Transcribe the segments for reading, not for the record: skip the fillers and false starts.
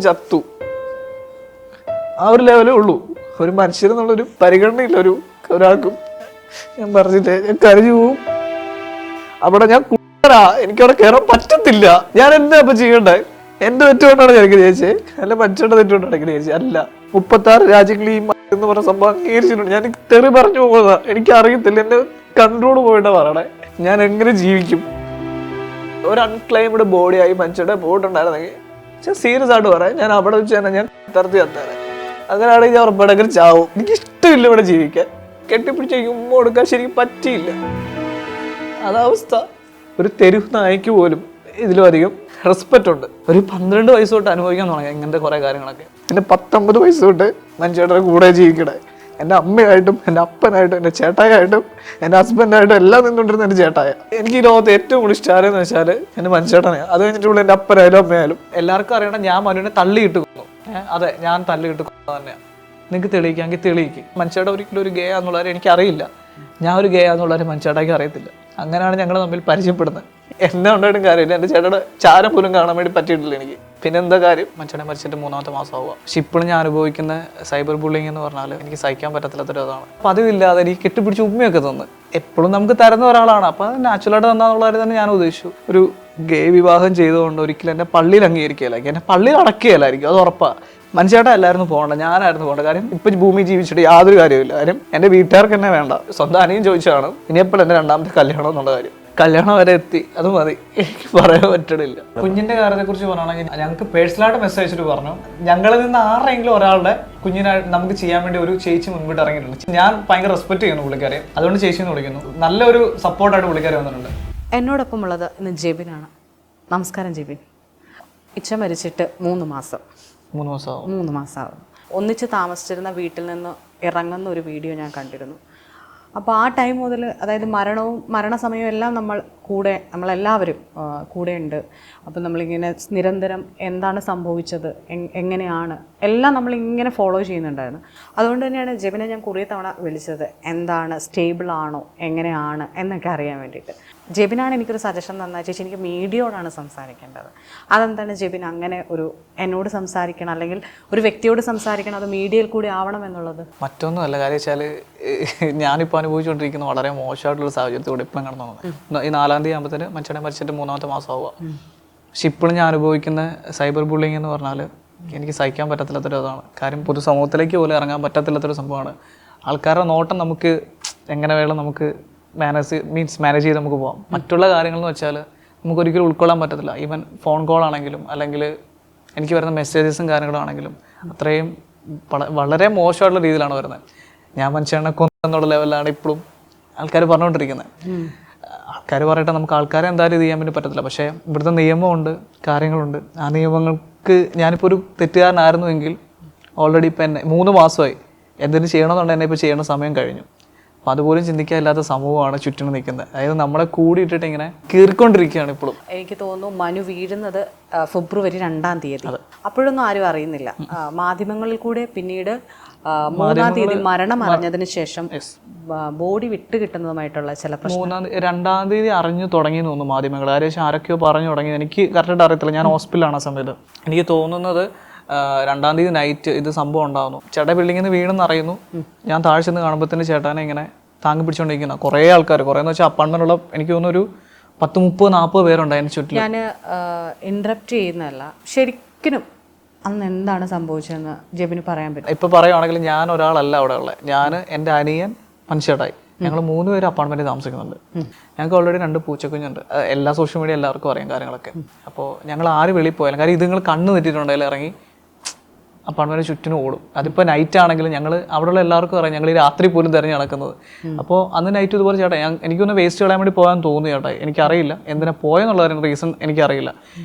ചത്തു. ആ ഒരു ലെവലേ ഉള്ളൂ. ഒരു മനുഷ്യരെന്നുള്ളൊരു പരിഗണനയില്ല ഒരാൾക്കും. ഞാൻ പറഞ്ഞില്ലേ, ഞാൻ കരഞ്ഞു പോവും. അവിടെ ഞാൻ എനിക്കവിടെ കയറാൻ പറ്റത്തില്ല. ഞാൻ എന്താ ഇപ്പൊ ചെയ്യണ്ടേ? എന്റെ തെറ്റുകൊണ്ടാണ് ഞാൻ ഇങ്ങനെ ചോദിച്ചത്, അല്ല മനുഷ്യരുടെ തെറ്റുകൊണ്ടാണ് ഇങ്ങനെ ചോദിച്ചത്. അല്ല, 36 രാജ്യങ്ങളിൽ ഈ എന്ന് പറഞ്ഞ സംഭവം അംഗീകരിച്ചിട്ടുണ്ട്. ഞാൻ തെറി പറഞ്ഞു പോകുന്നതാ. എനിക്ക് അറിയത്തില്ല, എന്റെ കൺട്രോൾ പോയിട്ട് പറയണേ. ഞാൻ എങ്ങനെ ജീവിക്കും? ഒരു അൺക്ലെയിംഡ് ബോഡിയായി മനുഷ്യരുടെ പോയിട്ടുണ്ടായിരുന്നെങ്കിൽ സീരിയസ് ആയിട്ട് പറയാം, ഞാൻ അവിടെ വെച്ച് തന്നെ ഞാൻ തരത്തി തന്നേനെ. അങ്ങനെയാണെങ്കിൽ ഞാൻ ഉറപ്പാടെങ്കിലും ചാവും. എനിക്ക് ഇഷ്ടമില്ല ഇവിടെ ജീവിക്കാൻ. കെട്ടിപ്പിടിച്ച് ഉമ്മ കൊടുക്കാൻ ശരിക്കും പറ്റിയില്ല. അതവസ്ഥ. ഒരു തെരുവ് നായ്ക്ക് പോലും ഇതിലും അധികം റെസ്പെക്റ്റ് ഉണ്ട്. ഒരു 12 വയസ്സ് തൊട്ട് അനുഭവിക്കാൻ തുടങ്ങി ഇങ്ങനത്തെ കുറേ കാര്യങ്ങളൊക്കെ. എൻ്റെ 19 വയസ്സ് തൊട്ട് മനുഷ്യരുടെ കൂടെ ജീവിക്കണേ. എൻ്റെ അമ്മയായിട്ടും എൻ്റെ അപ്പനായിട്ടും എൻ്റെ ചേട്ടായായിട്ടും എൻ്റെ ഹസ്ബൻഡായിട്ടും എല്ലാം നിന്നുകൊണ്ടിരുന്ന എൻ്റെ ചേട്ടായ. എനിക്ക് ഈ ലോകത്ത് ഏറ്റവും കൂടുതൽ ഇഷ്ടം ആരെന്ന് വെച്ചാൽ എൻ്റെ മനുഷ്യട്ടനെയാണ്. അത് കഴിഞ്ഞിട്ടുള്ള എൻ്റെ അപ്പനായാലും അമ്മയായാലും എല്ലാവർക്കും അറിയണം ഞാൻ മനുവിനെ തള്ളിയിട്ട് കൊന്നു. അതെ, ഞാൻ തള്ളിയിട്ട് കൊന്നു തന്നെയാണ്. നിങ്ങൾക്ക് തെളിയിക്കാമെങ്കിൽ തെളിയിക്കും. മനുഷ്യരുടെ ഒരിക്കലും ഒരു ഗേ ആണെന്നുള്ളവരെ എനിക്കറിയില്ല. ഞാൻ ഒരു ഗേ ആണെന്നുള്ളവരെ മനുഷ്യടേക്ക് അറിയത്തില്ല. അങ്ങനെയാണ് ഞങ്ങൾ തമ്മിൽ പരിചയപ്പെടുന്നത്. എന്നെ ഉണ്ടായിട്ടും കാര്യമില്ല. എൻ്റെ ചേട്ടയുടെ ചാരം പോലും കാണാൻ വേണ്ടി പറ്റിയിട്ടില്ല എനിക്ക്. പിന്നെ എന്താ കാര്യം? മനുഷ്യനെ മരിച്ചിട്ട് 3ാമത്തെ മാസമാവുക. പക്ഷെ ഇപ്പോഴും ഞാൻ അനുഭവിക്കുന്ന സൈബർ ബുള്ളിങ് എന്ന് പറഞ്ഞാൽ എനിക്ക് സഹിക്കാൻ പറ്റത്തില്ലാത്തൊരു അതാണ്. അപ്പം അതില്ലാതെ എനിക്ക് കെട്ടിപ്പിടിച്ച് ഉമ്മയൊക്കെ തന്ന് എപ്പോഴും നമുക്ക് തരുന്ന ഒരാളാണ്. അപ്പം അത് നാച്ചുറലായിട്ട് തന്നാന്നുള്ളവരെ തന്നെ ഞാൻ ഉദ്ദേശിച്ചു. ഒരു ഗേ വിവാഹം ചെയ്തുകൊണ്ട് ഒരിക്കലും എന്നെ പള്ളിയിൽ അംഗീകരിക്കുകയില്ലായിരിക്കും, എന്നെ പള്ളിയിൽ അടക്കുകയില്ലായിരിക്കും. അത് ഉറപ്പാണ്. മനുഷ്യട്ടാ എല്ലായിരുന്നു പോകണ്ട, ഞാനായിരുന്നു പോകേണ്ട. കാര്യം ഇപ്പം ഭൂമി ജീവിച്ചിട്ട് യാതൊരു കാര്യമില്ല. കാര്യം എൻ്റെ വീട്ടുകാർക്ക് എന്നെ വേണ്ട. സ്വന്തം അനിയും ചോദിച്ചാണ് ഇനിയെപ്പോൾ എൻ്റെ 2ാമത്തെ കല്യാണം എന്നുള്ള കാര്യം. കല്യാണം വരെ എത്തി, അത് മതി, എനിക്ക് പറയാൻ പറ്റണില്ല. കുഞ്ഞിന്റെ കാര്യത്തെ കുറിച്ച് പറയുകയാണെങ്കിൽ ഞങ്ങൾക്ക് പേഴ്സണലായിട്ട് മെസ്സേജ് അയച്ചിട്ട് പറഞ്ഞു, ഞങ്ങളിൽ നിന്ന് ആരെങ്കിലും ഒരാളുടെ കുഞ്ഞിനായിട്ട് നമുക്ക് ചെയ്യാൻ വേണ്ടി ഒരു ചേച്ചി മുൻപിട്ട് ഇറങ്ങിയിട്ടുണ്ട്. ഞാൻ ഭയങ്കര റെസ്പെക്ട് ചെയ്യുന്നു പുള്ളിക്കാരെ, അതുകൊണ്ട് ചേച്ചി എന്ന് വിളിക്കുന്നു. നല്ലൊരു സപ്പോർട്ടായിട്ട് പുള്ളിക്കാരെ വന്നിട്ടുണ്ട്. എന്നോടൊപ്പം ഉള്ളത് ഇന്ന് ജെബിനാണ്. നമസ്കാരം ജെബിൻ. ഇച്ഛ മരിച്ചിട്ട് 3 മാസമാവും. ഒന്നിച്ച് താമസിച്ചിരുന്ന വീട്ടിൽ നിന്ന് ഇറങ്ങുന്ന ഒരു വീഡിയോ ഞാൻ കണ്ടിരുന്നു. അപ്പോൾ ആ ടൈം മുതൽ, അതായത് മരണസമയവും എല്ലാം നമ്മളെല്ലാവരും കൂടെ ഉണ്ട്. അപ്പം നമ്മളിങ്ങനെ നിരന്തരം എന്താണ് സംഭവിച്ചത്, എങ്ങനെയാണ് എല്ലാം നമ്മളിങ്ങനെ ഫോളോ ചെയ്യുന്നുണ്ടായിരുന്നു. അതുകൊണ്ട് തന്നെയാണ് ജെബിനെ ഞാൻ കുറേ തവണ വിളിച്ചത്, എന്താണ്, സ്റ്റേബിൾ ആണോ, എങ്ങനെയാണ് എന്നൊക്കെ അറിയാൻ വേണ്ടിയിട്ട്. ജെബിനാണ് എനിക്കൊരു സജഷൻ തന്നാൽ, ചേച്ചി എനിക്ക് മീഡിയയോടാണ് സംസാരിക്കേണ്ടത്. അതെന്താണ് ജെബിൻ അങ്ങനെ എന്നോട് സംസാരിക്കണം, അല്ലെങ്കിൽ ഒരു വ്യക്തിയോട് സംസാരിക്കണം, അത് മീഡിയയിൽ കൂടി ആവണം എന്നുള്ളത്? മറ്റൊന്നുമല്ല. കാര്യം വെച്ചാൽ ഞാനിപ്പോൾ അനുഭവിച്ചുകൊണ്ടിരിക്കുന്ന വളരെ മോശമായിട്ടുള്ള സാഹചര്യത്തോടെ ഇപ്പം കടന്നു പോകുന്നത്. ഈ 4-ാം തീയതി ആകുമ്പോഴത്തേന് മനുഷ്യനെ മരിച്ചിട്ട് 3ാമത്തെ മാസമാവുക. പക്ഷെ ഇപ്പോഴും ഞാൻ അനുഭവിക്കുന്ന സൈബർ ബുള്ളിങ് എന്ന് പറഞ്ഞാൽ എനിക്ക് സഹിക്കാൻ പറ്റത്തില്ലാത്തൊരു അതാണ്. കാര്യം പൊതുസമൂഹത്തിലേക്ക് പോലും ഇറങ്ങാൻ പറ്റത്തില്ലാത്തൊരു സംഭവമാണ്. ആൾക്കാരുടെ നോട്ടം നമുക്ക് എങ്ങനെ വേണം നമുക്ക് മാനേജ് ചെയ്ത് നമുക്ക് പോകാം. മറ്റുള്ള കാര്യങ്ങളെന്ന് വെച്ചാൽ നമുക്കൊരിക്കലും ഉൾക്കൊള്ളാൻ പറ്റത്തില്ല. ഈവൻ ഫോൺ കോൾ ആണെങ്കിലും അല്ലെങ്കിൽ എനിക്ക് വരുന്ന മെസ്സേജസും കാര്യങ്ങളാണെങ്കിലും അത്രയും വളരെ മോശമായിട്ടുള്ള രീതിയിലാണ് വരുന്നത്. ഞാൻ മനുഷ്യനെ കൊന്നുള്ള ലെവലിലാണ് ഇപ്പോഴും ആൾക്കാർ പറഞ്ഞുകൊണ്ടിരിക്കുന്നത്. ആൾക്കാർ പറയട്ടെ, നമുക്ക് ആൾക്കാരെ എന്തായാലും ഇത് ചെയ്യാൻ വേണ്ടി പറ്റത്തില്ല. പക്ഷേ ഇവിടുത്തെ നിയമമുണ്ട്, കാര്യങ്ങളുണ്ട്. ആ നിയമങ്ങൾക്ക് ഞാനിപ്പോൾ ഒരു തെറ്റുകാരനായിരുന്നുവെങ്കിൽ ഓൾറെഡി ഇപ്പം എന്നെ 3 മാസമായി എന്തെങ്കിലും ചെയ്യണമെന്നുണ്ടെങ്കിൽ എന്നെ ഇപ്പോൾ ചെയ്യേണ്ട സമയം കഴിഞ്ഞു. അപ്പം അതുപോലും ചിന്തിക്കാനില്ലാത്ത സമൂഹമാണ് ചുറ്റിനും നിൽക്കുന്നത്. അതായത് നമ്മളെ കൂടിയിട്ടിട്ട് ഇങ്ങനെ കീറിക്കൊണ്ടിരിക്കുകയാണ് ഇപ്പോഴും. എനിക്ക് തോന്നുന്നു മനു വീഴുന്നത് ഫെബ്രുവരി 2-ാം തീയതി. അപ്പോഴൊന്നും ആരും അറിയുന്നില്ല. മാധ്യമങ്ങളിൽ കൂടെ പിന്നീട് 3-ാം തീയതി മരണം അറിഞ്ഞതിന് ശേഷം ബോഡി വിട്ടുകിട്ടുന്നതുമായിട്ടുള്ള ചില പ്രശ്നം. 2-ാം തീയതി അറിഞ്ഞു തുടങ്ങിയെന്ന് തോന്നുന്നു മാധ്യമങ്ങൾ. ഏകദേശം ആരൊക്കെയോ പറഞ്ഞു തുടങ്ങി. എനിക്ക് കറക്റ്റായിട്ട് അറിയത്തില്ല. ഞാൻ ഹോസ്പിറ്റലാണ് ആ സമയത്ത്. എനിക്ക് തോന്നുന്നത് 2-ാം തീയതി നൈറ്റ് ഇത് സംഭവം ഉണ്ടാകുന്നു. ചേട്ടാ ബിൽഡിങ്ങിൽ നിന്ന് വീണെന്ന് അറിയുന്നു. ഞാൻ താഴെ ചെന്ന് കാണുമ്പോഴത്തേന് ചേട്ടാനെ ഇങ്ങനെ താങ്ങി പിടിച്ചുകൊണ്ടിരിക്കുന്ന കുറേ ആൾക്കാർ. കുറേന്ന് വെച്ചാൽ അപ്പാർട്ട്മെന്റുള്ള എനിക്ക് തോന്നുന്നു ഒരു 10-30-40 പേരുണ്ടായിരുന്നു ചുറ്റിലും. ഞാൻ ഇന്ററപ്റ്റ് ചെയ്യുന്നതല്ല, ശരിക്കും അന്ന് എന്താണ് സംഭവിച്ചതെന്ന് ജെബിന് പറയാൻ പറ്റും? ഇപ്പം പറയുവാണെങ്കിൽ ഞാൻ ഒരാളല്ല അവിടെ ഉള്ളത്. ഞാൻ, എൻ്റെ അനിയൻ, മനുഷ്യട്ടായി, ഞങ്ങൾ 3 പേര് അപ്പാർട്ട്മെന്റിൽ താമസിക്കുന്നുണ്ട്. ഞങ്ങൾക്ക് ഓൾറെഡി 2 പൂച്ചക്കുഞ്ഞുണ്ട്. എല്ലാ സോഷ്യൽ മീഡിയ എല്ലാവർക്കും അറിയാം കാര്യങ്ങളൊക്കെ. അപ്പോൾ ഞങ്ങൾ ആര് വെളിയിൽ പോയാലും, കാര്യം ഇത് നിങ്ങൾ കണ്ണ് തെറ്റിയിട്ടുണ്ടെങ്കിൽ ഇറങ്ങി അപ്പാർട്ട്മെൻറ്റ് ചുറ്റിനും ഓടും. അതിപ്പോൾ നൈറ്റ് ആണെങ്കിലും ഞങ്ങൾ അവിടെയുള്ള എല്ലാവർക്കും അറിയാം ഞങ്ങൾ ഈ രാത്രി പോലും തിരഞ്ഞ് നടക്കുന്നത്. അപ്പോൾ അന്ന് നൈറ്റ് ഇതുപോലെ ചേട്ടാ എനിക്കൊന്ന് വേസ്റ്റ് കളയാൻ വേണ്ടി പോകാൻ തോന്നി ചേട്ടാ. എനിക്കറിയില്ല എന്തിനാ പോയെന്നുള്ള റീസൺ എനിക്കറിയില്ല.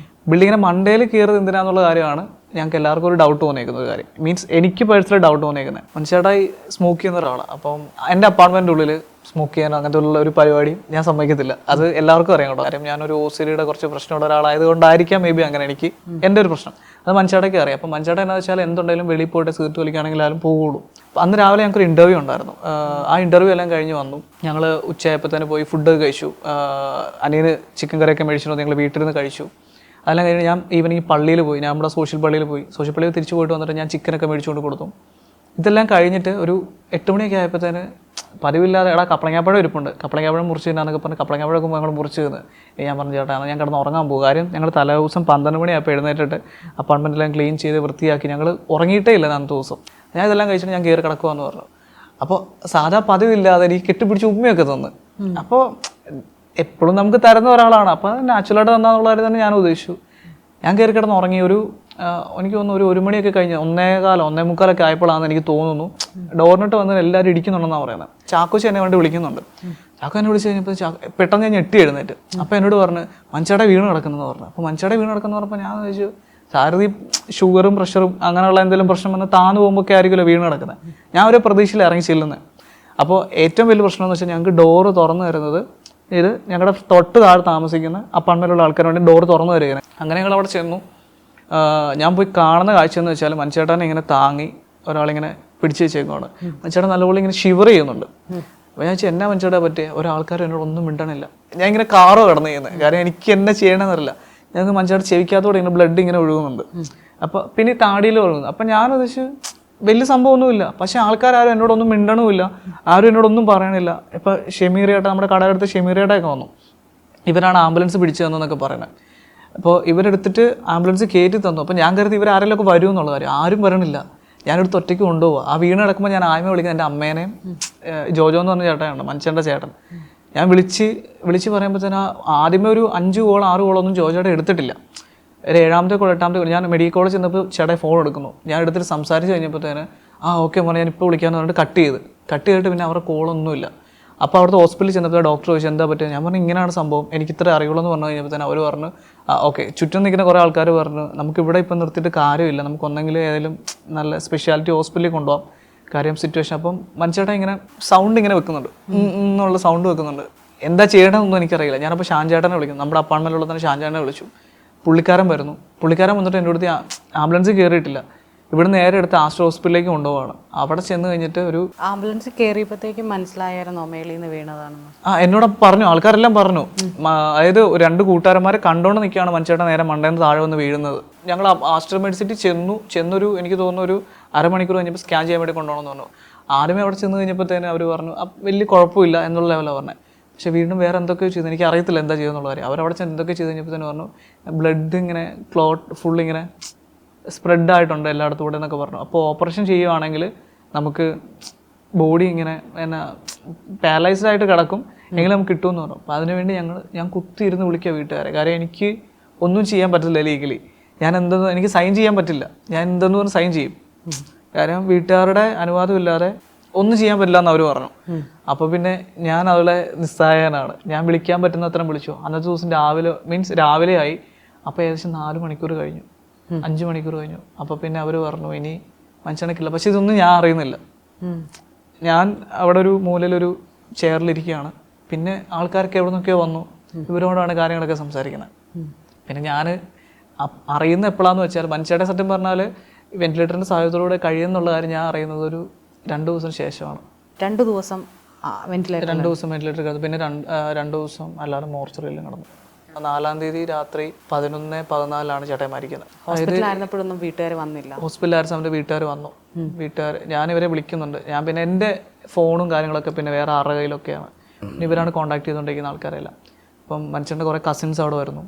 ബിൽഡിങ്ങിൻ്റെ മണ്ടയിൽ കയറിയത് എന്തിനാന്നുള്ള കാര്യമാണ് ഞങ്ങൾക്ക് എല്ലാവർക്കും ഒരു ഡൗട്ട് തോന്നിയേക്കുന്ന ഒരു കാര്യം. മീൻസ് എനിക്ക് പേഴ്സണലി ഡൗട്ട് തോന്നിയേക്കുന്നത്. മനുഷ്യട്ടായി സ്മോക്ക് ചെയ്യുന്ന ഒരാളാണ്. അപ്പം എൻ്റെ അപ്പാർട്ട്മെൻറ്റിൻ്റെ ഉള്ളിൽ സ്മോക്ക് ചെയ്യാനോ അങ്ങനത്തെ ഉള്ള ഒരു പരിപാടിയും ഞാൻ സമ്മതിക്കത്തില്ല. അത് എല്ലാവർക്കും അറിയാം കേട്ടോ. കാര്യം ഞാനൊരു OCD-യുടെ കുറച്ച് പ്രശ്നമുള്ള ഒരാളായതുകൊണ്ടായിരിക്കാം മേ ബി അങ്ങനെ എനിക്ക് എൻ്റെ ഒരു പ്രശ്നം. അത് മനുഷ്യടയ്ക്ക് അറിയാം. അപ്പം മനുഷ്യട എന്താ വെച്ചാൽ എന്തുണ്ടെങ്കിലും വെളിയിൽ പോയിട്ട് സിഗരറ്റ് വലിക്കുകയാണെങ്കിലും പോകുള്ളൂ. അപ്പം അന്ന് രാവിലെ ഞങ്ങൾക്കൊരു ഇൻ്റർവ്യൂ ഉണ്ടായിരുന്നു. ആ ഇൻ്റർവ്യൂ എല്ലാം കഴിഞ്ഞ് വന്നു. ഞങ്ങൾ ഉച്ചയായപ്പോൾ തന്നെ പോയി ഫുഡ് കഴിച്ചു. അനിയന് ചിക്കൻ കറിയൊക്കെ മേടിച്ചിട്ട് ഞങ്ങൾ വീട്ടിൽ നിന്ന് കഴിച്ചു. അതെല്ലാം കഴിഞ്ഞ് ഞാൻ ഈവനിങ് പള്ളിയിൽ പോയി, ഞാൻ നമ്മുടെ സോഷ്യൽ പള്ളിയിൽ പോയി. സോഷ്യൽ പള്ളിയിൽ തിരിച്ചു പോയിട്ട് വന്നിട്ട് ഞാൻ ചിക്കനൊക്കെ മേടിച്ചുകൊണ്ട് കൊടുത്തു. ഇതെല്ലാം കഴിഞ്ഞിട്ട് ഒരു 8 മണിയൊക്കെ ആയപ്പോഴത്തേന് പതിവില്ലാതെ എടാ കപ്പളങ്ങാപ്പഴം ഇരിപ്പുണ്ട്, കപ്പളങ്ങാപ്പഴം മുറിച്ച് തിന്നാന്നൊക്കെ പറഞ്ഞ് കപ്പളങ്ങാപ്പഴമൊക്കെ ഞങ്ങൾ മുറിച്ച് തിന്ന്. ഞാൻ പറഞ്ഞു ചേട്ടാ ഞാൻ കിടന്ന് ഉറങ്ങാൻ പോകും. കാര്യം ഞങ്ങൾ തലേ ദിവസം 12 മണിയായപ്പോൾ എഴുന്നേറ്റിട്ട് അപ്പാർട്ട്മെൻറ്റെല്ലാം ക്ലീൻ ചെയ്ത് വൃത്തിയാക്കി ഞങ്ങൾ ഉറങ്ങിയിട്ടേ ഇല്ല അന്നത്തെ ദിവസം. ഞാൻ ഇതെല്ലാം കഴിച്ചിട്ട് ഞാൻ കയറി കിടക്കുവാന്ന് പറഞ്ഞു. അപ്പോൾ സാധാ പതിവില്ലാതെ എനിക്ക് കെട്ടിപ്പിടിച്ച് ഉമ്മയൊക്കെ തന്നു. അപ്പോൾ എപ്പോഴും നമുക്ക് തരുന്ന ഒരാളാണ്, അപ്പോൾ നാച്ചുറലായിട്ട് തന്നാന്നുള്ള കാര്യം തന്നെ ഞാൻ ഉദ്ദേശിച്ചു. ഞാൻ കയറി കിടന്ന് ഉറങ്ങി. എനിക്ക് തോന്നുന്നു 1 മണിയൊക്കെ കഴിഞ്ഞ് 1:15 ആയപ്പോഴാണെന്ന് എനിക്ക് തോന്നുന്നു ഡോറിനിട്ട് വന്ന് എല്ലാവരും ഇടിക്കുന്നുണ്ടെന്നാണ് പറയുന്നത്. ചാക്കോച്ചി എന്നെ വേണ്ടി വിളിക്കുന്നുണ്ട്. ചാക്കോ എന്നെ വിളിച്ച് കഴിഞ്ഞപ്പോൾ പെട്ടെന്ന് ഞാൻ ഞെട്ടി എഴുന്നേറ്റ്. അപ്പോൾ എന്നോട് പറഞ്ഞ് മഞ്ചേടെ വീണ് കിടക്കുന്നതെന്ന് പറഞ്ഞു. അപ്പോൾ മഞ്ചേടെ വീണ് കിടക്കുന്ന പറഞ്ഞപ്പോൾ ഞാൻ ചോദിച്ചു സാരഥി ഷുഗറും പ്രഷറും അങ്ങനെയുള്ള എന്തെങ്കിലും പ്രശ്നം വന്ന് താന്നു പോകുമ്പോഴൊക്കെ ആയിരിക്കുമല്ലോ വീണ് കിടക്കുന്നത്. ഞാൻ ഒരു പ്രതീക്ഷയിൽ ഇറങ്ങി ചെല്ലുന്നത്. അപ്പോൾ ഏറ്റവും വലിയ പ്രശ്നം എന്ന് വെച്ചാൽ ഞങ്ങൾക്ക് ഡോറ് തുറന്നു തരുന്നത് ഇത് ഞങ്ങളുടെ തൊട്ട് താഴെ താമസിക്കുന്ന അപ്പാർട്ട്മെൻറ്റിലുള്ള ആൾക്കാർ വേണ്ടി ഡോറ് തുറന്നു തരികയാണ്. അങ്ങനെ ഞങ്ങൾ അവിടെ ചെന്നു. ഞാൻ പോയി കാണുന്ന കാഴ്ച എന്ന് വെച്ചാൽ മഞ്ചേട്ടനെ ഇങ്ങനെ താങ്ങി ഒരാളിങ്ങനെ പിടിച്ച് വെച്ചേക്കുവാണ്. മഞ്ചേട്ടൻ നല്ലപോലെ ഇങ്ങനെ ഷിവർ ചെയ്യുന്നുണ്ട്. അപ്പോൾ ഞാൻ വെച്ചാൽ എന്നാ മഞ്ചേട്ടാ പറ്റിയ ഒരാൾക്കാർ എന്നോട് ഒന്നും മിണ്ടണില്ല. ഞാൻ ഇങ്ങനെ കാറോ കിടന്നു ചെയ്യുന്നത്, കാര്യം എനിക്ക് എന്നെ ചെയ്യണമെന്നറിയില്ല. ഞങ്ങൾക്ക് മഞ്ചേട്ടൻ ചെവിക്കകത്തോടെ ഇങ്ങനെ ബ്ലഡ് ഇങ്ങനെ ഒഴുകുന്നുണ്ട്. അപ്പോൾ പിന്നെ താടിയിൽ ഒഴുകുന്നു. അപ്പം ഞാനത് വെച്ച് വലിയ സംഭവമൊന്നുമില്ല. പക്ഷേ ആൾക്കാരും എന്നോടൊന്നും മിണ്ടണമില്ല, ആരും എന്നോടൊന്നും പറയണില്ല. ഇപ്പം ഷെമീറിയേട്ട നമ്മുടെ കടയുടെ ഷെമീറിയേട്ടൊക്കെ വന്നു. ഇവരാണ് ആംബുലൻസ് പിടിച്ചു തന്നതെന്നൊക്കെ പറയണത്. അപ്പോൾ ഇവരെടുത്തിട്ട് ആംബുലൻസ് കയറ്റി തന്നു. അപ്പോൾ ഞാൻ കരുതി ഇവരാരെങ്കിലും ഒക്കെ വരും എന്നുള്ള കാര്യം. ആരും വരണില്ല. ഞാനെടുത്ത് ഒറ്റയ്ക്ക് കൊണ്ടുപോവുക. ആ വീണ് കിടക്കുമ്പോൾ ഞാൻ ആയ്മ വിളിക്കുന്നത് എൻ്റെ അമ്മേനെയും ജോജോ എന്ന് പറഞ്ഞ ചേട്ടനാണ്, മനുഷ്യൻ്റെ ചേട്ടൻ. ഞാൻ വിളിച്ച് പറയുമ്പോഴത്തേന് ആദ്യമേ ഒരു 5 കോൾ 6 കോളൊന്നും ജോജോയുടെ എടുത്തിട്ടില്ല. ഒരു 7ാമത്തെ കോൾ 8ാമത്തെ കോൾ ഞാൻ മെഡിക്കൽ കോളേജ് ചെന്നപ്പോൾ ചേട്ടൻ ഫോൺ എടുക്കുന്നു. ഞാൻ എടുത്തിട്ട് സംസാരിച്ച് കഴിഞ്ഞപ്പോഴത്തേന് ഓക്കെ മോനെ ഞാൻ ഇപ്പോൾ വിളിക്കാമെന്ന് പറഞ്ഞിട്ട് കട്ട് ചെയ്തിട്ട് പിന്നെ അവരുടെ കോളൊന്നുമില്ല. അപ്പോൾ അവിടുത്തെ ഹോസ്പിറ്റലിൽ ചെന്നപ്പോൾ ഡോക്ടർ ചോദിച്ചു എന്താ പറ്റുക. ഞാൻ പറഞ്ഞു ഇങ്ങനെയാണ് സംഭവം, എനിക്ക് ഇത്ര അറിയുള്ളൂ എന്ന് പറഞ്ഞു കഴിഞ്ഞപ്പോൾ തന്നെ അവർ പറഞ്ഞു ഓക്കെ. ചുറ്റും നിൽക്കുന്ന കുറേ ആൾക്കാർ പറഞ്ഞു നമുക്കിവിടെ ഇപ്പം നിർത്തിയിട്ട് കാര്യമില്ല, നമുക്ക് ഒന്നെങ്കിലും ഏതെങ്കിലും നല്ല സ്പെഷ്യാലിറ്റി ഹോസ്പിറ്റലിൽ കൊണ്ടുപോകാം, കാര്യം സിറ്റുവേഷൻ. അപ്പം മനുഷ്യട്ടൻ ഇങ്ങനെ സൗണ്ട് ഇങ്ങനെ വെക്കുന്നുണ്ട്, എന്നുള്ള സൗണ്ട് വെക്കുന്നുണ്ട്. എന്താ ചെയ്യണമെന്നൊന്നും എനിക്കറിയില്ല. ഞാനപ്പോൾ ഷാൻചേട്ടനെ വിളിക്കുന്നു. നമ്മുടെ അപ്പാർട്ട്മെൻറ്റിലുള്ള തന്നെ ഷാൻചേട്ടനെ വിളിച്ചു. പുള്ളിക്കാരൻ വന്നിട്ട് എൻ്റെ അടുത്ത് ആംബുലൻസ് കയറിയിട്ടില്ല, ഇവിടെ നേരെ എടുത്ത് ആസ്റ്റർ ഹോസ്പിറ്റലിലേക്ക് കൊണ്ടുപോവാണ്. അവിടെ ചെന്ന് കഴിഞ്ഞിട്ട് ഒരു ആംബുലൻസ് കയറിയപ്പോഴത്തേക്കും മനസ്സിലായായിരുന്നു മേളിൽ നിന്ന് വീണതാണെന്ന്. എന്നോട് പറഞ്ഞു, ആൾക്കാരെല്ലാം പറഞ്ഞു. അതായത് 2 കൂട്ടുകാരന്മാരെ കണ്ടോണ്ട് നിൽക്കുകയാണ് മനുഷ്യരുടെ നേരെ മണ്ടേന്ന് താഴെ വന്ന് വീഴുന്നത്. ഞങ്ങൾ ആസ്റ്റർ മെഡിസിറ്റി ചെന്നൊരു എനിക്ക് തോന്നുന്നു ഒരു അരമണിക്കൂർ കഴിഞ്ഞപ്പോൾ സ്കാൻ ചെയ്യാൻ വേണ്ടി കൊണ്ടുപോകണമെന്ന് പറഞ്ഞു. ആദ്യമേ അവിടെ ചെന്ന് കഴിഞ്ഞപ്പോഴത്തേനും അവർ പറഞ്ഞു വലിയ കുഴപ്പമില്ല എന്നുള്ള ലെവലാണ് പറഞ്ഞത്. പക്ഷേ വീണ്ടും വേറെ എന്തൊക്കെയോ ചെയ്തു, എനിക്ക് അറിയത്തില്ല എന്താ ചെയ്യുന്നുള്ള കാര്യം. അവരവിടെ ചെന്ന് എന്തൊക്കെ ചെയ്ത് കഴിഞ്ഞപ്പോഴത്തേനും പറഞ്ഞു ബ്ലഡ് ഇങ്ങനെ ഫുൾ ഇങ്ങനെ സ്പ്രെഡായിട്ടുണ്ട് എല്ലായിടത്തും കൂടെ എന്നൊക്കെ പറഞ്ഞു. അപ്പോൾ ഓപ്പറേഷൻ ചെയ്യുവാണെങ്കിൽ നമുക്ക് ബോഡി ഇങ്ങനെ എന്നാ പാരലൈസ്ഡ് ആയിട്ട് കിടക്കും, എങ്കിലും നമുക്ക് കിട്ടുമെന്ന് പറഞ്ഞു. അപ്പോൾ അതിനുവേണ്ടി ഞാൻ കുത്തിയിരുന്ന് വിളിക്കുക വീട്ടുകാരെ. കാര്യം എനിക്ക് ഒന്നും ചെയ്യാൻ പറ്റില്ല ലീഗലി. എനിക്ക് സൈൻ ചെയ്യാൻ പറ്റില്ല. ഞാൻ എന്തെന്ന് പറഞ്ഞ് സൈൻ ചെയ്യും, കാര്യം വീട്ടുകാരുടെ അനുവാദമില്ലാതെ ഒന്നും ചെയ്യാൻ പറ്റില്ല എന്ന് അവർ പറഞ്ഞു. അപ്പോൾ പിന്നെ ഞാൻ അവളെ നിസ്സഹായനാണ്. ഞാൻ വിളിക്കാൻ പറ്റുന്ന അത്രയും വിളിച്ചു. അന്നത്തെ ദിവസം രാവിലെ ആയി. അപ്പോൾ ഏകദേശം 4 മണിക്കൂർ കഴിഞ്ഞു, 5 മണിക്കൂർ കഴിഞ്ഞു. അപ്പോൾ പിന്നെ അവർ പറഞ്ഞു ഇനി മനുഷ്യനക്കില്ല. പക്ഷെ ഇതൊന്നും ഞാൻ അറിയുന്നില്ല. ഞാൻ അവിടെ ഒരു മൂലയിലൊരു ചെയറിലിരിക്കുകയാണ്. പിന്നെ ആൾക്കാരൊക്കെ എവിടെ നിന്നൊക്കെയോ വന്നു, ഇവരോടാണ് കാര്യങ്ങളൊക്കെ സംസാരിക്കുന്നത്. പിന്നെ ഞാൻ അറിയുന്ന എപ്പോഴാന്ന് വെച്ചാൽ മനുഷ്യരുടെ സത്യം പറഞ്ഞാൽ വെന്റിലേറ്ററിൻ്റെ സഹായത്തോടെ കഴിയുന്നുള്ള കാര്യം ഞാൻ അറിയുന്നത് ഒരു 2 ദിവസം ശേഷമാണ്. 2 ദിവസം വെന്റിലേറ്റർ 2 ദിവസം വെന്റിലേറ്റർ കിടന്നു. പിന്നെ 2 ദിവസം അല്ലാതെ മോർച്ചറിയിൽ കിടന്നു. 4-ാം തീയതി രാത്രി 11:14 ചേട്ടൻ മരിക്കുന്നത്. ഹോസ്പിറ്റലായിരുന്നപ്പോഴൊന്നും വീട്ടുകാർ വന്നില്ല. ഹോസ്പിറ്റലായ സമയത്ത് വീട്ടുകാർ വന്നു. ഞാനിവരെ വിളിക്കുന്നുണ്ട്. ഞാൻ പിന്നെ എൻ്റെ ഫോണും കാര്യങ്ങളൊക്കെ പിന്നെ വേറെ ആരുടെ കയ്യിലൊക്കെയാണ്. പിന്നെ ഇവരാണ് കോൺടാക്ട് ചെയ്തുകൊണ്ടിരിക്കുന്ന ആൾക്കാരെല്ലാം. അപ്പം മനുഷ്യൻ്റെ കുറേ കസിൻസ് അവിടെ വരുന്നു.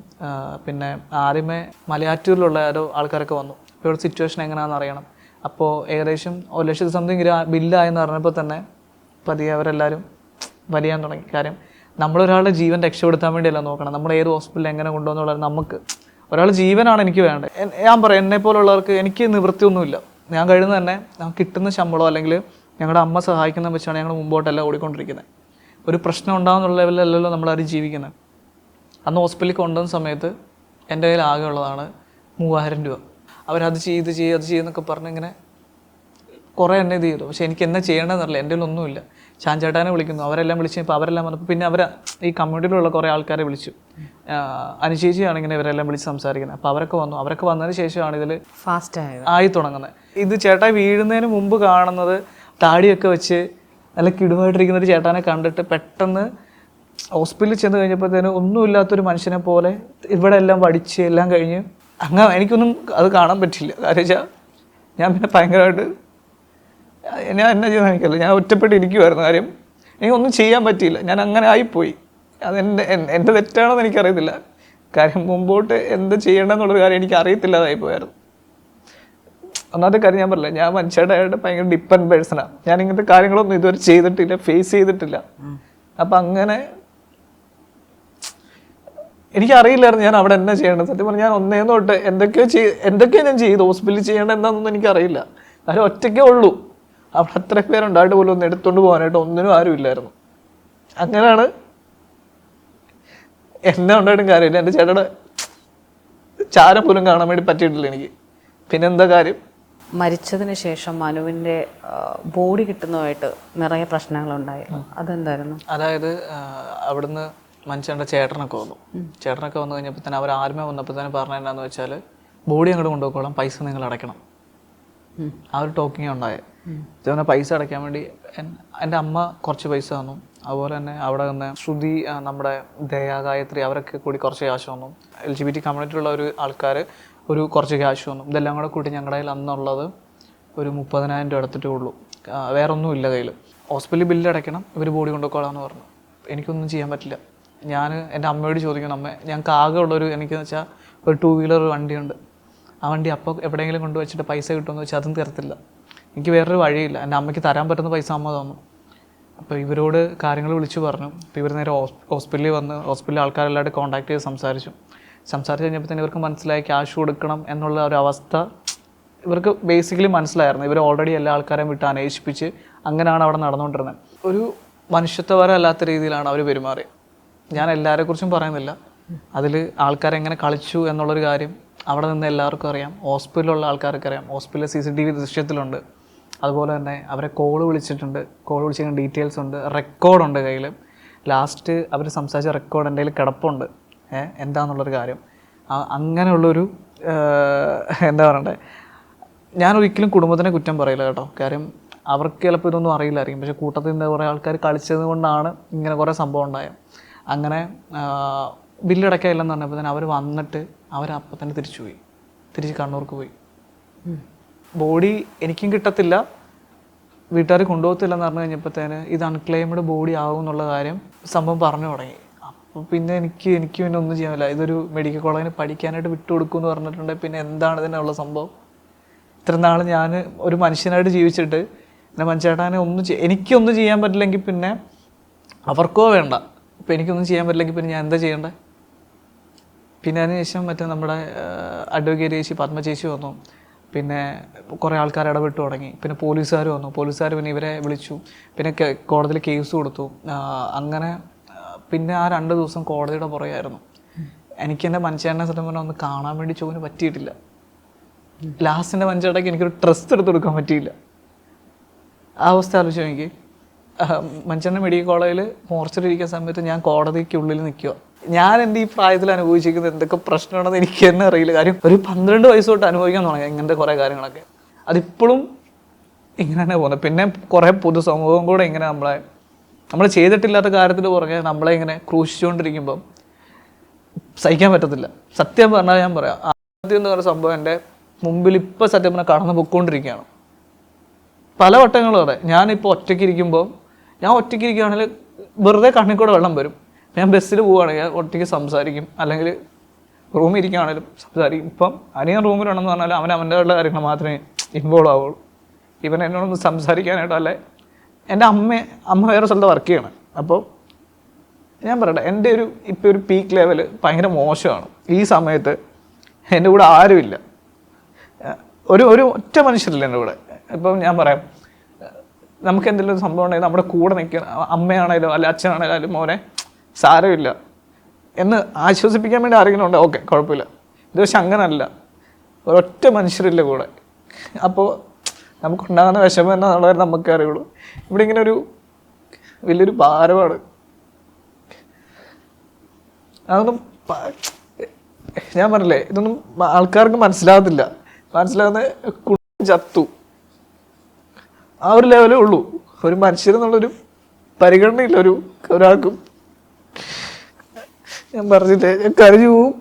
പിന്നെ ആദ്യമേ മലയാറ്റൂരിലുള്ള ഓരോ ആൾക്കാരൊക്കെ വന്നു. ഇപ്പോൾ ഇവിടെ സിറ്റുവേഷൻ എങ്ങനെയാണെന്ന് അറിയണം. അപ്പോൾ ഏകദേശം 1,00,000 സംതിങ് ബില്ലായെന്ന് പറഞ്ഞപ്പോൾ തന്നെ പതിയെ അവരെല്ലാവരും വലിയാൻ തുടങ്ങി. കാര്യം നമ്മളൊരാളുടെ ജീവൻ രക്ഷപ്പെടുത്താൻ വേണ്ടിയല്ല നോക്കണം, നമ്മൾ ഏത് ഹോസ്പിറ്റലിൽ എങ്ങനെ കൊണ്ടുവന്നുള്ളത്. നമുക്ക് ഒരാളുടെ ജീവനാണ് എനിക്ക് വേണ്ടത്. ഞാൻ പറയാം, എന്നെ പോലുള്ളവർക്ക് എനിക്ക് നിവൃത്തിയൊന്നുമില്ല. ഞാൻ കഴിയുന്നത് തന്നെ നമുക്ക് കിട്ടുന്ന ശമ്പളം അല്ലെങ്കിൽ ഞങ്ങളുടെ അമ്മ സഹായിക്കുന്ന വെച്ചാണ് ഞങ്ങൾ മുമ്പോട്ടെല്ലാം ഓടിക്കൊണ്ടിരിക്കുന്നത്. ഒരു പ്രശ്നം ഉണ്ടാകുന്നുള്ള ലെവലിലല്ലോ നമ്മളാരും ജീവിക്കുന്നത്. അന്ന് ഹോസ്പിറ്റലിൽ കൊണ്ടുവന്ന സമയത്ത് എൻ്റെ കയ്യിൽ ആകെ ഉള്ളതാണ് 3000 രൂപ. അവരത് ചെയ്യുന്നൊക്കെ പറഞ്ഞ് ഇങ്ങനെ കുറേ എന്നെ ഇത് ചെയ്തു. പക്ഷേ എനിക്ക് എന്നാ ചെയ്യേണ്ടതെന്നറിയില്ല. എൻ്റെ ഒന്നുമില്ല. ഷാൻചേട്ടാനെ വിളിക്കുന്നു, അവരെല്ലാം വിളിച്ച്. ഇപ്പോൾ അവരെല്ലാം വന്നപ്പോൾ പിന്നെ ഈ കമ്മ്യൂണിറ്റിയിലുള്ള കുറേ ആൾക്കാരെ വിളിച്ചു. അനുശേഷിയാണ് ഇങ്ങനെ ഇവരെല്ലാം വിളിച്ച് സംസാരിക്കുന്നത്. അപ്പോൾ അവരൊക്കെ വന്നു. അവരൊക്കെ വന്നതിന് ശേഷമാണ് ഇതിൽ ഫാസ്റ്റ് ആയി തുടങ്ങുന്നത്. ഇത് ചേട്ടായി വീഴുന്നതിന് മുമ്പ് കാണുന്നത് താടിയൊക്കെ വെച്ച് നല്ല കിടുവായിട്ടിരിക്കുന്ന ഒരു ചേട്ടാനെ കണ്ടിട്ട് പെട്ടെന്ന് ഹോസ്പിറ്റലിൽ ചെന്ന് കഴിഞ്ഞപ്പോഴത്തേനും ഒന്നുമില്ലാത്തൊരു മനുഷ്യനെ പോലെ ഇവിടെ എല്ലാം വടിച്ച് എല്ലാം കഴിഞ്ഞ് എനിക്കൊന്നും അത് കാണാൻ പറ്റില്ല. കാര്യം വെച്ചാൽ ഞാൻ പിന്നെ ഭയങ്കരമായിട്ട് ഞാൻ എന്നാ ചെയ്യുന്ന എനിക്കല്ല, ഞാൻ ഒറ്റപ്പെട്ട് ഇരിക്കുമായിരുന്നു. കാര്യം എനിക്കൊന്നും ചെയ്യാൻ പറ്റിയില്ല, ഞാൻ അങ്ങനെ ആയിപ്പോയി. എൻ്റെ തെറ്റാണെന്ന് എനിക്കറിയത്തില്ല. കാര്യം മുമ്പോട്ട് എന്ത് ചെയ്യണമെന്നുള്ളൊരു കാര്യം എനിക്ക് അറിയത്തില്ലാതായിപ്പോയായിരുന്നു. ഒന്നാമത്തെ കാര്യം ഞാൻ പറഞ്ഞില്ല, ഞാൻ മനുഷ്യരുടെ ഭയങ്കര ഡിപ്പെൻഡ് പേഴ്സണാണ്. ഞാൻ ഇങ്ങനത്തെ കാര്യങ്ങളൊന്നും ഇതുവരെ ചെയ്തിട്ടില്ല, ഫേസ് ചെയ്തിട്ടില്ല. അപ്പം അങ്ങനെ എനിക്കറിയില്ലായിരുന്നു ഞാൻ അവിടെ എന്നാ ചെയ്യേണ്ടത്. സത്യം പറഞ്ഞാൽ ഞാൻ ഒന്നേന്ന് തൊട്ട് എന്തൊക്കെയോ ഞാൻ ചെയ്തു. ഹോസ്പിറ്റലിൽ ചെയ്യേണ്ടത് എന്താണെന്നൊന്നും എനിക്കറിയില്ല. കാര്യം ഒറ്റയ്ക്കേ ഉള്ളൂ. അവിടെ അത്ര പേരുണ്ടായിട്ട് പോലും ഒന്ന് എടുത്തുകൊണ്ട് പോകാനായിട്ട് ഒന്നിനും ആരും ഇല്ലായിരുന്നു. അങ്ങനെയാണ് എന്നെ ഉണ്ടായിട്ടും കാര്യമില്ല. എൻ്റെ ചേട്ടയുടെ ചാരം പോലും കാണാൻ വേണ്ടി പറ്റിയിട്ടില്ല എനിക്ക്. പിന്നെന്താ കാര്യം, മരിച്ചതിന് ശേഷം മനുവിൻ്റെ ബോഡി കിട്ടുന്നതായിട്ട് നിറയെ പ്രശ്നങ്ങളുണ്ടായിരുന്നു. അതെന്തായിരുന്നു? അതായത് അവിടുന്ന് മനുഷ്യൻ്റെ ചേട്ടനൊക്കെ വന്നു. ചേട്ടനൊക്കെ വന്നു കഴിഞ്ഞപ്പോൾ തന്നെ അവർ ആർമി വന്നപ്പോൾ തന്നെ പറഞ്ഞത് എന്താണെന്ന് വെച്ചാൽ ബോഡി അങ്ങോട്ട് കൊണ്ടുപോയിക്കോളാം, പൈസ നിങ്ങൾ അടയ്ക്കണം. ആ ഒരു ടോക്കിങ് ഉണ്ടായത്. ഇതേപോലെ പൈസ അടയ്ക്കാൻ വേണ്ടി എൻ്റെ അമ്മ കുറച്ച് പൈസ തന്നു. അതുപോലെ തന്നെ അവിടെ നിന്ന് ശ്രുതി, നമ്മുടെ ദയ, ഗായത്രി അവരൊക്കെ കൂടി കുറച്ച് ക്യാഷ് തന്നു. LGBT കമ്മ്യൂണിറ്റിയിലുള്ള ഒരു ആൾക്കാർ ഒരു കുറച്ച് ക്യാഷ് തന്നു. ഇതെല്ലാം കൂടെ കൂട്ടി ഞങ്ങളുടെ കയ്യിൽ അന്നുള്ളത് ഒരു 30,000 രൂപ എടുത്തിട്ടേ ഉള്ളൂ. വേറെ ഒന്നും ഇല്ല കയ്യിൽ. ഹോസ്പിറ്റലിൽ ബില്ല് അടയ്ക്കണം, ഇവർ ബോഡി കൊണ്ടുപോയിക്കോളാമെന്ന് പറഞ്ഞു. എനിക്കൊന്നും ചെയ്യാൻ പറ്റില്ല. ഞാൻ എൻ്റെ അമ്മയോട് ചോദിക്കണം, അമ്മ ഞങ്ങൾക്ക് ആകെ ഉള്ളൊരു എനിക്കെന്ന് വെച്ചാൽ ഒരു 2 വീലർ വണ്ടിയുണ്ട്. ആ വണ്ടി അപ്പോൾ എവിടെയെങ്കിലും കൊണ്ടുവച്ചിട്ട് പൈസ കിട്ടുമെന്ന് വെച്ചാൽ അതും തരത്തില്ല. എനിക്ക് വേറൊരു വഴിയില്ല. എൻ്റെ അമ്മയ്ക്ക് തരാൻ പറ്റുന്ന പൈസ അമ്മ തന്നു. അപ്പോൾ ഇവരോട് കാര്യങ്ങൾ വിളിച്ചു പറഞ്ഞു. അപ്പോൾ ഇവർ നേരെ ഹോസ്പിറ്റലിൽ വന്ന് ഹോസ്പിറ്റലിൽ ആൾക്കാരെല്ലാവരും കോൺടാക്ട് ചെയ്ത് സംസാരിച്ചു കഴിഞ്ഞപ്പോൾ തന്നെ ഇവർക്ക് മനസ്സിലായി ക്യാഷ് കൊടുക്കണം എന്നുള്ള ഒരു അവസ്ഥ ഇവർക്ക് ബേസിക്കലി മനസ്സിലായിരുന്നു. ഇവർ ഓൾറെഡി എല്ലാ ആൾക്കാരെയും വിട്ട് അന്വേഷിപ്പിച്ച് അങ്ങനെയാണ് അവിടെ നടന്നുകൊണ്ടിരുന്നത്. ഒരു മനുഷ്യത്വപരമല്ലാത്ത രീതിയിലാണ് അവർ പെരുമാറിയത്. ഞാൻ എല്ലാവരെക്കുറിച്ചും പറയുന്നില്ല. അതിൽ ആൾക്കാരെങ്ങനെ കളിച്ചു എന്നുള്ളൊരു കാര്യം അവിടെ നിന്ന് എല്ലാവർക്കും അറിയാം. ഹോസ്പിറ്റലിലുള്ള ആൾക്കാർക്ക് അറിയാം. ഹോസ്പിറ്റലിലെ CCTV ദൃശ്യത്തിലുണ്ട്. അതുപോലെ തന്നെ അവരെ കോൾ വിളിച്ചിട്ടുണ്ട്. കോൾ വിളിച്ചിട്ട് ഡീറ്റെയിൽസ് ഉണ്ട്, റെക്കോർഡുണ്ട് കയ്യിൽ. ലാസ്റ്റ് അവർ സംസാരിച്ച റെക്കോർഡ് എൻ്റെ കയ്യിൽ കിടപ്പുണ്ട്. എന്താണെന്നുള്ളൊരു കാര്യം അങ്ങനെയുള്ളൊരു എന്താ പറയണ്ടേ, ഞാൻ ഒരിക്കലും കുടുംബത്തിനെ കുറ്റം പറയില്ല കേട്ടോ. കാര്യം അവർക്ക് ചിലപ്പോൾ ഇതൊന്നും അറിയില്ലായിരിക്കും. പക്ഷേ കൂട്ടത്തിൽ നിന്ന് കുറേ ആൾക്കാർ കളിച്ചത് കൊണ്ടാണ് ഇങ്ങനെ കുറേ സംഭവം ഉണ്ടായത്. അങ്ങനെ ബില്ലടയ്ക്കാനില്ലെന്ന് പറഞ്ഞപ്പോൾ തന്നെ അവർ വന്നിട്ട് അവരപ്പം തന്നെ തിരിച്ച് കണ്ണൂർക്ക് പോയി. ബോഡി എനിക്കും കിട്ടത്തില്ല, വീട്ടുകാർ കൊണ്ടുപോകത്തില്ലെന്ന് പറഞ്ഞു കഴിഞ്ഞപ്പോഴത്തേന് ഇത് അൺക്ലെയിംഡ് ബോഡി ആകും എന്നുള്ള കാര്യം സംഭവം പറഞ്ഞു തുടങ്ങി. അപ്പോൾ പിന്നെ എനിക്ക് പിന്നെ ഒന്നും ചെയ്യാൻ പറ്റില്ല. ഇതൊരു മെഡിക്കൽ കോളേജിന് പഠിക്കാനായിട്ട് വിട്ടുകൊടുക്കും എന്ന് പറഞ്ഞിട്ടുണ്ടെങ്കിൽ പിന്നെ എന്താണ് ഇതിനുള്ള സംഭവം? ഇത്ര നാൾ ഞാൻ ഒരു മനുഷ്യനായിട്ട് ജീവിച്ചിട്ട് എൻ്റെ മനുഷ്യട്ടാനെ എനിക്കൊന്നും ചെയ്യാൻ പറ്റില്ലെങ്കിൽ പിന്നെ അവർക്കോ വേണ്ട. ഇപ്പം എനിക്കൊന്നും ചെയ്യാൻ പറ്റില്ലെങ്കിൽ പിന്നെ ഞാൻ എന്താ ചെയ്യേണ്ടത്? പിന്നെ അതിനുശേഷം നമ്മുടെ അഡ്വക്കേറ്റ് ചേച്ചി പത്മ ചേച്ചി വന്നു. പിന്നെ കുറേ ആൾക്കാർ ഇടപെട്ട് തുടങ്ങി. പിന്നെ പോലീസുകാർ വന്നു. പോലീസുകാർ പിന്നെ ഇവരെ വിളിച്ചു. പിന്നെ കോടതിയിൽ കേസ് കൊടുത്തു. അങ്ങനെ പിന്നെ ആ 2 ദിവസം കോടതിയുടെ പുറകെയായിരുന്നു. എനിക്ക് എൻ്റെ മനുഷ്യനെ സത്യം പറഞ്ഞാൽ ഒന്ന് കാണാൻ വേണ്ടി ചോദിന് പറ്റിയിട്ടില്ല. ലാസ്റ്റിൻ്റെ മനുഷ്യടേക്ക് എനിക്കൊരു ഡ്രസ്സ് എടുത്ത് കൊടുക്കാൻ പറ്റിയില്ല. ആ അവസ്ഥ ആലോചിച്ചു എനിക്ക്. മനുഷ്യൻ്റെ മെഡിക്കൽ കോളേജിൽ മോർച്ചറി ഇരിക്കുന്ന സമയത്ത് ഞാൻ കോടതിക്കുള്ളിൽ നിൽക്കുക. ഞാൻ എൻ്റെ ഈ പ്രായത്തിൽ അനുഭവിച്ചിരിക്കുന്നത് എന്തൊക്കെ പ്രശ്നമാണെന്ന് എനിക്ക് തന്നെ അറിയില്ല. കാര്യം ഒരു 12 വയസ്സ് തൊട്ട് അനുഭവിക്കാൻ തുടങ്ങി ഇങ്ങനത്തെ കുറേ കാര്യങ്ങളൊക്കെ. അതിപ്പോഴും ഇങ്ങനെ തന്നെ പോകുന്നത്. പിന്നെ കുറേ പൊതുസമൂഹം കൂടെ ഇങ്ങനെ നമ്മൾ ചെയ്തിട്ടില്ലാത്ത കാര്യത്തിൽ പുറകെ നമ്മളെ ഇങ്ങനെ ക്രൂശിച്ചുകൊണ്ടിരിക്കുമ്പം സഹിക്കാൻ പറ്റത്തില്ല. സത്യം പറഞ്ഞാൽ ഞാൻ പറയാം, ആദ്യം എന്ന് പറയുന്ന സംഭവം എൻ്റെ മുമ്പിൽ ഇപ്പോൾ സത്യം പറഞ്ഞാൽ കടന്നു പൊയ്ക്കൊണ്ടിരിക്കുകയാണ്. പല വട്ടങ്ങളും അതെ. ഞാനിപ്പോൾ ഒറ്റയ്ക്കിരിക്കുകയാണെങ്കിൽ വെറുതെ കണ്ണിൽ കൂടെ വെള്ളം വരും. ഞാൻ ബസ്സിൽ പോവുകയാണെങ്കിൽ ഒറ്റയ്ക്ക് സംസാരിക്കും, അല്ലെങ്കിൽ റൂമിൽ ഇരിക്കുകയാണെങ്കിലും സംസാരിക്കും. ഇപ്പം അനിയൻ റൂമിലുണ്ടെന്ന് പറഞ്ഞാൽ അവൻ്റെ കാര്യങ്ങൾ മാത്രമേ ഇൻവോൾവ് ആവുള്ളൂ. ഇവൻ എന്നോടൊന്ന് സംസാരിക്കാനായിട്ടോ അല്ലെ. എൻ്റെ അമ്മ വേറെ സ്ഥലത്ത് വർക്ക് ചെയ്യണം. അപ്പോൾ ഞാൻ പറയട്ടെ, എൻ്റെ ഇപ്പോൾ ഒരു പീക്ക് ലെവൽ ഭയങ്കര മോശമാണ്. ഈ സമയത്ത് എൻ്റെ കൂടെ ആരുമില്ല, ഒരു ഒറ്റ മനുഷ്യരില്ല എൻ്റെ കൂടെ. ഇപ്പം ഞാൻ പറയാം, നമുക്ക് എന്തെങ്കിലും ഒരു സംഭവം ഉണ്ടെങ്കിൽ നമ്മുടെ കൂടെ നിൽക്കുന്ന അമ്മയാണേലോ അല്ലെ അച്ഛനാണേലും മോനെ സാരമില്ല എന്ന് ആശ്വസിപ്പിക്കാൻ വേണ്ടി ആരെങ്കിലും ഉണ്ട്, ഓക്കെ കുഴപ്പമില്ല. ഇത് പക്ഷെ അങ്ങനല്ല, ഒരൊറ്റ മനുഷ്യരില്ല കൂടെ. അപ്പോൾ നമുക്കുണ്ടാകുന്ന വിഷമം എന്നാന്നുള്ളത് നമുക്ക് അറിയുള്ളൂ. ഇവിടെ ഇങ്ങനെ ഒരു വലിയൊരു ഭാരമാണ്. അതൊന്നും ഞാൻ പറഞ്ഞില്ലേ, ഇതൊന്നും ആൾക്കാർക്ക് മനസ്സിലാകത്തില്ല. ചത്തു ആ ഒരു ലെവലേ ഉള്ളൂ. ഒരു മനുഷ്യരെന്നുള്ളൊരു പരിഗണനയില്ല ഒരാൾക്കും. ഞാൻ പറഞ്ഞില്ലേ, ഞാൻ കരഞ്ഞു പോവും.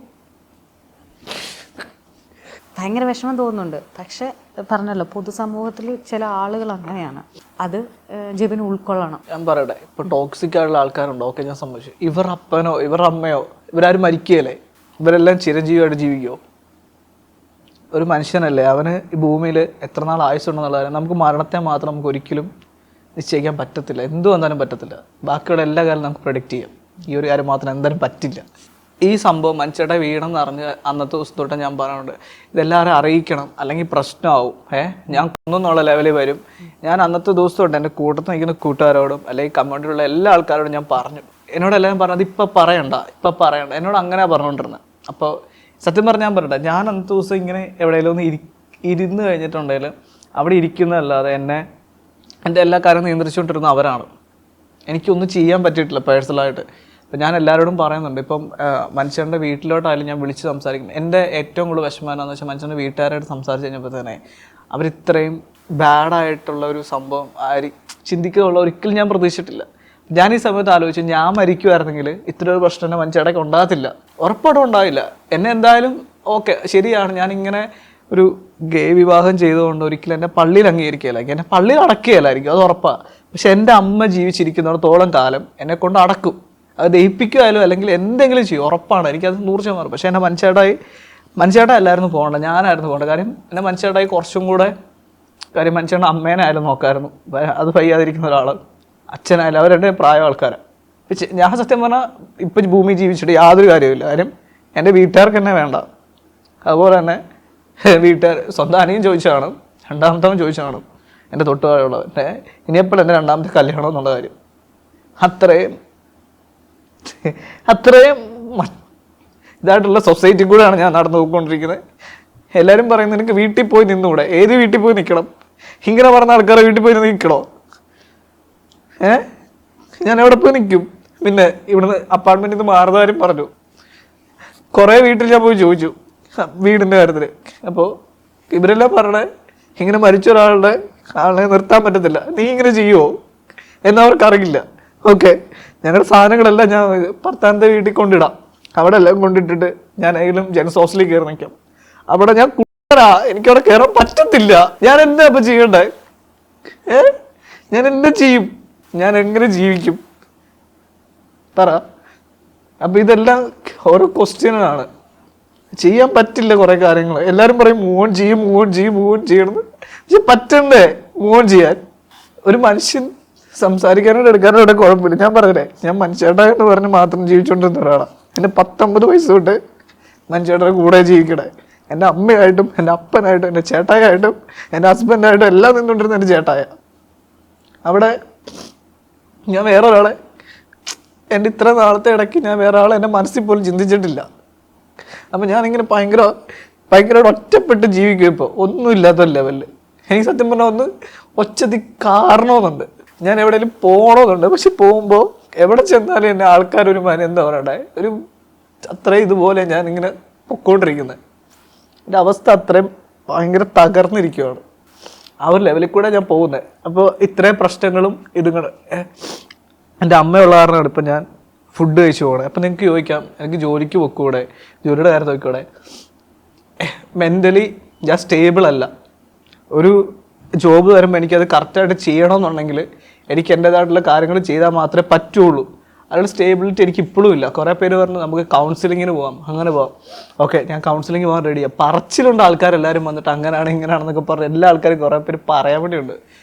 ഭയങ്കര വിഷമം തോന്നുന്നുണ്ട്. പക്ഷെ പറഞ്ഞല്ലോ, പൊതുസമൂഹത്തിൽ ചില ആളുകൾ അങ്ങനെയാണ്. അത് ജെബിന് ഉൾക്കൊള്ളണം. ഞാൻ പറയട്ടെ, ഇപ്പൊ ടോക്സിക് ആയിട്ടുള്ള ആൾക്കാരുണ്ടോ, ഓക്കെ ഞാൻ സമ്മതിച്ചു. ഇവർ അപ്പനോ ഇവർ അമ്മയോ ഇവരാരും മരിക്കുകയല്ലേ? ഇവരെല്ലാം ചിരഞ്ജീവിയായിട്ട് ജീവിക്കുമോ? ഒരു മനുഷ്യനല്ലേ, അവന് ഈ ഭൂമിയിൽ എത്ര നാൾ ആയുസ്സുണ്ടെന്നുള്ള കാര്യം നമുക്ക് മരണത്തെ മാത്രം നമുക്ക് ഒരിക്കലും നിശ്ചയിക്കാൻ പറ്റത്തില്ല. എന്തു വന്നാലും പറ്റത്തില്ല. ബാക്കിയുള്ള എല്ലാ കാര്യം നമുക്ക് പ്രൊഡിക്റ്റ് ചെയ്യാം. ഈ ഒരു കാര്യം മാത്രം എന്തായാലും പറ്റില്ല. ഈ സംഭവം മനുഷ്യരുടെ വീണെന്ന് അറിഞ്ഞ് അന്നത്തെ ദിവസം തൊട്ട് ഞാൻ പറയുന്നുണ്ട്, ഇതെല്ലാവരും അറിയിക്കണം, അല്ലെങ്കിൽ പ്രശ്നമാവും. ഞാൻ കൊന്നുള്ള ലെവലിൽ വരും. ഞാൻ അന്നത്തെ ദിവസം തൊട്ട് എൻ്റെ കൂട്ടത്തിൽ നിൽക്കുന്ന കൂട്ടുകാരോടും അല്ലെങ്കിൽ കമ്മ്യൂണിറ്റിയിലുള്ള എല്ലാ ആൾക്കാരോടും ഞാൻ പറഞ്ഞു. എന്നോട് എല്ലാവരും പറഞ്ഞത് ഇപ്പം പറയണ്ട. എന്നോട് അങ്ങനെ പറഞ്ഞുകൊണ്ടിരുന്നത്. അപ്പോൾ സത്യം പറഞ്ഞാൽ ഞാൻ പറയട്ടെ, ഞാൻ അന്നത്തെ ദിവസം ഇങ്ങനെ എവിടെയെങ്കിലും ഒന്ന് ഇരുന്ന് കഴിഞ്ഞിട്ടുണ്ടെങ്കിൽ അവിടെ ഇരിക്കുന്നതല്ലാതെ എൻ്റെ എല്ലാ കാര്യം നിയന്ത്രിച്ചുകൊണ്ടിരുന്ന അവരാണ്. എനിക്കൊന്നും ചെയ്യാൻ പറ്റിയിട്ടില്ല പേഴ്സണലായിട്ട്. ഇപ്പം ഞാൻ എല്ലാവരോടും പറയുന്നുണ്ട്, ഇപ്പം മനുഷ്യൻ്റെ വീട്ടിലോട്ടായാലും ഞാൻ വിളിച്ച് സംസാരിക്കും. എൻ്റെ ഏറ്റവും കൂടുതൽ വിഷമം എന്താണെന്ന് വെച്ചാൽ മനുഷ്യൻ്റെ വീട്ടുകാരായിട്ട് സംസാരിച്ച് കഴിഞ്ഞപ്പോൾ തന്നെ അവരിത്രയും ബാഡായിട്ടുള്ള ഒരു സംഭവം ചിന്തിക്കുകയുള്ള ഒരിക്കലും ഞാൻ പ്രതീക്ഷിച്ചിട്ടില്ല. ഞാൻ ഈ സമയത്ത് ആലോചിച്ചു, ഞാൻ മരിക്കുമായിരുന്നെങ്കിൽ ഇത്ര ഒരു പ്രശ്നം എൻ്റെ മനുഷ്യടേക്ക് ഉണ്ടാകത്തില്ല, ഉറപ്പായിട്ടും ഉണ്ടാവില്ല. എന്നെ എന്തായാലും ഓക്കെ ശരിയാണ്, ഞാനിങ്ങനെ ഒരു ഗേ വിവാഹം ചെയ്തുകൊണ്ട് ഒരിക്കലും എന്നെ പള്ളിയിൽ അംഗീകരിക്കുകയില്ലായിരിക്കും, എന്നെ പള്ളിയിൽ അടക്കുകയില്ലായിരിക്കും, അത് ഉറപ്പാണ്. പക്ഷെ എൻ്റെ അമ്മ ജീവിച്ചിരിക്കുന്നിടത്തോളം കാലം എന്നെ കൊണ്ട് അടക്കും. അത് ദഹിപ്പിക്കുമായാലും അല്ലെങ്കിൽ എന്തെങ്കിലും ചെയ്യും, ഉറപ്പാണ്, എനിക്കത് 100%. പക്ഷേ എന്നെ മനുഷ്യേട്ടാ അല്ലായിരുന്നു പോകേണ്ടത്, ഞാനായിരുന്നു പോകേണ്ടത്. കാര്യം എന്നെ മനുഷ്യേട്ടായി കുറച്ചും കൂടെ മനുഷ്യൻ്റെ അമ്മേനായാലും നോക്കായിരുന്നു. അത് വയ്യാതിരിക്കുന്ന ഒരാൾ, അച്ഛനായാലും അവരുടെ പ്രായ ആൾക്കാരാണ്. ഞാൻ സത്യം പറഞ്ഞാൽ ഇപ്പം ഭൂമി ജീവിച്ചിട്ട് യാതൊരു കാര്യമില്ല. കാര്യം എൻ്റെ വീട്ടുകാർക്ക് എന്നെ വേണ്ട. അതുപോലെ തന്നെ വീട്ടുകാർ സ്വന്തം അനിയും ചോദിച്ചാണ്, രണ്ടാമത്തവൻ ചോദിച്ചാണ്, എൻ്റെ തൊട്ടുപാടുള്ളവൻ ഇനിയെപ്പോൾ എൻ്റെ രണ്ടാമത്തെ കല്യാണം എന്നുള്ള കാര്യം. അത്രയും ഇതായിട്ടുള്ള സൊസൈറ്റി കൂടെയാണ് ഞാൻ നടന്നു പോയിക്കൊണ്ടിരിക്കുന്നത്. എല്ലാവരും പറയുന്നത് എനിക്ക് വീട്ടിൽ പോയി നിന്നുകൂടെ? ഏത് വീട്ടിൽ പോയി നിൽക്കണം? ഇങ്ങനെ പറഞ്ഞ ആൾക്കാരെ വീട്ടിൽ പോയി നിൽക്കണോ? ഞാൻ എവിടെ പോയി നിൽക്കും? പിന്നെ ഇവിടുന്ന് അപ്പാർട്ട്മെൻറ്റിൽ നിന്ന് മാറുന്നവരും പറഞ്ഞു. കുറേ വീട്ടിൽ ഞാൻ പോയി ചോദിച്ചു വീടിൻ്റെ കാര്യത്തിൽ. അപ്പോൾ ഇവരെല്ലാം പറഞ്ഞേ, ഇങ്ങനെ മരിച്ച ഒരാളുടെ ആളെ നിർത്താൻ പറ്റത്തില്ല, നീ ഇങ്ങനെ ചെയ്യുമോ എന്നവർക്കറിയില്ല. ഓക്കെ, ഞങ്ങളുടെ സാധനങ്ങളെല്ലാം ഞാൻ ഭർത്താവിൻ്റെ വീട്ടിൽ കൊണ്ടിടാം. അവിടെ എല്ലാം കൊണ്ടിട്ടിട്ട് ഞാൻ ഏതെങ്കിലും ജെൻസ് ഹോസ്റ്റലിൽ കയറി നിൽക്കാം. അവിടെ ഞാൻ എനിക്കവിടെ കയറാൻ പറ്റത്തില്ല. ഞാൻ എന്താ ഇപ്പം ചെയ്യണ്ടേ? ഞാൻ എന്താ ചെയ്യും? ഞാൻ എങ്ങനെ ജീവിക്കും പറ? അപ്പം ഇതെല്ലാം ഓരോ ക്വസ്റ്റ്യനാണ്. ചെയ്യാൻ പറ്റില്ല കുറേ കാര്യങ്ങൾ. എല്ലാവരും പറയും മൂവ് ഓൺ ചെയ്യണമെന്ന്. പക്ഷെ പറ്റണ്ടേ മൂവ് ഓൺ ചെയ്യാൻ? ഒരു മനുഷ്യൻ സംസാരിക്കാനോട് എടുക്കാനോടെ കുഴപ്പമില്ല. ഞാൻ പറഞ്ഞേ, ഞാൻ മനുഷ്യേട്ടാ എന്ന് പറഞ്ഞ് മാത്രം ജീവിച്ചുകൊണ്ടിരുന്ന ഒരാളാണ്. എൻ്റെ 19 വയസ്സ് തൊട്ട് മനുഷ്യേട്ടൻ്റെ കൂടെ ജീവിക്കണേ. എൻ്റെ അമ്മയായിട്ടും എൻ്റെ അപ്പനായിട്ടും എൻ്റെ ചേട്ടായായിട്ടും എൻ്റെ ഹസ്ബൻഡായിട്ടും എല്ലാം നിന്നുകൊണ്ടിരുന്ന എൻ്റെ ചേട്ടായ. അവിടെ ഞാൻ വേറെ ഒരാളെ എൻ്റെ ഇത്ര നാളത്തെ ഇടയ്ക്ക് ഞാൻ വേറെ ആളെ എൻ്റെ മനസ്സിൽ പോലും ചിന്തിച്ചിട്ടില്ല. അപ്പം ഞാനിങ്ങനെ ഭയങ്കര ഒറ്റപ്പെട്ട് ജീവിക്കും. ഇപ്പോൾ ഒന്നുമില്ലാത്ത ലെവലിൽ എനിക്ക് സത്യം പറഞ്ഞാൽ ഒന്ന് ഒച്ചതി കാരണമെന്നുണ്ട്. ഞാൻ എവിടെയെങ്കിലും പോകണമെന്നുണ്ട്. പക്ഷെ പോകുമ്പോൾ എവിടെ ചെന്നാലും എന്നെ ആൾക്കാരൊരു എന്താ പറയണ്ടേ, ഒരു അത്രയും ഇതുപോലെ ഞാനിങ്ങനെ പൊക്കോണ്ടിരിക്കുന്നത്. എൻ്റെ അവസ്ഥ അത്രയും ഭയങ്കര തകർന്നിരിക്കുകയാണ്. ആ ഒരു ലെവലിൽ കൂടെ ഞാൻ പോകുന്നത്. അപ്പോൾ ഇത്രയും പ്രശ്നങ്ങളും ഇതുങ്ങൾ എൻ്റെ അമ്മയുള്ള കാരണമാണ് ഇപ്പം ഞാൻ ഫുഡ് കഴിച്ചു പോകണേ. അപ്പം നിങ്ങൾക്ക് ചോദിക്കാം, എനിക്ക് ജോലിക്ക് പൊക്കൂടെ, ജോലിയുടെ കാര്യം നോക്കിക്കൂടെ? മെൻ്റലി ഞാൻ സ്റ്റേബിൾ അല്ല. ഒരു ജോബ് വരുമ്പോൾ എനിക്കത് കറക്റ്റായിട്ട് ചെയ്യണമെന്നുണ്ടെങ്കിൽ എനിക്ക് എൻ്റേതായിട്ടുള്ള കാര്യങ്ങൾ ചെയ്താൽ മാത്രമേ പറ്റുള്ളൂ. അതിനുള്ള സ്റ്റേബിലിറ്റി എനിക്ക് ഇപ്പോഴും ഇല്ല. കുറേ പേര് പറഞ്ഞു നമുക്ക് കൗൺസിലിങ്ങിന് പോകാം, അങ്ങനെ പോകാം. ഓക്കെ, ഞാൻ കൗൺസിലിംഗ് പോകാൻ റെഡിയാണ്. പറച്ചിലുണ്ട് ആൾക്കാരെല്ലാവരും വന്നിട്ട് അങ്ങനെയാണ് ഇങ്ങനെയാണെന്നൊക്കെ പറഞ്ഞ് എല്ലാ ആൾക്കാരും കുറേ പേര് പറയാൻ വേണ്ടിയുണ്ട്.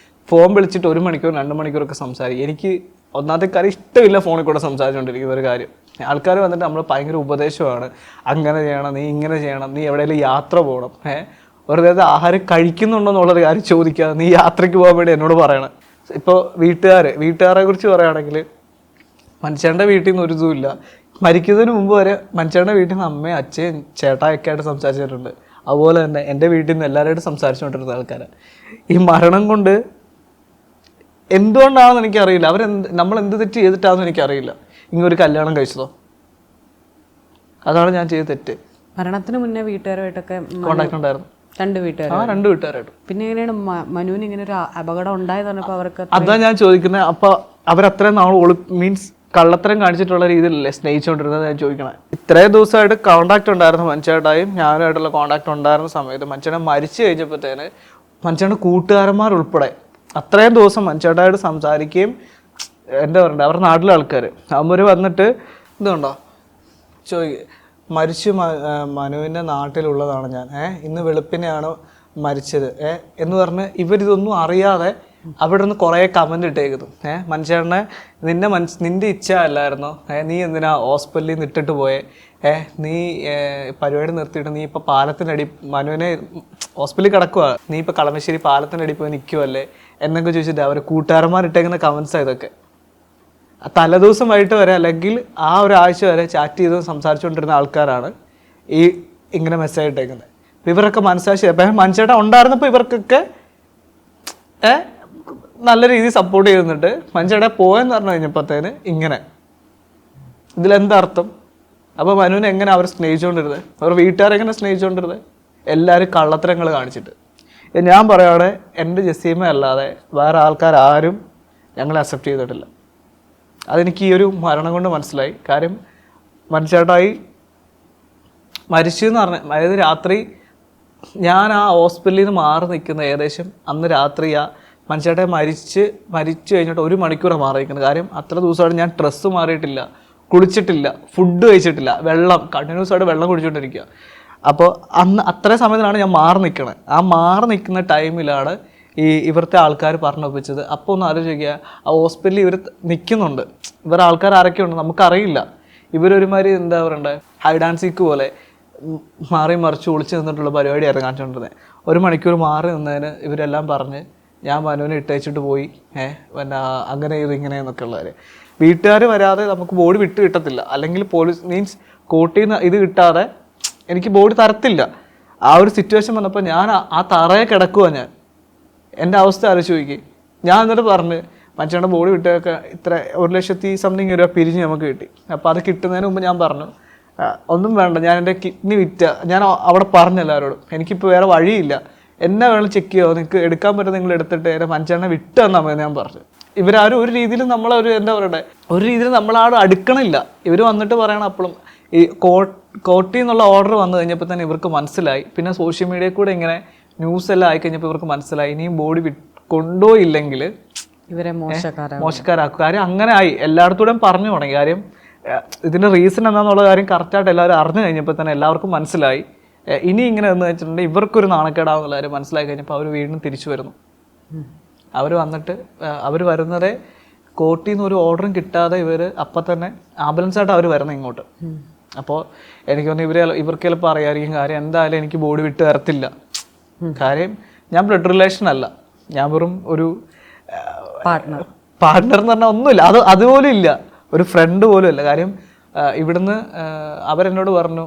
ഫോൺ വിളിച്ചിട്ട് 1 മണിക്കൂർ 2 മണിക്കൂറൊക്കെ സംസാരിക്കും. എനിക്ക് ഒന്നാമത്തെ കാര്യം ഇഷ്ടമില്ല ഫോണിൽ കൂടെ സംസാരിച്ചുകൊണ്ടിരിക്കുന്ന ഒരു കാര്യം. ആൾക്കാർ വന്നിട്ട് നമ്മൾ ഭയങ്കര ഉപദേശമാണ്, അങ്ങനെ ചെയ്യണം, നീ ഇങ്ങനെ ചെയ്യണം, നീ എവിടെയെങ്കിലും യാത്ര പോകണം, വെറുതെ ആഹാരം കഴിക്കുന്നുണ്ടോ എന്നുള്ളൊരു കാര്യം ചോദിക്കാതെ നീ യാത്രയ്ക്ക് പോകാൻ വേണ്ടി എന്നോട് പറയണം. ഇപ്പോൾ വീട്ടുകാരെ കുറിച്ച് പറയുകയാണെങ്കിൽ മനുഷ്യൻ്റെ വീട്ടിൽ നിന്ന് ഒരു ഇതുമില്ല. മരിക്കുന്നതിന് മുമ്പ് വരെ മനുഷ്യൻ്റെ വീട്ടിൽ നിന്ന് അമ്മയും അച്ഛയും ചേട്ടായൊക്കെ ആയിട്ട് സംസാരിച്ചിട്ടുണ്ട്. അതുപോലെ തന്നെ എൻ്റെ വീട്ടിൽ നിന്ന് എല്ലാവരുമായിട്ട് സംസാരിച്ചുകൊണ്ടിരുന്ന ആൾക്കാരെ ഈ മരണം കൊണ്ട് എന്തുകൊണ്ടാണെന്ന് എനിക്കറിയില്ല. നമ്മൾ എന്ത് തെറ്റ് ചെയ്തിട്ടാണെന്ന് എനിക്കറിയില്ല. ഇങ്ങനൊരു കല്യാണം കഴിച്ചതോ? അതാണ് ഞാൻ ചെയ്ത തെറ്റ്. മരണത്തിന് മുന്നേ വീട്ടുകാരുമായിട്ടൊക്കെ കോണ്ടാക്ട് ഉണ്ടായിരുന്നു. 2 വീട്ടുകാർ? 2 വീട്ടുകാരായിട്ട്. പിന്നെ എങ്ങനെയാണ് മനുവിന് ഇങ്ങനെ ഒരു അപകടം ഉണ്ടായത് പറഞ്ഞപ്പോൾ അവർക്ക്? അതാ ഞാൻ ചോദിക്കുന്നത്. അപ്പോൾ അവരത്രയും നാൾ മീൻസ് കള്ളത്തരം കാണിച്ചിട്ടുള്ള രീതിയിലല്ലേ സ്നേഹിച്ചുകൊണ്ടിരുന്നത് ഞാൻ ചോദിക്കണേ. ഇത്രയും ദിവസമായിട്ട് കോണ്ടാക്ട് ഉണ്ടായിരുന്ന മനുഷ്യട്ടായും ഞാനുമായിട്ടുള്ള കോണ്ടാക്ട് ഉണ്ടായിരുന്ന സമയത്ത് മനുഷ്യനെ മരിച്ചു കഴിഞ്ഞപ്പോഴത്തേന് മനുഷ്യൻ്റെ കൂട്ടുകാരന്മാരുൾപ്പെടെ അത്രയും ദിവസം മനുഷ്യട്ടായിട്ട് സംസാരിക്കുകയും എന്താ പറയണ്ടേ അവരുടെ നാട്ടിലെ ആൾക്കാർ അവർ വന്നിട്ട് ഇതുണ്ടോ മരിച്ചു മനുവിൻ്റെ നാട്ടിലുള്ളതാണ് ഞാൻ ഇന്ന് വെളുപ്പിനെയാണ് മരിച്ചത് എന്ന് പറഞ്ഞ് ഇവരിതൊന്നും അറിയാതെ അവിടെ നിന്ന് കുറേ കമൻറ്റ് ഇട്ടേക്കുന്നു. മനുഷ്യനെ നിന്റെ ഇച്ഛ അല്ലായിരുന്നോ നീ എന്തിനാ ഹോസ്പിറ്റലിൽ നിന്ന് ഇട്ടിട്ട് പോയേ നീ പരിപാടി നിർത്തിയിട്ട് നീ ഇപ്പോൾ പാലത്തിനടി മനുവിനെ ഹോസ്പിറ്റലിൽ കിടക്കുക നീ ഇപ്പോൾ കളമശ്ശേരി പാലത്തിനടി പോയി നിൽക്കുമല്ലേ എന്നൊക്കെ ചോദിച്ചിട്ട് അവർ കൂട്ടുകാരന്മാരിട്ടേക്കുന്ന കമൻസാണ് ഇതൊക്കെ. തലേദിവസം വൈകിട്ട് വരെ അല്ലെങ്കിൽ ആ ഒരാഴ്ച വരെ ചാറ്റ് ചെയ്ത് സംസാരിച്ചുകൊണ്ടിരുന്ന ആൾക്കാരാണ് ഈ ഇങ്ങനെ മെസ്സേജ് ഇട്ടേക്കുന്നത്. ഇവരൊക്കെ മനസ്സിലാക്കി അപ്പം മനുഷ്യരുടെ ഉണ്ടായിരുന്നപ്പോൾ ഇവർക്കൊക്കെ നല്ല രീതിയിൽ സപ്പോർട്ട് ചെയ്യുന്നുണ്ട്. മനുഷ്യരുടെ പോയെന്ന് പറഞ്ഞു കഴിഞ്ഞപ്പോഴത്തേന് ഇങ്ങനെ ഇതിലെന്താ അർത്ഥം? അപ്പോൾ മനുവിനെ എങ്ങനെ അവർ സ്നേഹിച്ചുകൊണ്ടിരുന്നത്, അവർ വീട്ടുകാരെങ്ങനെ സ്നേഹിച്ചുകൊണ്ടിരുന്നത്? എല്ലാവരും കള്ളത്തരങ്ങൾ കാണിച്ചിട്ട്. ഞാൻ പറയുകയാണെ എൻ്റെ ജസീമ അല്ലാതെ വേറെ ആൾക്കാരും ഞങ്ങളെ അക്സെപ്റ്റ് ചെയ്തിട്ടില്ല. അതെനിക്ക് ഈ ഒരു മരണം കൊണ്ട് മനസ്സിലായി. കാര്യം മനുഷ്യട്ടായി മരിച്ചു എന്ന് പറഞ്ഞ അതായത് രാത്രി ഞാൻ ആ ഹോസ്പിറ്റലിൽ നിന്ന് മാറി നിൽക്കുന്ന ഏകദേശം അന്ന് രാത്രി ആ മനുഷ്യട്ടെ മരിച്ചു കഴിഞ്ഞിട്ട് 1 മണിക്കൂറാണ് മാറി നിൽക്കുന്നത്. കാര്യം അത്ര ദിവസമായിട്ട് ഞാൻ ഡ്രസ്സ് മാറിയിട്ടില്ല, കുളിച്ചിട്ടില്ല, ഫുഡ് കഴിച്ചിട്ടില്ല, വെള്ളം കണ്ടിന്യൂസ് ആയിട്ട് വെള്ളം കുടിച്ചുകൊണ്ടിരിക്കുക. അപ്പോൾ അന്ന് അത്രയും സമയത്തിലാണ് ഞാൻ മാറി നിൽക്കണത്. ആ മാറി നിൽക്കുന്ന ടൈമിലാണ് ഇവിടുത്തെ ആൾക്കാർ പറഞ്ഞൊപ്പിച്ചത്. അപ്പോൾ ഒന്ന് ആലോചിക്കുക, ആ ഹോസ്പിറ്റലിൽ ഇവർ നിൽക്കുന്നുണ്ട്, ഇവർ ആൾക്കാർ ആരൊക്കെയുണ്ട് നമുക്കറിയില്ല. ഇവരൊരുമാതിരി എന്താ പറയണ്ടേ ഹൈഡ് ആൻഡ് സീക്ക് പോലെ മാറി മറിച്ച് ഒളിച്ച് നിന്നിട്ടുള്ള പരിപാടിയായിരുന്നു കാണിച്ചുകൊണ്ടിരുന്നത്. 1 മണിക്കൂർ മാറി നിന്നതിന് ഇവരെല്ലാം പറഞ്ഞ് ഞാൻ മനുവിനെ ഇട്ടയച്ചിട്ട് പോയി പിന്നെ അങ്ങനെ ഇത് ഇങ്ങനെ എന്നൊക്കെ ഉള്ളവർ. വീട്ടുകാർ വരാതെ നമുക്ക് ബോഡി വിട്ട് കിട്ടത്തില്ല, അല്ലെങ്കിൽ പോലീസ് മീൻസ് കോർട്ടിൽ നിന്ന് ഇത് കിട്ടാതെ എനിക്ക് ബോഡി തരത്തില്ല. ആ ഒരു സിറ്റുവേഷൻ വന്നപ്പോൾ ഞാൻ ആ തറയെ കിടക്കുക. ഞാൻ എൻ്റെ അവസ്ഥ ആലോചിച്ച് നോക്കി. ഞാൻ എന്നിട്ട് പറഞ്ഞ് മനുഷ്യൻ്റെ ബോഡി വിട്ടൊക്കെ ഇത്ര 1,00,000 സംതിങ് രൂപ പിരിഞ്ഞ് നമുക്ക് കിട്ടി. അപ്പോൾ അത് കിട്ടുന്നതിന് മുമ്പ് ഞാൻ പറഞ്ഞു ഒന്നും വേണ്ട, ഞാൻ എൻ്റെ കിഡ്നി ഞാൻ അവിടെ പറഞ്ഞു എല്ലാവരോടും എനിക്കിപ്പോൾ വേറെ വഴിയില്ല, എന്നെ വേണം ചെക്ക് ചെയ്യുമോ, നിങ്ങൾക്ക് എടുക്കാൻ പറ്റും നിങ്ങൾ എടുത്തിട്ട് എൻ്റെ മനുഷ്യനെ വിട്ട് തന്നാൽ മതി ഞാൻ പറഞ്ഞു. ഇവരാരും ഒരു രീതിയിലും നമ്മളൊരു എന്താ പറയണ്ടേ ഒരു രീതിയിൽ നമ്മളാരും അടുക്കണില്ല. ഇവർ വന്നിട്ട് പറയണം അപ്പോഴും ഈ കോർട്ടിൽ നിന്നുള്ള ഓർഡർ വന്നു കഴിഞ്ഞപ്പോൾ തന്നെ ഇവർക്ക് മനസ്സിലായി. പിന്നെ സോഷ്യൽ മീഡിയയിൽ കൂടെ ഇങ്ങനെ ന്യൂസ് എല്ലാം ആയിക്കഴിഞ്ഞപ്പോൾ ഇവർക്ക് മനസ്സിലായി ഇനിയും ബോഡി കൊണ്ടുപോയില്ലെങ്കിൽ ഇവരെ മോശക്കാരാക്കും. കാര്യം അങ്ങനെ ആയി, എല്ലായിടത്തൂടെയും പറഞ്ഞു തുടങ്ങി. കാര്യം ഇതിൻ്റെ റീസൺ എന്താണെന്നുള്ള കാര്യം കറക്റ്റായിട്ട് എല്ലാവരും അറിഞ്ഞു കഴിഞ്ഞപ്പോൾ തന്നെ എല്ലാവർക്കും മനസ്സിലായി. ഇനി ഇങ്ങനെ എന്ന് വെച്ചിട്ടുണ്ടെങ്കിൽ ഇവർക്കൊരു നാണക്കേടാവുന്നുള്ള കാര്യം മനസ്സിലാക്കി കഴിഞ്ഞപ്പോൾ അവർ വീണ്ടും തിരിച്ചു വരുന്നു. അവർ വന്നിട്ട് അവർ വരുന്നതേ കോർട്ടിൽ നിന്ന് ഒരു ഓർഡറും കിട്ടാതെ ഇവർ അപ്പം തന്നെ ആംബുലൻസായിട്ട് അവർ വരുന്നത് ഇങ്ങോട്ട്. അപ്പോൾ എനിക്ക് തോന്നുന്നു ഇവർക്ക് ചിലപ്പോൾ അറിയാമായിരിക്കും. കാര്യം എന്തായാലും എനിക്ക് ബോഡി വിട്ട് തരത്തില്ല. കാര്യം ഞാൻ ബ്ലഡ് റിലേഷൻ അല്ല, ഞാൻ വെറും ഒരു പാർട്ട്ണർ എന്ന് പറഞ്ഞാൽ ഒന്നുമില്ല, അതുപോലും ഇല്ല, ഒരു ഫ്രണ്ട് പോലും അല്ല. കാര്യം ഇവിടുന്ന് അവരെന്നോട് പറഞ്ഞു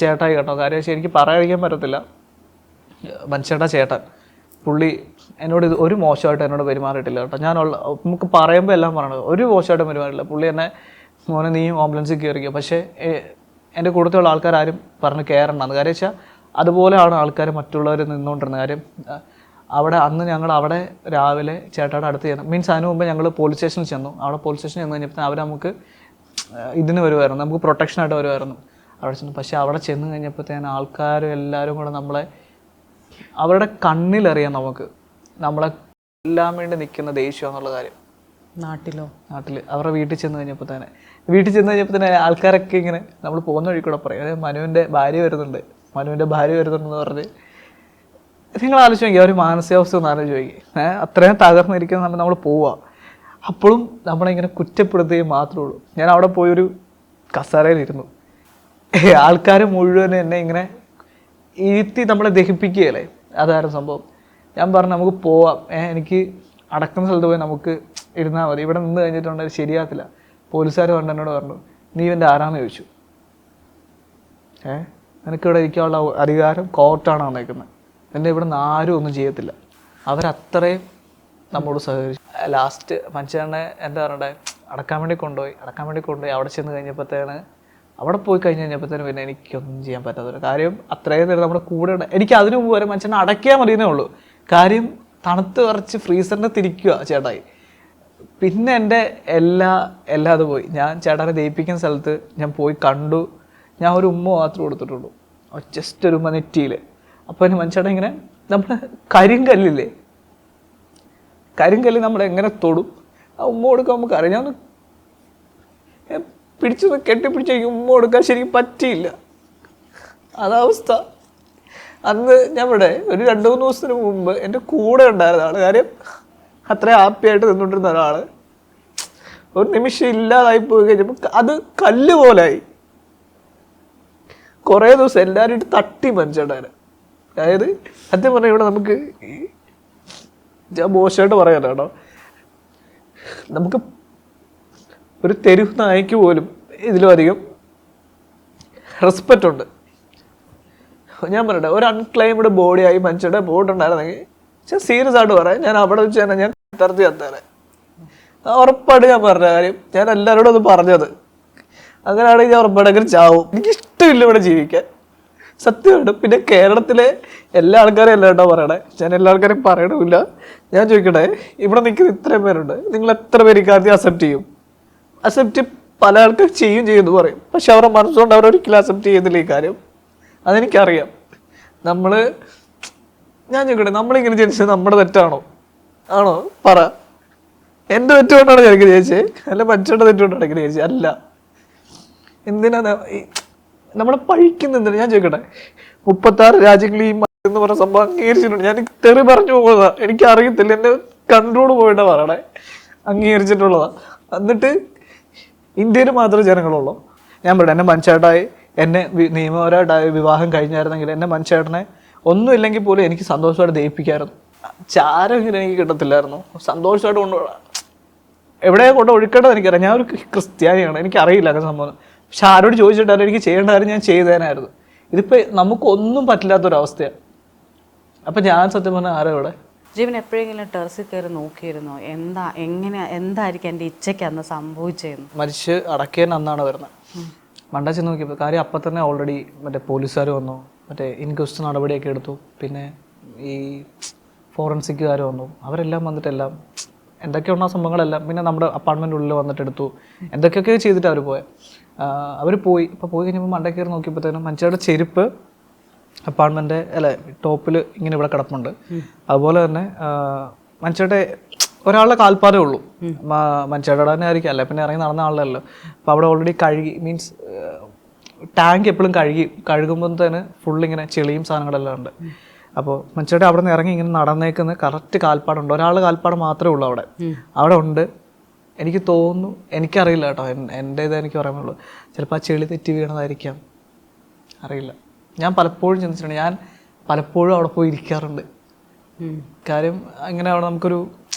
ചേട്ടായി കേട്ടോ, കാര്യം ശരിക്കും പറയാതിരിക്കാൻ പറ്റത്തില്ല. ചേട്ടൻ പുള്ളി എന്നോട് ഇത് ഒരു മോശമായിട്ട് എന്നോട് പെരുമാറിയിട്ടില്ല കേട്ടോ. നമുക്ക് പറയുമ്പോൾ എല്ലാം പറയണത് ഒരു മോശമായിട്ട് പെരുമാറിയില്ല. പുള്ളി എന്നെ മോനെ നീയും ആംബുലൻസിൽ കയറിക്കുക, പക്ഷേ എൻ്റെ കൂട്ടത്തിലുള്ള ആൾക്കാരും പറഞ്ഞ് കയറണ്ടെന്ന്. കാര്യം വെച്ചാൽ അതുപോലെയാണ് ആൾക്കാർ മറ്റുള്ളവർ നിന്നുകൊണ്ടിരുന്നത്. കാര്യം അന്ന് ഞങ്ങൾ അവിടെ രാവിലെ ചേട്ടായുടെ അടുത്ത് ചെന്നു, മീൻസ് അതിന് മുമ്പ് ഞങ്ങൾ പോലീസ് സ്റ്റേഷനിൽ ചെന്നു. അവിടെ പോലീസ് സ്റ്റേഷനിൽ ചെന്ന് കഴിഞ്ഞപ്പോൾ അവർ നമുക്ക് ഇതിന് വരുമായിരുന്നു, നമുക്ക് പ്രൊട്ടക്ഷനായിട്ട് വരുമായിരുന്നു അവിടെ ചെന്നു. പക്ഷേ അവിടെ ചെന്ന് കഴിഞ്ഞപ്പോഴത്തേന് ആൾക്കാരും എല്ലാവരും കൂടെ നമ്മളെ അവരുടെ കണ്ണിലറിയാം, നമ്മളെ എല്ലാം വേണ്ടി നിൽക്കുന്ന ദേഷ്യം എന്നുള്ള കാര്യം. നാട്ടിൽ അവരുടെ വീട്ടിൽ ചെന്ന് കഴിഞ്ഞപ്പോൾ തന്നെ ആൾക്കാരൊക്കെ ഇങ്ങനെ നമ്മൾ പോകുന്ന വഴി കൂടെ പറയും അതായത് മനുവിൻ്റെ ഭാര്യ വരുന്നുണ്ടെന്ന് പറഞ്ഞ് നിങ്ങൾ ആലോചിച്ച് നോക്കി, ഒരു മാനസികാവസ്ഥ ഒന്ന് ആലോചിച്ച് നോക്കി. അത്രയും തകർന്നിരിക്കുന്ന സമയത്ത് നമ്മൾ പോവുക, അപ്പോഴും നമ്മളിങ്ങനെ കുറ്റപ്പെടുത്തുകയും മാത്രമേ ഉള്ളൂ. ഞാൻ അവിടെ പോയൊരു കസേരയിലിരുന്നു, ആൾക്കാർ മുഴുവൻ എന്നെ ഇങ്ങനെ ഇരുത്തി നമ്മളെ ദഹിപ്പിക്കുകയല്ലേ, അതായിരുന്നു സംഭവം. ഞാൻ പറഞ്ഞു നമുക്ക് പോവാം, എനിക്ക് അടക്കുന്ന സ്ഥലത്ത് പോയി നമുക്ക് ഇരുന്നാൽ മതി, ഇവിടെ നിന്ന് കഴിഞ്ഞിട്ടുണ്ടെങ്കിൽ ശരിയാകത്തില്ല. പോലീസുകാർ കൊണ്ട് എന്നോട് പറഞ്ഞു നീ ഇവൻ്റെ ആരാന്ന് ചോദിച്ചു. എനിക്കിവിടെ ഇരിക്കാനുള്ള അധികാരം കോർട്ടാണ് വന്നേക്കുന്നത്, എന്നെ ഇവിടെ നിന്ന് ആരും ഒന്നും ചെയ്യത്തില്ല. അവരത്രയും നമ്മോട് സഹകരിച്ചു. ലാസ്റ്റ് മനുഷ്യനെ എന്താ പറയണ്ടേ അടക്കാൻ വേണ്ടി കൊണ്ടുപോയി അവിടെ ചെന്ന് കഴിഞ്ഞപ്പോഴത്തേന് അവിടെ പോയി കഴിഞ്ഞപ്പോഴത്തേനും പിന്നെ എനിക്കൊന്നും ചെയ്യാൻ പറ്റാത്തൊരു കാര്യം. അത്രയും നേരം നമ്മുടെ കൂടെ എനിക്ക് അതിനു മുമ്പ് വരെ മനുഷ്യനെ അടയ്ക്കാൻ മതിയെന്നേ ഉള്ളൂ. കാര്യം തണുത്ത് കുറച്ച് ഫ്രീസറിനെ തിരിക്കുക ചേട്ടായി, പിന്നെ എൻ്റെ അത് പോയി. ഞാൻ ചേട്ടനെ ദയിപ്പിക്കുന്ന സ്ഥലത്ത് ഞാൻ പോയി കണ്ടു. ഞാൻ ഒരു ഉമ്മ മാത്രമേ കൊടുത്തിട്ടുള്ളൂ, ജസ്റ്റ് ഒരു ഉമ്മ നെറ്റിയിൽ. അപ്പോൾ എൻ്റെ മനുഷ്യടൻ ഇങ്ങനെ നമ്മുടെ കരിങ്കല്ലില്ലേ, കരിങ്കല്ല് നമ്മൾ എങ്ങനെ തൊടും, ആ ഉമ്മ കൊടുക്കാൻ നമുക്ക് അറിയാം. ഞാൻ പിടിച്ചൊന്ന് കെട്ടിപ്പിടിച്ചേക്കും ഉമ്മ കൊടുക്കാൻ ശരിക്കും പറ്റിയില്ല. അതവസ്ഥ. അന്ന് ഞാൻ ഇവിടെ ഒരു 2-3 ദിവസത്തിന് മുമ്പ് എൻ്റെ കൂടെ ഉണ്ടായിരുന്ന ആൾ, കാര്യം അത്ര ഹാപ്പിയായിട്ട് നിന്നുകൊണ്ടിരുന്ന ഒരാൾ ഒരു നിമിഷം ഇല്ലാതായി പോയി കഴിഞ്ഞപ്പോൾ അത് കല്ല് പോലായി. കുറേ ദിവസം എല്ലാവരും ഇട്ട് തട്ടി മനുഷ്യണ്ടാണ്. അതായത് സത്യം പറഞ്ഞാൽ ഇവിടെ നമുക്ക് ഞാൻ മോശമായിട്ട് പറയാൻ കേട്ടോ, നമുക്ക് ഒരു തെരുവ് നായ്ക്ക് പോലും ഇതിലും അധികം റെസ്പെക്റ്റ് ഉണ്ട്. ഞാൻ പറയട്ടെ, ഒരു അൺക്ലെയിംഡ് ബോഡിയായി മനുഷ്യരുടെ ബോർഡ് ഉണ്ടായിരുന്നെങ്കിൽ ഞാൻ സീരിയസ് ആയിട്ട് പറയാം, ഞാൻ അവിടെ വെച്ച് തന്നെ ഞാൻ തരത്തി തന്നേനെ. ഉറപ്പായിട്ട് ഞാൻ പറഞ്ഞ കാര്യം ഞാൻ എല്ലാവരോടും ഒന്ന് പറഞ്ഞത്. അങ്ങനെയാണെങ്കിൽ ഞാൻ ഉറപ്പായിട്ടെങ്കിലും ചാവും. എനിക്കിഷ്ടമില്ല ഇവിടെ ജീവിക്കാൻ, സത്യമാണ്. പിന്നെ കേരളത്തിലെ എല്ലാ ആൾക്കാരും അല്ല കേട്ടോ പറയണേ, ഞാൻ എല്ലാ ആൾക്കാരും പറയണമില്ല. ഞാൻ ചോദിക്കട്ടെ, ഇവിടെ നിൽക്കുന്ന ഇത്രയും പേരുണ്ട്, നിങ്ങൾ എത്ര പേര് ഇക്കാര്യം അക്സെപ്റ്റ് ചെയ്യും? അക്സെപ്റ്റ് പല ആൾക്കാർ ചെയ്യുമെന്ന് പറയും, പക്ഷെ അവരുടെ മനസ്സുകൊണ്ട് അവരൊരിക്കലും അക്സെപ്റ്റ് ചെയ്യുന്നില്ല ഈ കാര്യം. അതെനിക്കറിയാം. ഞാൻ ചോദിക്കട്ടെ, നമ്മളിങ്ങനെ ജനിച്ചത് നമ്മുടെ തെറ്റാണോ? ആണോ പറ. എൻ്റെ തെറ്റുകൊണ്ടാണ് ഞാൻ ഇങ്ങനെ ജനിച്ചത്, അല്ല മനുഷ്യരുടെ തെറ്റുകൊണ്ടാണ് ഇങ്ങനെ ജനിച്ചത്? അല്ല. എന്തിനാ നമ്മളെ പഴിക്കുന്നെന്തിനാ? ഞാൻ ചോദിക്കട്ടെ, 36 രാജ്യങ്ങളിൽ ഈ എന്ന് പറഞ്ഞ സംഭവം അംഗീകരിച്ചിട്ടുണ്ട്. ഞാൻ തെറി പറഞ്ഞു പോകുന്നതാ, എനിക്ക് അറിയത്തില്ല, എൻ്റെ കൺട്രോൾ പോയിട്ടാ പറയണേ. അംഗീകരിച്ചിട്ടുള്ളതാ. എന്നിട്ട് ഇന്ത്യയിൽ മാത്രമേ ജനങ്ങളുള്ളൂ. ഞാൻ പറയട്ടെ, എൻ്റെ മനുഷ്യട്ടായി എന്നെ നിയമപരമായിട്ടായി വിവാഹം കഴിഞ്ഞായിരുന്നെങ്കിൽ എൻ്റെ മനുഷ്യട്ടനെ ഒന്നുമില്ലെങ്കിൽ പോലും എനിക്ക് സന്തോഷമായിട്ട് ദയിപ്പിക്കായിരുന്നു. ചാരം ഇങ്ങനെ എനിക്ക് കിട്ടത്തില്ലായിരുന്നു. സന്തോഷമായിട്ട് കൊണ്ടുപോകാം, എവിടെയാണ് കൊണ്ട് ഒഴുക്കേണ്ടത് എനിക്കറിയാം. ഞാൻ ഒരു ക്രിസ്ത്യാനിയാണ്, എനിക്കറിയില്ല അങ്ങനെ സംഭവം. പക്ഷെ ആരോട് ചോദിച്ചിട്ടാലും എനിക്ക് ചെയ്യേണ്ട കാര്യം ഞാൻ ചെയ്തേനായിരുന്നു. ഇതിപ്പോൾ നമുക്കൊന്നും പറ്റില്ലാത്തൊരവസ്ഥയാണ്. അപ്പം ഞാൻ സത്യം പറഞ്ഞാൽ ആരോ ഇവിടെ ജീവൻ എപ്പോഴെങ്കിലും ടെറസിൽ കയറി നോക്കിയിരുന്നോ? എന്തായിരിക്കും എൻ്റെ ഇച്ഛയ്ക്ക് അന്ന് സംഭവിച്ചതെന്ന്? മരിച്ച് അടക്കേൻ അന്നാണ് വരുന്നത്. മണ്ടച്ച് നോക്കിയപ്പോൾ കാര്യം അപ്പം തന്നെ ഓൾറെഡി മറ്റേ പോലീസുകാർ വന്നു, മറ്റേ ഇൻക്വസ്റ്റ് നടപടിയൊക്കെ എടുത്തു. പിന്നെ ഈ ഫോറൻസിക്കുകാർ വന്നു, അവരെല്ലാം വന്നിട്ടെല്ലാം എന്തൊക്കെയുണ്ടോ സംഭവങ്ങളെല്ലാം പിന്നെ നമ്മുടെ അപ്പാർട്ട്മെൻറ്റ് ഉള്ളിൽ വന്നിട്ട് എടുത്തു. എന്തൊക്കെയൊക്കെ ചെയ്തിട്ട് അവർ പോയത്. അവർ പോയി. ഇപ്പോൾ പോയി കഴിഞ്ഞപ്പോൾ മണ്ടയിൽ കയറി നോക്കിയപ്പോഴത്തേനും മനുഷ്യരുടെ ചെരുപ്പ് അപ്പാർട്ട്മെൻറ്റ് അല്ലെ ടോപ്പിൽ ഇങ്ങനെ ഇവിടെ കിടപ്പുണ്ട്. അതുപോലെ തന്നെ മനുഷ്യരുടെ ഒരാളുടെ കാൽപ്പാതേ ഉള്ളൂ, മനുഷ്യരുടെ തന്നെ ആയിരിക്കും, അല്ലെ പിന്നെ ഇറങ്ങി നടന്ന ആളല്ലോ. അപ്പോൾ അവിടെ ഓൾറെഡി കഴുകി, മീൻസ് ടാങ്ക് എപ്പോഴും കഴുകുമ്പോൾ തന്നെ ഫുള്ളിങ്ങനെ ചെളിയും സാധനങ്ങളെല്ലാം ഉണ്ട്. അപ്പോൾ മനുഷ്യരുടെ അവിടെ നിന്ന് ഇറങ്ങി ഇങ്ങനെ നടന്നേക്കുന്ന കറക്റ്റ് കാൽപ്പാടുണ്ട്. ഒരാളുടെ കാൽപ്പാട് മാത്രമേ ഉള്ളൂ അവിടെ ഉണ്ട്. എനിക്ക് തോന്നുന്നു, എനിക്കറിയില്ല കേട്ടോ, എൻ്റെ ഇത് എനിക്ക് പറയാനുള്ളൂ. ചിലപ്പോൾ ആ ചെളി തെറ്റി വീണതായിരിക്കാം, അറിയില്ല. ഞാൻ പലപ്പോഴും ചിന്തിച്ചിട്ടുണ്ട്, ഞാൻ പലപ്പോഴും അവിടെ പോയി ഇരിക്കാറുണ്ട്. കാര്യം ഇങ്ങനെ അവിടെ നമുക്കൊരു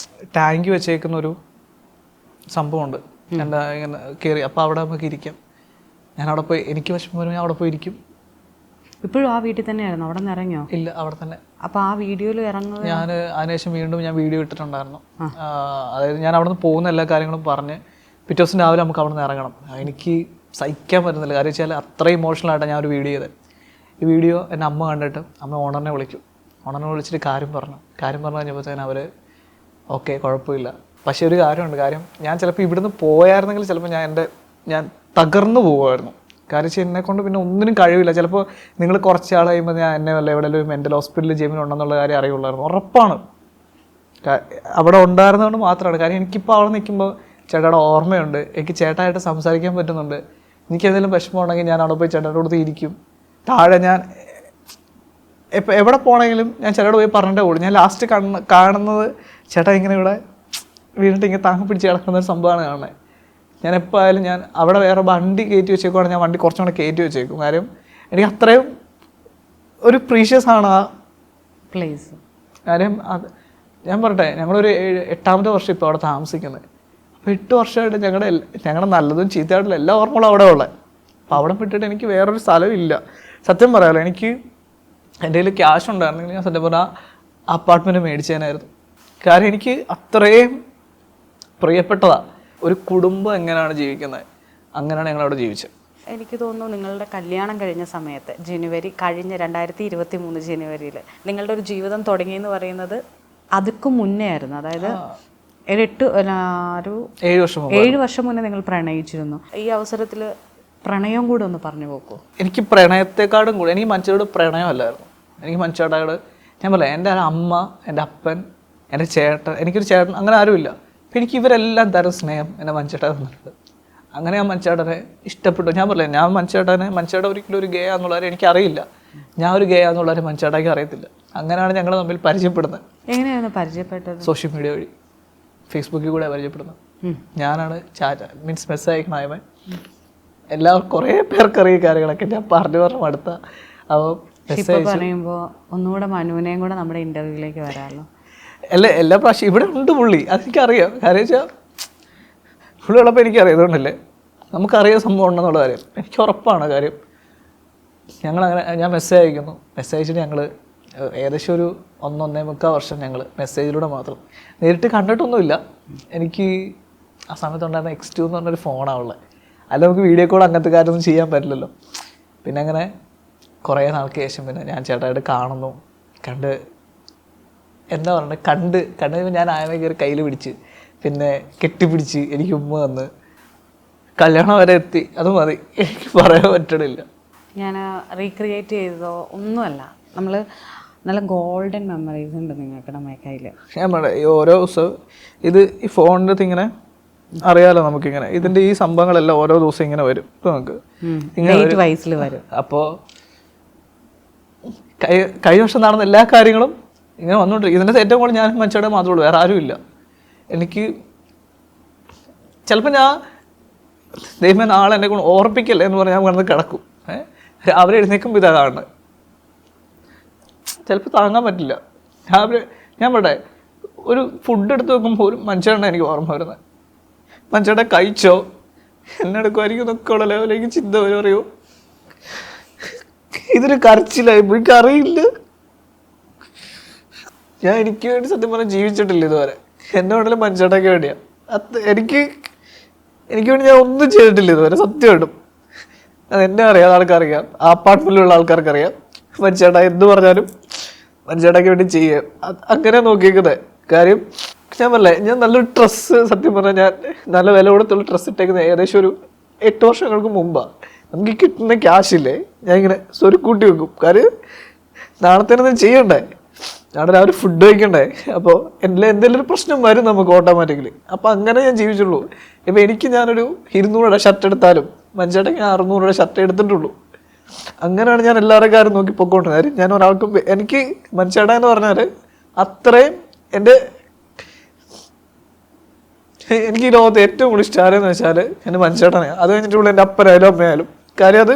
ടാങ്ക് വെച്ചേക്കുന്ന ഒരു സംഭവമുണ്ട്, എന്താ ഇങ്ങനെ കയറി, അപ്പോൾ അവിടെ നമുക്ക് ഇരിക്കാം. ഞാൻ അവിടെ പോയി, എനിക്ക് വിഷമം വരുമ്പോൾ ഞാൻ അവിടെ പോയി ഇരിക്കും. ഇപ്പോഴും ആ വീട്ടിൽ തന്നെയായിരുന്നു? അവിടെ നിന്ന് ഇറങ്ങിയോ? ഇല്ല, അവിടെ തന്നെ. അപ്പോൾ ആ വീഡിയോയിൽ ഇറങ്ങുന്നത് ഞാൻ അതിനുശേഷം വീണ്ടും ഞാൻ വീഡിയോ ഇട്ടിട്ടുണ്ടായിരുന്നു. അതായത് ഞാൻ അവിടെ നിന്ന് പോകുന്ന എല്ലാ കാര്യങ്ങളും പറഞ്ഞ് പിറ്റേ ദിവസം രാവിലെ നമുക്ക് അവിടെ നിന്ന് ഇറങ്ങണം. എനിക്ക് സഹിക്കാൻ പറ്റുന്നില്ല, കാര്യം വെച്ചാൽ അത്രയും ഇമോഷണലായിട്ടാണ് ഞാൻ ഒരു വീഡിയോ ചെയ്തത്. ഈ വീഡിയോ എൻ്റെ അമ്മ കണ്ടിട്ട് അമ്മ ഓണറിനെ വിളിക്കും. ഓണറിനെ വിളിച്ചിട്ട് കാര്യം പറഞ്ഞു കഴിഞ്ഞപ്പോഴത്തേനും അവർ ഓക്കെ കുഴപ്പമില്ല. പക്ഷേ ഒരു കാര്യമുണ്ട്, കാര്യം ഞാൻ ചിലപ്പോൾ ഇവിടുന്ന് പോയായിരുന്നെങ്കിൽ ചിലപ്പോൾ ഞാൻ തകർന്നു പോകുമായിരുന്നു. കാര്യം വെച്ചാൽ എന്നെക്കൊണ്ട് പിന്നെ ഒന്നിനും കഴിവില്ല. ചിലപ്പോൾ നിങ്ങൾ കുറച്ച് ആൾ കഴിയുമ്പോൾ എന്നെ വല്ല എവിടെയെങ്കിലും മെൻ്റൽ ഹോസ്പിറ്റലിൽ ജീവനുണ്ടെന്നുള്ള കാര്യം അറിയുള്ളായിരുന്നു, ഉറപ്പാണ്. അവിടെ ഉണ്ടായിരുന്നതുകൊണ്ട് മാത്രമാണ്. കാര്യം എനിക്കിപ്പോൾ അവിടെ നിൽക്കുമ്പോൾ ചേട്ടായുടെ ഓർമ്മയുണ്ട്, എനിക്ക് ചേട്ടായിട്ട് സംസാരിക്കാൻ പറ്റുന്നുണ്ട്. എനിക്ക് എന്തെങ്കിലും വിഷമം ഉണ്ടെങ്കിൽ ഞാൻ അവിടെ പോയി ചേട്ടായുടെ അടുത്ത് ഇരിക്കും. താഴെ ഞാൻ എപ്പോൾ എവിടെ പോകണമെങ്കിലും ഞാൻ ചേട്ടയോട് പോയി പറഞ്ഞിട്ടേ ഓടും. ഞാൻ ലാസ്റ്റ് കാണുന്നത് ചേട്ടാ ഇങ്ങനെ ഇവിടെ വീണിട്ട് ഇങ്ങനെ താങ്ങി പിടിച്ച് കിടക്കുന്ന ഒരു സംഭവമാണ് കാണുന്നത്. ഞാൻ എപ്പോൾ ആയാലും ഞാൻ അവിടെ വേറെ വണ്ടി കയറ്റി വെച്ചേക്കുവാണെങ്കിൽ ഞാൻ വണ്ടി കുറച്ചും കൂടെ കയറ്റി വെച്ചേക്കും. കാര്യം എനിക്ക് അത്രയും ഒരു പ്രീഷ്യസ് ആണ് ആ പ്ലേസ്. കാര്യം അത് ഞാൻ പറയട്ടെ, ഞങ്ങളൊരു 8ാമത്തെ വർഷം ഇപ്പോൾ അവിടെ താമസിക്കുന്നത്. അപ്പോൾ 8 വർഷമായിട്ട് ഞങ്ങളുടെ നല്ലതും ചീത്തയായിട്ടുള്ള എല്ലാ ഓർമ്മകളും അവിടെ ഉള്ളത്. അപ്പോൾ അവിടെ വിട്ടിട്ട് എനിക്ക് വേറൊരു സ്ഥലമില്ല. സത്യം പറയാമല്ലോ, എനിക്ക് എൻ്റെ കയ്യിൽ ക്യാഷ് ഉണ്ടായിരുന്നെങ്കിൽ ഞാൻ സത്യം പറഞ്ഞാൽ അപ്പാർട്ട്മെൻറ്റ് മേടിച്ചേനായിരുന്നു. കാര്യം എനിക്ക് അത്രയും പ്രിയപ്പെട്ടതാണ്. ഒരു കുടുംബം എങ്ങനെയാണ് ജീവിക്കുന്നത് അങ്ങനെയാണ് ഞങ്ങളവിടെ ജീവിച്ചത്. എനിക്ക് തോന്നുന്നു നിങ്ങളുടെ കല്യാണം കഴിഞ്ഞ സമയത്ത് കഴിഞ്ഞ 2023 ജനുവരിയിൽ നിങ്ങളുടെ ഒരു ജീവിതം തുടങ്ങിയെന്ന് പറയുന്നത് അതുക്കും മുന്നേ ആയിരുന്നു. അതായത് ഒരു 7 വർഷം മുന്നേ നിങ്ങൾ പ്രണയിച്ചിരുന്നു. ഈ അവസരത്തിൽ പ്രണയം കൂടെ ഒന്ന് പറഞ്ഞു പോക്കോ. എനിക്ക് പ്രണയത്തെക്കാളും കൂടെ എനിക്ക് മനുഷ്യരോട് പ്രണയമല്ലായിരുന്നു. എനിക്ക് മനുഷ്യരോട് ഞാൻ പറയാം, എൻ്റെ അമ്മ, എൻ്റെ അപ്പൻ, എൻ്റെ ചേട്ടൻ, എനിക്കൊരു ചേട്ടൻ, അങ്ങനെ ആരുമില്ല. അപ്പം എനിക്ക് ഇവരെല്ലാം തരം സ്നേഹം എൻ്റെ മനുഷ്യട്ട തന്നിട്ടുണ്ട്. അങ്ങനെ ഞാൻ മനുഷ്യട്ടനെ ഇഷ്ടപ്പെട്ടു. ഞാൻ പറയാം, ഞാൻ മനുഷ്യട്ട ഒരിക്കലും ഒരു ഗേ ആണെന്നുള്ളവരെ എനിക്കറിയില്ല. ഞാൻ ഒരു ഗേ ആണെന്നുള്ളവരെ മനുഷ്യട്ടയ്ക്ക് അറിയത്തില്ല. അങ്ങനെയാണ് ഞങ്ങൾ തമ്മിൽ പരിചയപ്പെടുന്നത്. എങ്ങനെയാണ് പരിചയപ്പെട്ടത്? സോഷ്യൽ മീഡിയ വഴി, ഫേസ്ബുക്കിൽ കൂടെ പരിചയപ്പെടുന്നത്. ഞാനാണ് മീൻസ് മെസ്സേജ് അയക്കണായവൻ. കുറേ പേർക്കറിയ കാര്യങ്ങളൊക്കെ ഞാൻ പറഞ്ഞു അടുത്ത. അപ്പോൾ പറയുമ്പോൾ ഒന്നുകൂടെ മനുവിനെയും കൂടെ നമ്മുടെ ഇന്റർവ്യൂവിലേക്ക് വരാമല്ലോ. എല്ലാ പ്രാവശ്യം ഇവിടെ ഉണ്ട് പുള്ളി, അതെനിക്കറിയാം. കാര്യം വെച്ചാൽ പുള്ളി ഉള്ളപ്പോൾ എനിക്കറിയാം. അതുകൊണ്ടല്ലേ നമുക്കറിയാൻ സംഭവം ഉണ്ടെന്നുള്ള കാര്യം എനിക്ക് ഉറപ്പാണ്. കാര്യം ഞാൻ മെസ്സേജ് അയക്കുന്നു. മെസ്സേജ് അയച്ചിട്ട് ഞങ്ങൾ ഏകദേശം ഒരു 1.25 വർഷം ഞങ്ങൾ മെസ്സേജിലൂടെ മാത്രം, നേരിട്ട് കണ്ടിട്ടൊന്നുമില്ല. എനിക്ക് ആ സമയത്തുണ്ടായിരുന്ന X2 എന്ന് പറഞ്ഞൊരു ഫോണാണ് ഉള്ളത്. അല്ല നമുക്ക് വീഡിയോ കോൾ അങ്ങനത്തെ കാര്യമൊന്നും ചെയ്യാൻ പറ്റില്ലല്ലോ. പിന്നെ അങ്ങനെ കുറേ നാൾക്ക് ശേഷം പിന്നെ ഞാൻ ചേട്ടായിട്ട് കാണുന്നു. എന്താ പറയുക, കണ്ട് ഞാൻ ആയമ കയറി കയ്യിൽ പിടിച്ച്, പിന്നെ കെട്ടിപ്പിടിച്ച് എനിക്ക് ഉമ്മ തന്ന് കല്യാണം വരെ എത്തി. അത് മതി, എനിക്ക് പറയാൻ പറ്റണില്ല. ഞാൻ റീക്രിയേറ്റ് ചെയ്തതോ ഒന്നുമല്ല. നമ്മൾ നല്ല ഗോൾഡൻ മെമ്മറീസ് ഉണ്ട് നിങ്ങൾക്ക് നമ്മുടെ കയ്യിൽ. ഞാൻ പറയാം, ഈ ഓരോ ദിവസവും ഈ ഫോണിൻ്റെ അകത്ത് ഇങ്ങനെ അറിയാലോ നമുക്കിങ്ങനെ ഇതിൻ്റെ ഈ സംഭവങ്ങളെല്ലാം ഓരോ ദിവസം ഇങ്ങനെ വരും. ഇപ്പോൾ നമുക്ക് ഇങ്ങനെ വയസ്സിൽ വരും. അപ്പോൾ കഴിഞ്ഞ വർഷം നടന്ന എല്ലാ കാര്യങ്ങളും ഇങ്ങനെ വന്നുകൊണ്ടിരിക്കും. ഇതിൻ്റെ ഏറ്റവും കൂടുതൽ ഞാൻ മനുഷ്യരുടെ മാത്രമേ ഉള്ളൂ, വേറെ ആരുമില്ല. എനിക്ക് ചിലപ്പോൾ ഞാൻ ദൈവമേ നാളെ എന്നെ കൊണ്ട് ഓർപ്പിക്കല്ലേ എന്ന് പറഞ്ഞാൽ ഞാൻ കിടന്ന് കിടക്കും. രാവിലെ എഴുന്നേൽക്കുമ്പോൾ ഇതാ കാണുന്നത്. ചിലപ്പോൾ താങ്ങാൻ പറ്റില്ല. രാവിലെ ഞാൻ പറയട്ടെ, ഒരു ഫുഡ് എടുത്ത് വെക്കുമ്പോൾ ഒരു മനുഷ്യരുടെ എനിക്ക് ഓർമ്മ വരുന്നത്. മനുഷ്യരുടെ കഴിച്ചോ എന്നെ എടുക്കുമായിരിക്കും എന്നൊക്കെ ഉള്ള ലെവലേക്ക് ചിന്ത വരും. അറിയോ, ഇതൊരു കരച്ചിലായി പോയി, എനിക്കറിയില്ല. ഞാൻ എനിക്ക് വേണ്ടി സത്യം പറഞ്ഞാൽ ജീവിച്ചിട്ടില്ല ഇതുവരെ. എന്നെ വേണമെങ്കിലും മനുഷ്യട്ടൊക്കെ വേണ്ടിയാണ്. എനിക്ക് വേണ്ടി ഞാൻ ഒന്നും ചെയ്തിട്ടില്ല ഇതുവരെ, സത്യമായിട്ടും. അതെന്നെ അറിയാം, ആൾക്കാർക്കറിയാം, ആ അപ്പാർട്ട്മെൻറ്റിലുള്ള ആൾക്കാർക്കറിയാം. മനുഷ്യട്ട എന്ത് പറഞ്ഞാലും മനുഷ്യട്ടയ്ക്ക് വേണ്ടി ചെയ്യാം. അങ്ങനെ നോക്കിയേക്കുന്നത്. കാര്യം ഞാൻ പറഞ്ഞേ, ഞാൻ നല്ലൊരു ഡ്രസ്സ്, സത്യം പറഞ്ഞാൽ ഞാൻ നല്ല വില കൊടുത്തുള്ള ഡ്രസ്സ് ഇട്ടേക്കുന്നത് ഏകദേശം ഒരു 8 വർഷങ്ങൾക്ക് മുമ്പാണ്. നമുക്ക് കിട്ടുന്ന ക്യാഷില്ലേ ഞാൻ ഇങ്ങനെ സ്വരുക്കൂട്ടി വെക്കും. കാര്യം നാളത്തേനൊന്നും ചെയ്യണ്ടേ, നാളെ രാവിലെ ഫുഡ് കഴിക്കണ്ടേ. അപ്പോൾ എന്തെങ്കിലും ഒരു പ്രശ്നം വരും നമുക്ക് ഓട്ടോമാറ്റിക്കലി. അപ്പോൾ അങ്ങനെ ഞാൻ ജീവിച്ചുള്ളൂ. ഇപ്പോൾ എനിക്ക് ഞാനൊരു 200 ഷർട്ട് എടുത്താലും മനുഷ്യട്ടയ്ക്ക് ഞാൻ 600 ഷർട്ട് എടുത്തിട്ടുള്ളൂ. അങ്ങനെയാണ് ഞാൻ എല്ലാവരുടെ കാര്യം നോക്കി പൊക്കോണ്ടിരുന്നത്. കാര്യം ഞാൻ ഒരാൾക്കും എനിക്ക് മനുഷ്യട എന്ന് പറഞ്ഞാൽ അത്രയും എനിക്ക് ഈ ലോകത്ത് ഏറ്റവും കൂടുതൽ ഇഷ്ടമാരെന്ന് വെച്ചാൽ എൻ്റെ മനുഷ്യടനെ. അത് കഴിഞ്ഞിട്ടുള്ള എൻ്റെ അപ്പനായാലും അമ്മയായാലും. കാര്യം അത്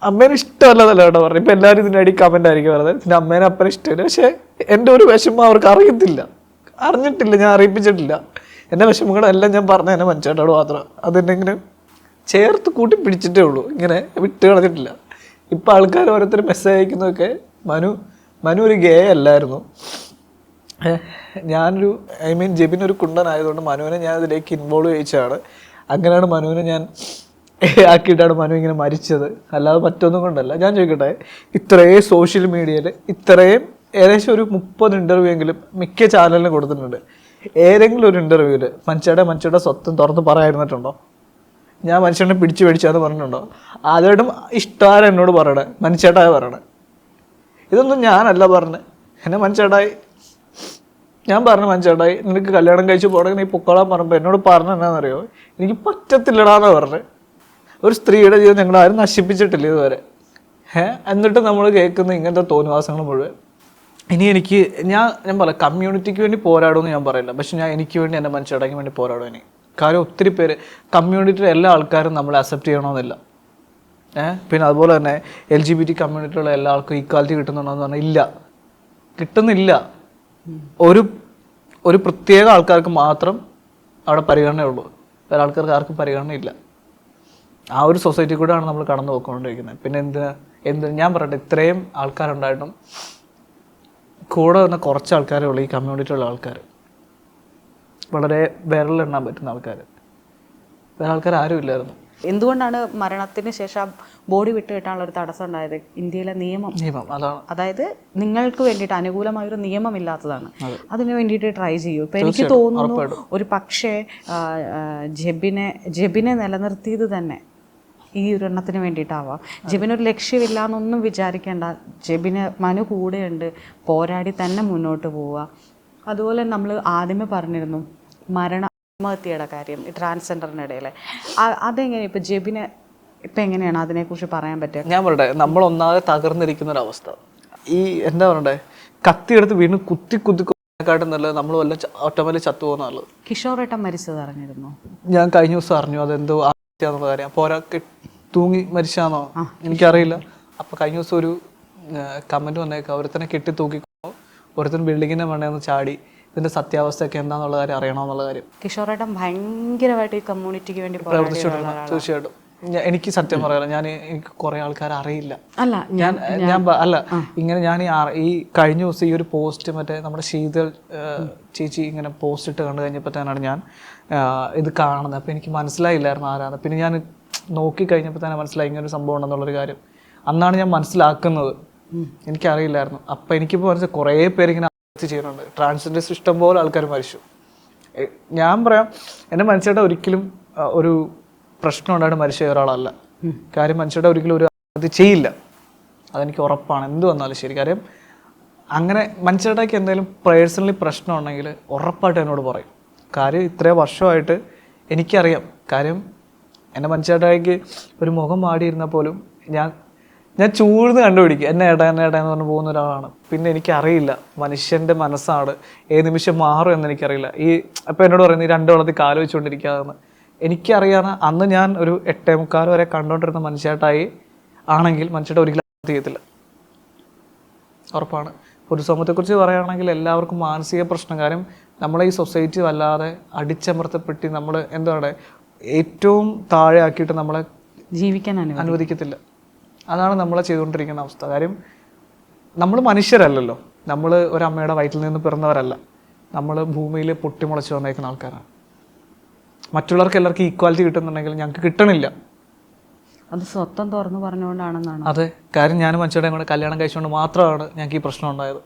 അമ്മേനെ ഇഷ്ടമല്ലതല്ല കേട്ടോ പറഞ്ഞു. ഇപ്പം എല്ലാവരും ഇതിൻ്റെ അടി കമൻ്റ് ആയിരിക്കും പറയുന്നത് എൻ്റെ അമ്മേനെ അപ്പനെ ഇഷ്ടമില്ല. പക്ഷേ എൻ്റെ ഒരു വിഷമം അവർക്ക് അറിഞ്ഞിട്ടില്ല, ഞാൻ അറിയിപ്പിച്ചിട്ടില്ല. എൻ്റെ വിഷമങ്ങളെല്ലാം ഞാൻ പറഞ്ഞ എൻ്റെ മനുഷ്യട്ടോട് മാത്രം. അതെന്നെങ്ങനെ ചേർത്ത് കൂട്ടി പിടിച്ചിട്ടേ ഉള്ളൂ, ഇങ്ങനെ വിട്ട് കളഞ്ഞിട്ടില്ല. ഇപ്പം ആൾക്കാർ ഓരോരുത്തർ മെസ്സേജ് അയക്കുന്നതൊക്കെ മനു ഒരു ഗേ അല്ലായിരുന്നു. ഞാനൊരു ജെബിനൊരു കുണ്ടനായതുകൊണ്ട് മനുവിനെ ഞാൻ ഇതിലേക്ക് ഇൻവോൾവ് ചെയ്യിച്ചതാണ്. അങ്ങനെയാണ് മനുവിനെ ഞാൻ ആക്കിയിട്ടാണ് മനു ഇങ്ങനെ മരിച്ചത്, അല്ലാതെ മറ്റൊന്നും കൊണ്ടല്ല. ഞാൻ ചോദിക്കട്ടെ, ഇത്രയും സോഷ്യൽ മീഡിയയിൽ ഇത്രയും ഏകദേശം ഒരു 30 ഇൻ്റർവ്യൂ എങ്കിലും മിക്ക ചാനലിനും കൊടുത്തിട്ടുണ്ട്. ഏതെങ്കിലും ഒരു ഇൻ്റർവ്യൂവിൽ മനുഷ്യരുടെ സ്വത്തും തുറന്ന് പറയായിരുന്നിട്ടുണ്ടോ? ഞാൻ മനുഷ്യനെ പിടിച്ചു മേടിച്ചാന്ന് പറഞ്ഞിട്ടുണ്ടോ? ആദ്യമായിട്ടും ഇഷ്ടമാരും എന്നോട് പറയണേ മനുഷ്യട്ടായി പറയണേ. ഇതൊന്നും ഞാനല്ല പറഞ്ഞത്, എന്നെ മനുഷ്യട്ടായി ഞാൻ പറഞ്ഞു, മനുഷ്യട്ടായി നിനക്ക് കല്യാണം കഴിച്ച് പോകണമെങ്കിൽ നീ പൊക്കോളാൻ പറഞ്ഞപ്പോൾ എന്നോട് പറഞ്ഞ എന്നാണെന്നറിയോ, എനിക്ക് പറ്റത്തില്ലടാന്ന് പറഞ്ഞത്. ഒരു സ്ത്രീയുടെ ജീവിതം ഞങ്ങൾ ആരും നശിപ്പിച്ചിട്ടില്ല ഇതുവരെ. എന്നിട്ട് നമ്മൾ കേൾക്കുന്ന ഇങ്ങനത്തെ തോന്നിവാസങ്ങൾ മുഴുവൻ. ഇനി എനിക്ക് ഞാൻ പറയാം, കമ്മ്യൂണിറ്റിക്ക് വേണ്ടി പോരാടുമെന്ന് ഞാൻ പറയില്ല. പക്ഷെ എനിക്ക് വേണ്ടി എൻ്റെ മനുഷ്യടയ്ക്ക് വേണ്ടി പോരാടും ഇനി. കാര്യം ഒത്തിരി പേര് കമ്മ്യൂണിറ്റിയിലെ എല്ലാ ആൾക്കാരും നമ്മളെ അക്സെപ്റ്റ് ചെയ്യണമെന്നില്ല. പിന്നെ അതുപോലെ തന്നെ LGBT കമ്മ്യൂണിറ്റിയിലുള്ള എല്ലാ ആൾക്കും ഈക്വാലിറ്റി കിട്ടുന്നുണ്ടോ എന്ന് പറഞ്ഞാൽ ഇല്ല, കിട്ടുന്നില്ല. ഒരു പ്രത്യേക ആൾക്കാർക്ക് മാത്രം അവിടെ പരിഗണനയുള്ളൂ, വേറെ ആൾക്കാർക്ക് ആർക്കും പരിഗണനയില്ല. ആ ഒരു സൊസൈറ്റി കൂടെയാണ് നമ്മൾ കടന്നു പോയിക്കൊണ്ടിരിക്കുന്നത്. പിന്നെ എന്തിനാ ഞാൻ പറയട്ടെ, ഇത്രയും ആൾക്കാരുണ്ടായിട്ടും കൂടെ തന്നെ കുറച്ച് ആൾക്കാരേ ഉള്ളൂ ഈ കമ്മ്യൂണിറ്റിയുള്ള ആൾക്കാർ. വളരെ വിരലെണ്ണാൻ പറ്റുന്ന ആൾക്കാർ, വേറെ ആൾക്കാർ ആരും ഇല്ലായിരുന്നു. എന്തുകൊണ്ടാണ് മരണത്തിന് ശേഷം ബോഡി വിട്ട് കിട്ടാനുള്ള ഒരു തടസ്സം ഉണ്ടായത്? ഇന്ത്യയിലെ നിയമം അതാണ്. അതായത് നിങ്ങൾക്ക് വേണ്ടിയിട്ട് അനുകൂലമായൊരു നിയമമില്ലാത്തതാണ്. അതിന് വേണ്ടിയിട്ട് ട്രൈ ചെയ്യൂ. ഇപ്പം എനിക്ക് തോന്നുന്നു ഒരു പക്ഷേ ജെബിനെ നിലനിർത്തിയത് തന്നെ ഈ ഒരു എണ്ണത്തിന് വേണ്ടിയിട്ടാവാം. ജെബിനൊരു ലക്ഷ്യമില്ല എന്നൊന്നും വിചാരിക്കേണ്ട. മനു കൂടെയുണ്ട്, പോരാടി തന്നെ മുന്നോട്ട് പോവുക. അതുപോലെ നമ്മൾ ആദ്യമേ പറഞ്ഞിരുന്നു ആത്മഹത്യയുടെ കാര്യം, ഈ ട്രാൻസ്ജെൻഡറിനിടയിലെ അതെങ്ങനെ ഇപ്പം ജെബിന് ഇപ്പം എങ്ങനെയാണ് അതിനെക്കുറിച്ച് പറയാൻ പറ്റുക? ഞാൻ പറയട്ടെ, നമ്മളൊന്നാകെ തകർന്നിരിക്കുന്ന ഒരവസ്ഥ. ഈ എന്താ പറയണ്ടേ, കത്തിയെടുത്ത് വീണ്ടും കുത്തിക്കാട്ടും നല്ലത് നമ്മൾ വല്ല ഓട്ടോമാറ്റിക് ചത്തുപോകുന്ന നല്ലത്. കിഷോറേട്ടൻ മരിച്ചത് അറിഞ്ഞിരുന്നു? ഞാൻ കഴിഞ്ഞ ദിവസം അറിഞ്ഞു അതെന്തോ ആത്മഹത്യാന്നുള്ള കാര്യം. അപ്പോൾ ഒരാൾക്ക് തൂങ്ങി മരിച്ചാന്നോ എനിക്കറിയില്ല. അപ്പോൾ കഴിഞ്ഞ ദിവസം ഒരു കമൻറ്റ് വന്നേക്കാം, ഒരുത്തനെ കെട്ടി തൂക്കിക്കോ, ഒരുത്തൻ ബിൽഡിങ്ങിൻ്റെ മണ്ടയിൽ ചാടി. ഇതിൻ്റെ സത്യാവസ്ഥയൊക്കെ എന്താണെന്നുള്ള കാര്യം അറിയണമെന്നുള്ള കാര്യം. കിഷോറേട്ടൻ ഭയങ്കരമായിട്ട് ഈ കമ്മ്യൂണിറ്റിക്ക് വേണ്ടി പ്രവർത്തിച്ചിട്ടുണ്ട്. തീർച്ചയായിട്ടും. എനിക്ക് സത്യം പറയാലോ, എനിക്ക് കുറേ ആൾക്കാർ അറിയില്ല. ഞാൻ ഇങ്ങനെ ഞാൻ ഈ കഴിഞ്ഞ ദിവസം ഈ ഒരു പോസ്റ്റ് മറ്റേ നമ്മുടെ ശീതൾ ചേച്ചി ഇങ്ങനെ പോസ്റ്റ് ഇട്ട് കണ്ടു കഴിഞ്ഞപ്പോഴത്തേനാണ് ഞാൻ ഇത് കാണുന്നത്. അപ്പോൾ എനിക്ക് മനസ്സിലായില്ലായിരുന്നു ആരാണ്. പിന്നെ ഞാൻ നോക്കിക്കഴിഞ്ഞപ്പോൾ തന്നെ മനസ്സിലായി ഇങ്ങനൊരു സംഭവം ഉണ്ടെന്നുള്ളൊരു കാര്യം. അന്നാണ് ഞാൻ മനസ്സിലാക്കുന്നത്, എനിക്കറിയില്ലായിരുന്നു. അപ്പം എനിക്കിപ്പോൾ മനസ്സിൽ കുറേ പേരിങ്ങനെ ചെയ്യുന്നുണ്ട്. ട്രാൻസ്ജെൻഡേഴ്സ് ഇഷ്ടം പോലെ ആൾക്കാർ മരിച്ചു. ഞാൻ പറയാം, എൻ്റെ മനുഷ്യരുടെ ഒരിക്കലും ഒരു പ്രശ്നം ഉണ്ടായിട്ട് മരിച്ച ഒരാളല്ല. കാര്യം മനുഷ്യരുടെ ഒരിക്കലും ഒരു അത് ചെയ്യില്ല, അതെനിക്ക് ഉറപ്പാണ്. എന്ത് വന്നാലും ശരി. കാര്യം അങ്ങനെ മനുഷ്യരുടെയൊക്കെ എന്തെങ്കിലും പേഴ്സണലി പ്രശ്നം ഉണ്ടെങ്കിൽ ഉറപ്പായിട്ട് എന്നോട് പറയും. കാര്യം ഇത്രയും വർഷമായിട്ട് എനിക്കറിയാം. കാര്യം എൻ്റെ മനുഷ്യരുടെക്ക് ഒരു മുഖം മാടിയിരുന്നാൽ പോലും ഞാൻ ചൂഴ്ന്ന് കണ്ടുപിടിക്കും. എന്നെ ഏട്ടാ എന്ന് പറഞ്ഞ് പോകുന്ന ഒരാളാണ്. പിന്നെ എനിക്കറിയില്ല മനുഷ്യൻ്റെ മനസ്സാണ് ഏത് നിമിഷം മാറും എന്ന് എനിക്കറിയില്ല. അപ്പോൾ എന്നോട് പറയുന്നത് ഈ 2 വെള്ളത്തിൽ കാല് വെച്ചുകൊണ്ടിരിക്കാതെന്ന്. എനിക്കറിയാവുന്ന അന്ന് ഞാൻ ഒരു 8:45 വരെ കണ്ടുകൊണ്ടിരുന്ന മനുഷ്യട്ടായി ആണെങ്കിൽ മനുഷ്യരുടെ ഒരിക്കലും ചെയ്യത്തില്ല, ഉറപ്പാണ്. പൊതുസമൂഹത്തെക്കുറിച്ച് പറയുകയാണെങ്കിൽ എല്ലാവർക്കും മാനസിക പ്രശ്നം. കാര്യം നമ്മളെ ഈ സൊസൈറ്റി വല്ലാതെ അടിച്ചമർത്തപ്പെട്ട് നമ്മൾ എന്താണ് ഏറ്റവും താഴെ ആക്കിയിട്ട് നമ്മളെ ജീവിക്കാൻ അനുവദിക്കത്തില്ല. അതാണ് നമ്മളെ ചെയ്തുകൊണ്ടിരിക്കുന്ന അവസ്ഥ. കാര്യം നമ്മൾ മനുഷ്യരല്ലല്ലോ, നമ്മൾ ഒരമ്മയുടെ വയറ്റിൽ നിന്ന് പിറന്നവരല്ല. നമ്മൾ ഭൂമിയിൽ പൊട്ടിമുളച്ച് വന്നേക്കുന്ന ആൾക്കാരാണ്. മറ്റുള്ളവർക്ക് എല്ലാവർക്കും ഈക്വാലിറ്റി കിട്ടുന്നുണ്ടെങ്കിൽ ഞങ്ങൾക്ക് കിട്ടണില്ല. അത് സ്വത്തം തുറന്നു പറഞ്ഞുകൊണ്ടാണെന്നാണ്. അതെ, കാര്യം ഞാനും മനുഷ്യരുടെയും കൂടെ കല്യാണം കഴിച്ചുകൊണ്ട് മാത്രമാണ് ഞങ്ങൾക്ക് ഈ പ്രശ്നം ഉണ്ടായത്.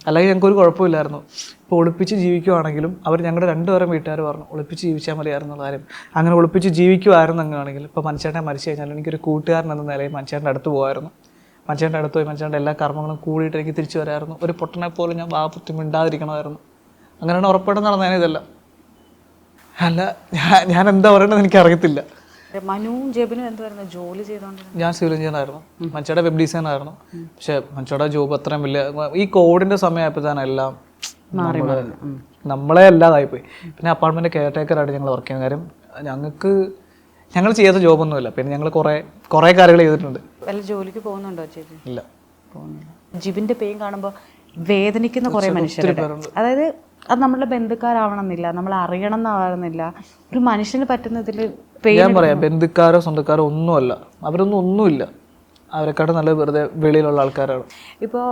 അല്ലെങ്കിൽ ഞങ്ങൾക്കൊരു കുഴപ്പമില്ലായിരുന്നു. ഇപ്പോൾ ഒളിപ്പിച്ച് ജീവിക്കുവാണെങ്കിലും അവർ ഞങ്ങളുടെ 2 പേരും വീട്ടുകാർ പറഞ്ഞു ഒളിപ്പിച്ച് ജീവിച്ചാൽ മതിയായിരുന്നുള്ള കാര്യം. അങ്ങനെ ഒളിപ്പിച്ച് ജീവിക്കുമായിരുന്നെങ്കിൽ ഇപ്പോൾ മനുഷ്യനെ മരിച്ചു കഴിഞ്ഞാൽ എനിക്കൊരു കൂട്ടുകാരൻ എന്ന നിലയിൽ മനുഷ്യൻ്റെ അടുത്ത് പോകുമായിരുന്നു. മനുഷ്യൻ്റെ അടുത്ത് പോയി മനുഷ്യൻ്റെ എല്ലാ കർമ്മങ്ങളും കൂടിയിട്ട് എനിക്ക് തിരിച്ചു വരാമായിരുന്നു. ഒരു പൊട്ടനെ പോലും ഞാൻ വാപ്പുറ്റി മിണ്ടാതിരിക്കണമായിരുന്നു. അങ്ങനെയാണ് ഉറപ്പായിട്ടും നടന്നേനെ. ഇതല്ല അല്ല, ഞാൻ എന്താ പറയണത് എനിക്കറിയത്തില്ല. മനുവും ജെബിനും എന്തായിരുന്നു ജോലി ചെയ്തോണ്ട്? ഞാൻ സിവിൽ എഞ്ചിനീയറായിരുന്നു. മനുഷ്യയുടെ വെബ് ഡിസൈനറായിരുന്നു. പക്ഷെ മനുഷ്യയുടെ ജോബ് അത്രയും വലിയ ഈ കോവിഡിന്റെ സമയമായപ്പോൾ തന്നെ എല്ലാം നമ്മളെ അല്ലാതായിപ്പോയി. പിന്നെ അപ്പാർട്ട്മെന്റ് കെയർ ടേക്കറായിട്ട് ഞങ്ങൾ വർക്ക് ചെയ്യുന്ന കാര്യം ഞങ്ങൾ ചെയ്യാത്ത ജോബൊന്നുമില്ല. പിന്നെ ഞങ്ങൾ കുറേ കാര്യങ്ങൾ ചെയ്തിട്ടുണ്ട്. വല്ല ജോലിക്ക് പോകുന്നുണ്ടോ ചേച്ചി? ഇല്ല, പോകുന്നില്ല. ജിബിന്റെ പെയിൻ കാണുമ്പോൾ വേദനിക്കുന്ന കുറേ മനുഷ്യരുണ്ട്. അതായത് അത് നമ്മളുടെ ബന്ധുക്കാരാവണമെന്നില്ല, നമ്മൾ അറിയണം എന്നാവണമെന്നില്ല. ഒരു മനുഷ്യന് പറ്റുന്നതിൽ ഞാൻ പറയാം, ബന്ധുക്കാരോ സ്വന്തക്കാരോ ഒന്നുമല്ല, അവരൊന്നും ഒന്നുമില്ല. അവരെക്കാട്ടും നല്ല വെറുതെ വെളിയിലുള്ള ആൾക്കാരാണ്. ഇപ്പോൾ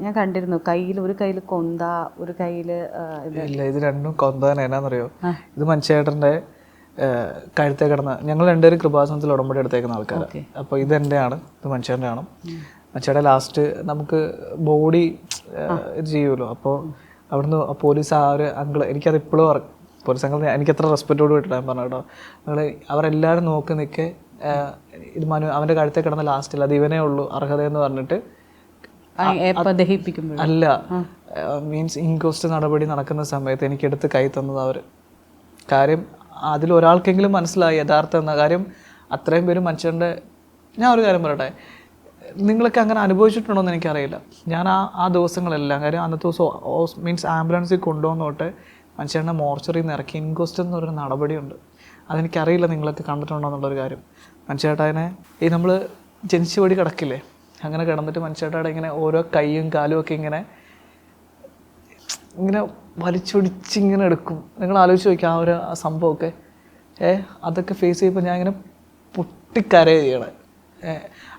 ഞാൻ കണ്ടിരുന്നു ഒരു കയ്യിൽ കൊന്ത, ഒരു കയ്യിൽ ഇല്ല. ഇത് രണ്ടും കൊന്ത തന്നെ. എന്നാന്നറിയോ, ഇത് മനുഷ്യേട്ടൻ്റെ കഴുത്തേ കിടന്ന ഞങ്ങൾ 2 പേരും കൃപാസനത്തിൽ ഉടമ്പടി എടുത്തേക്കുന്ന ആൾക്കാരാണ്. അപ്പോൾ ഇത് എൻ്റെയാണ്, ഇത് മനുഷ്യൻ്റെ ആണ്. മനുഷ്യയുടെ ലാസ്റ്റ് നമുക്ക് ബോഡി ഇത് ചെയ്യുമല്ലോ. അപ്പോൾ അവിടുന്ന് പോലീസ് ഒരു അങ്കിള്, എനിക്കത് ഇപ്പോഴും പോലീസ് അങ്കിൾ എനിക്ക് എത്ര റെസ്പെക്റ്റോട് വിട്ടിട്ട് ഞാൻ പറഞ്ഞു കേട്ടോ. അവരെല്ലാവരും നോക്കി നിൽക്കെ ഇത് അവൻ്റെ കഴുത്തേ കിടന്ന ലാസ്റ്റിൽ അത് ഇവനേ ഉള്ളൂ അർഹതയെന്ന് പറഞ്ഞിട്ട് അല്ല, മീൻസ് ഇൻക്വസ്റ്റ് നടപടി നടക്കുന്ന സമയത്ത് എനിക്കെടുത്ത് കൈ തന്നത് അവർ. കാര്യം അതിലൊരാൾക്കെങ്കിലും മനസ്സിലായി യഥാർത്ഥം എന്ന കാര്യം. അത്രയും പേര് മനുഷ്യൻ്റെ ഞാൻ ഒരു കാര്യം പറയട്ടെ, നിങ്ങളൊക്കെ അങ്ങനെ അനുഭവിച്ചിട്ടുണ്ടോ എന്ന് എനിക്കറിയില്ല. ഞാൻ ആ ദിവസങ്ങളെല്ലാം കാര്യം അന്നത്തെ ദിവസം മീൻസ് ആംബുലൻസിൽ കൊണ്ടുവന്നോട്ട് മനുഷ്യരുടെ മോർച്ചറിയിൽ നിന്ന് ഇറക്കി ഇൻക്വസ്റ്റ് എന്ന് പറയുന്ന നടപടിയുണ്ട്. അതെനിക്കറിയില്ല നിങ്ങളൊക്കെ കണ്ടിട്ടുണ്ടോ എന്നുള്ളൊരു കാര്യം. മനുഷ്യട്ടനെ ഈ നമ്മൾ ജനിച്ചു പടി കിടക്കില്ലേ, അങ്ങനെ കിടന്നിട്ട് മനുഷ്യട്ടയുടെ ഇങ്ങനെ ഓരോ കൈയും കാലും ഒക്കെ ഇങ്ങനെ വലിച്ചൊടിച്ചിങ്ങനെ എടുക്കും. നിങ്ങൾ ആലോചിച്ച് നോക്കിയാൽ ആ സംഭവമൊക്കെ അതൊക്കെ ഫേസ് ചെയ്യുമ്പോൾ ഞാൻ ഇങ്ങനെ പൊട്ടിക്കരയുക ചെയ്യണേ.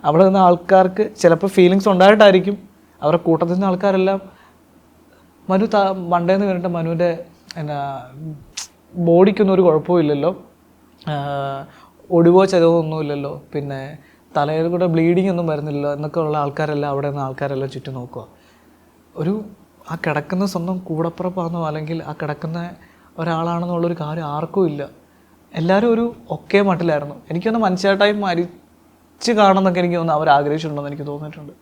അവിടെ നിന്ന് ആൾക്കാർക്ക് ചിലപ്പോൾ ഫീലിങ്സ് ഉണ്ടായിട്ടായിരിക്കും. അവരുടെ കൂട്ടത്തിൽ നിന്ന് ആൾക്കാരെല്ലാം മനു മണ്ടേന്ന് കഴിഞ്ഞിട്ട് മനുവിൻ്റെ ബോഡിക്കൊന്നും ഒരു കുഴപ്പമില്ലല്ലോ, ഒടിവോ ചതവോ ഒന്നുമില്ലല്ലോ, പിന്നെ തലയിൽ കൂടെ ബ്ലീഡിങ് ഒന്നും വരുന്നില്ലല്ലോ എന്നൊക്കെ ഉള്ള ആൾക്കാരെല്ലാം അവിടെ നിന്ന് ആൾക്കാരെല്ലാം ചുറ്റും നോക്കുക. ഒരു ആ കിടക്കുന്ന സ്വന്തം കൂടപ്പുറപ്പാണെന്നോ അല്ലെങ്കിൽ ആ കിടക്കുന്ന ഒരാളാണെന്നുള്ളൊരു കാര്യം ആർക്കും ഇല്ല. എല്ലാവരും ഒരു ഒക്കേ മട്ടിലായിരുന്നു. എനിക്കൊന്ന് മനുഷ്യട്ടായി മരിച്ച് കാണുമെന്നൊക്കെ എനിക്ക് തോന്നുന്നു അവർ ആഗ്രഹിച്ചിട്ടുണ്ടെന്ന് എനിക്ക് തോന്നിയിട്ടുണ്ട്.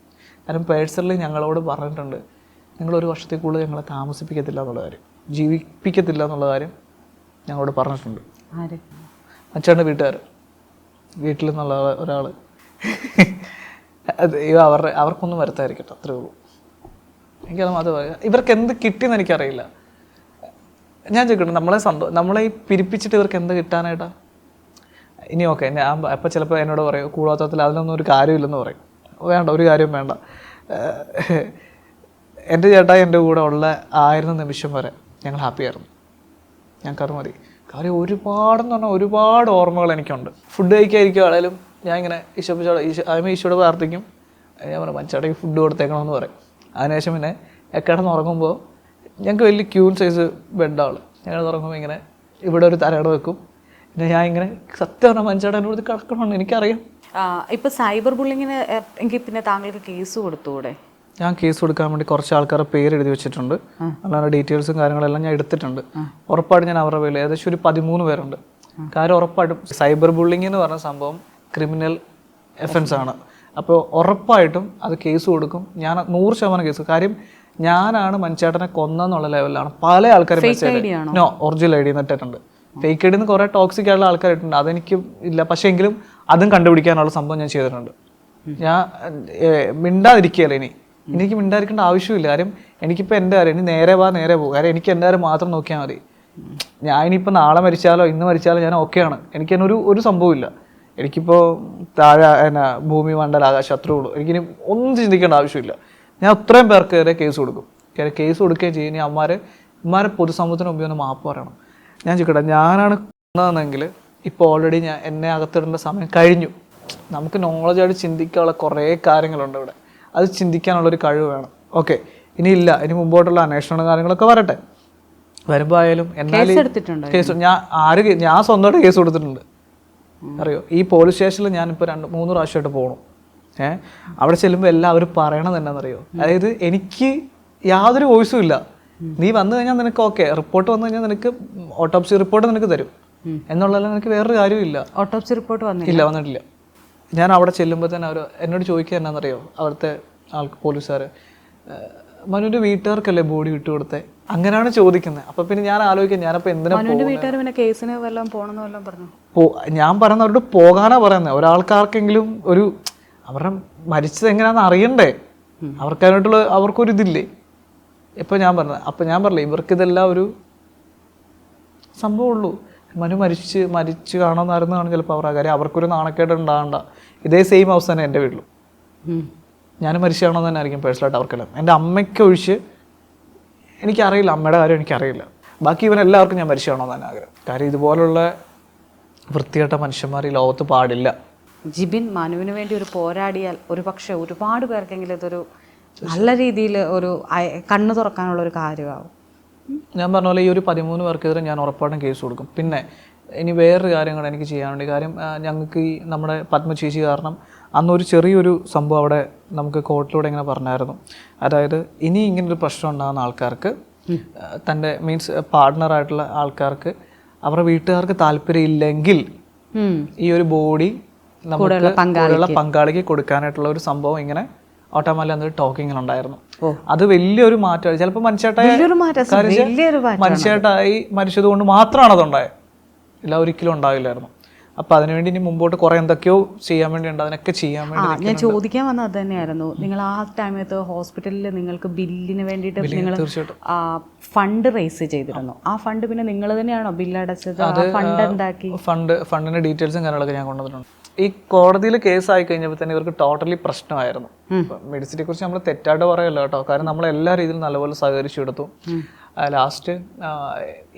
കാരണം പേഴ്സണലി ഞങ്ങളോട് പറഞ്ഞിട്ടുണ്ട്, നിങ്ങളൊരു വർഷത്തിൽ കൂടുതൽ ഞങ്ങളെ താമസിപ്പിക്കത്തില്ല എന്നുള്ള കാര്യം, ജീവിപ്പിക്കത്തില്ല എന്നുള്ള കാര്യം ഞങ്ങളോട് പറഞ്ഞിട്ടുണ്ട്. അച്ഛൻ്റെ വീട്ടിൽ നിന്നുള്ള ഒരാൾ. അത് അവർക്കൊന്നും വരുത്തായിരിക്കട്ടെ, അത്രേ ഉള്ളൂ. എനിക്കത് അത് ഇവർക്ക് എന്ത് കിട്ടിയെന്ന് എനിക്കറിയില്ല. ഞാൻ ചോദിക്കട്ടെ, നമ്മളെ ഈ പിരിപ്പിച്ചിട്ട് ഇവർക്ക് എന്ത് കിട്ടാനായിട്ടാ? ഇനി ഓക്കെ, ഞാൻ അപ്പം ചിലപ്പോൾ എന്നോട് പറയും കൂടാത്തത്തിൽ അതിനൊന്നും ഒരു കാര്യമില്ലെന്ന് പറയും. വേണ്ട, ഒരു കാര്യവും വേണ്ട. എൻ്റെ ചേട്ടാ എൻ്റെ കൂടെ ആയിരുന്ന നിമിഷം വരെ ഞങ്ങൾ ഹാപ്പിയായിരുന്നു. ഞങ്ങൾക്കത് മതി. കാര്യം ഒരുപാടെന്ന് പറഞ്ഞാൽ ഒരുപാട് ഓർമ്മകൾ എനിക്കുണ്ട്. ഫുഡ് കഴിക്കാതിരിക്കുകയാണേലും ഞാൻ ഇങ്ങനെ ഈശോയോട് പ്രാർത്ഥിക്കും. ഞാൻ പറഞ്ഞു മനുഷ്യടേക്ക് ഫുഡ് കൊടുത്തേക്കണമെന്ന് പറയും. അതിനുശേഷം പിന്നെ കിടന്നുറങ്ങുമ്പോൾ ഞങ്ങൾക്ക് വലിയ ക്യൂൺ സൈസ് ബെഡാണ്. ഞങ്ങൾ ഉറങ്ങുമ്പോൾ ഇങ്ങനെ ഇവിടെ ഒരു തലയട വെക്കും. പിന്നെ ഞാൻ ഇങ്ങനെ സത്യം പറഞ്ഞാൽ മനുഷ്യടെ എന്നോട് കിടക്കണമെന്ന് എനിക്കറിയാം. ഇപ്പോൾ സൈബർ ബുള്ളിങ്ങിന് എങ്കിൽ പിന്നെ താങ്കൾക്ക് കേസ് കൊടുത്തുകൂടെ? ഞാൻ കേസ് കൊടുക്കാൻ വേണ്ടി കുറച്ച് ആൾക്കാരുടെ പേര് എഴുതി വെച്ചിട്ടുണ്ട്. അല്ലാതെ ഡീറ്റെയിൽസും കാര്യങ്ങളെല്ലാം ഞാൻ എടുത്തിട്ടുണ്ട്. ഉറപ്പായിട്ടും ഞാൻ അവരുടെ പേരിൽ ഏകദേശം ഒരു 13 പേരുണ്ട്. കാര്യം ഉറപ്പായിട്ടും സൈബർ ബുള്ളിങ് എന്ന് പറഞ്ഞ സംഭവം ക്രിമിനൽ ഒഫൻസ് ആണ്. അപ്പോൾ ഉറപ്പായിട്ടും അത് കേസ് കൊടുക്കും. ഞാൻ 100% കേസ്. കാര്യം ഞാനാണ് മനുഷ്യേട്ടനെ കൊന്നെന്നുള്ള ലെവലിലാണ് പല ആൾക്കാരും മെസ്സേജ് ഒറിജിനൽ ഐ ഡി എന്നിട്ടുണ്ട്. ഫേക്ക് ഐ ഡിന്ന് കുറേ ടോക്സിക് ആയിട്ടുള്ള ആൾക്കാരിട്ടുണ്ട്. അതെനിക്ക് ഇല്ല, പക്ഷേ എങ്കിലും അതും കണ്ടുപിടിക്കാനുള്ള സംഭവം ഞാൻ ചെയ്തിട്ടുണ്ട്. ഞാൻ മിണ്ടാതിരിക്കുകയല്ല. എനിക്ക് മിണ്ടാതിരിക്കേണ്ട ആവശ്യമില്ല. കാര്യം എനിക്കിപ്പോൾ എൻ്റെ കാര്യം ഇനി നേരെ പോകും. കാര്യം എനിക്ക് എൻ്റെ കാര്യം മാത്രം നോക്കിയാൽ മതി. ഞാൻ ഇനിയിപ്പോൾ നാളെ മരിച്ചാലോ ഇന്ന് മരിച്ചാലോ ഞാൻ ഓക്കെയാണ്. എനിക്ക് ഒരു സംഭവമില്ല. എനിക്കിപ്പോൾ താഴെ ഭൂമി മണ്ഡല ആകാശം അത്രേ ഉള്ളൂ. എനിക്കിനി ഒന്നും ചിന്തിക്കേണ്ട ആവശ്യമില്ല. ഞാൻ അത്രയും പേർക്ക് വരെ കേസ് കൊടുക്കും. കേസ് കൊടുക്കുകയും ചെയ്യും. ഇനി അമ്മാരെ പൊതുസമൂഹത്തിന് മുമ്പിൽ ഒന്ന് മാപ്പ് പറയണം. ഞാൻ ചോദിക്കട്ടെ, ഞാനാണ് കൊന്നതെന്നെങ്കിൽ ഇപ്പോൾ ഓൾറെഡി എന്നെ അകത്തിടേണ്ട സമയം കഴിഞ്ഞു. നമുക്ക് നോളജായിട്ട് ചിന്തിക്കാനുള്ള കുറേ കാര്യങ്ങളുണ്ട് ഇവിടെ. അത് ചിന്തിക്കാനുള്ളൊരു കഴിവ് വേണം. ഓക്കെ, ഇനിയില്ല, ഇനി മുമ്പോട്ടുള്ള അന്വേഷണ കാര്യങ്ങളൊക്കെ വരട്ടെ. വരുമ്പോൾ ആയാലും എന്നാലും കേസ് ഞാൻ സ്വന്തമായിട്ട് കേസ് കൊടുത്തിട്ടുണ്ട്. അറിയോ, ഈ പോലീസ് സ്റ്റേഷനിൽ ഞാനിപ്പോൾ 2-3 പ്രാവശ്യമായിട്ട് പോകണം. അവിടെ ചെല്ലുമ്പോൾ എല്ലാവരും പറയണത് എന്നാണെന്നറിയോ, അതായത് എനിക്ക് യാതൊരു വോയിസും ഇല്ല. നീ വന്നു കഴിഞ്ഞാൽ നിനക്ക് ഓക്കെ, റിപ്പോർട്ട് വന്നു കഴിഞ്ഞാൽ നിനക്ക് ഓട്ടോപ്സി റിപ്പോർട്ട് നിനക്ക് തരും എന്നുള്ളതല്ല, നിനക്ക് വേറൊരു കാര്യമില്ല. ഓട്ടോപ്സി റിപ്പോർട്ട് വന്നിട്ടില്ല. ഞാൻ അവിടെ ചെല്ലുമ്പോൾ തന്നെ അവർ എന്നോട് ചോദിക്കുക എന്നാണെന്നറിയോ, അവിടുത്തെ പോലീസുകാർ, മനുവിൻ്റെ വീട്ടുകാർക്കല്ലേ ബോഡി വിട്ടു കൊടുത്തേ, അങ്ങനെയാണ് ചോദിക്കുന്നത്. അപ്പം പിന്നെ ഞാൻ ആലോചിക്കാം, ഞാനപ്പോൾ എന്തിനാ ഞാൻ പറയുന്ന അവരോട് പോകാനാ പറയുന്നത്. ഒരാൾക്കാർക്കെങ്കിലും അവരുടെ മരിച്ചത് എങ്ങനെയാണെന്ന് അറിയണ്ടേ, അവർക്കൊരു ഇതില്ലേ. ഇപ്പം ഞാൻ പറഞ്ഞില്ലേ ഇവർക്കിതെല്ലാം ഒരു സംഭവമുള്ളൂ. മനു മരിച്ചു കാണുമെന്നായിരുന്നാണ് ചിലപ്പോൾ അവരുടെ കാര്യം. അവർക്കൊരു നാണക്കേട് ഉണ്ടാകണ്ട. ഇതേ സെയിം അവസ്ഥ തന്നെ എൻ്റെ വീട്ടിലും. ഞാൻ മരിച്ചു കാണുമെന്ന് തന്നെ ആയിരിക്കും പേഴ്സണലായിട്ട് അവർക്കെല്ലാം. എൻ്റെ അമ്മയ്ക്ക് ഒഴിച്ച് എനിക്കറിയില്ല, അമ്മയുടെ കാര്യം എനിക്കറിയില്ല. ബാക്കി ഇവരെല്ലാവർക്കും ഞാൻ മരിച്ചു കാണുമെന്ന് തന്നെ ആഗ്രഹം. കാര്യം ഇതുപോലുള്ള വൃത്തികെട്ട മനുഷ്യന്മാർ ഈ ലോകത്ത് പാടില്ല. ജിബിൻ മനുവിന് വേണ്ടി ഒരു പോരാടിയാൽ ഒരു പക്ഷേ ഒരുപാട് പേർക്കെങ്കിലും ഇതൊരു നല്ല രീതിയിൽ ഒരു കണ്ണു തുറക്കാനുള്ള ഒരു കാര്യമാവും. ഞാൻ പറഞ്ഞ പോലെ ഈ ഒരു 13 പേർക്കെതിരെ ഞാൻ ഉറപ്പായിട്ടും കേസ് കൊടുക്കും. പിന്നെ ഇനി വേറൊരു കാര്യം കൂടെ എനിക്ക് ചെയ്യാനുണ്ട്. കാര്യം ഞങ്ങൾക്ക് ഈ നമ്മുടെ പത്മചേച്ചി കാരണം അന്നൊരു ചെറിയൊരു സംഭവം അവിടെ നമുക്ക് കോർട്ടിലൂടെ ഇങ്ങനെ പറഞ്ഞായിരുന്നു. അതായത് ഇനി ഇങ്ങനൊരു പ്രശ്നം ഉണ്ടാകുന്ന ആൾക്കാർക്ക്, തൻ്റെ മീൻസ് പാർട്ട്ണറായിട്ടുള്ള ആൾക്കാർക്ക് അവരുടെ വീട്ടുകാർക്ക് താല്പര്യം ഇല്ലെങ്കിൽ ഈ ഒരു ബോഡി നമുക്ക് പങ്കാളിക്ക് കൊടുക്കാനായിട്ടുള്ള ഒരു സംഭവം ഇങ്ങനെ ഓട്ടോമാറ്റിക് എന്നൊരു ടോക്കിങ്ങിലുണ്ടായിരുന്നു. അത് വലിയൊരു മാറ്റമാണ്. ചിലപ്പോൾ മനുഷ്യട്ടായി മരിച്ചത് കൊണ്ട് മാത്രമാണ് അതുണ്ടായത്, ഇല്ല ഒരിക്കലും ഉണ്ടാവില്ലായിരുന്നു. അപ്പം അതിനുവേണ്ടി ഇനി മുമ്പോട്ട് കുറേ എന്തൊക്കെയോ ചെയ്യാൻ വേണ്ടിയുണ്ട്. അതിനൊക്കെ ചെയ്യാൻ വേണ്ടി ഞാൻ ചോദിക്കാൻ വന്നത് അത് തന്നെയായിരുന്നു. നിങ്ങൾ ആ ടൈമത്ത് ഹോസ്പിറ്റലിൽ നിങ്ങൾക്ക് ബില്ലിന് വേണ്ടിയിട്ട് നിങ്ങൾ ഫണ്ട് റേസ് ചെയ്തിരുന്നു. ആ ഫണ്ട് പിന്നെ നിങ്ങൾ തന്നെയാണോ ബില്ലടച്ചത്? ഫണ്ട് എന്താക്കി? ഫണ്ടിന്റെ ഡീറ്റെയിൽസും കാര്യങ്ങളൊക്കെ ഞാൻ കൊണ്ടുവന്നിട്ടുണ്ട്. ഈ കോടതിയിൽ കേസായി കഴിഞ്ഞപ്പോൾ തന്നെ ഇവർക്ക് ടോട്ടലി പ്രശ്നമായിരുന്നു. മെഡിസിനെ കുറിച്ച് നമ്മൾ തെറ്റായിട്ട് പറയല്ലോ കേട്ടോ. കാരണം നമ്മൾ എല്ലാ രീതിയിലും നല്ലപോലെ സഹകരിച്ചു എടുത്തു. ലാസ്റ്റ്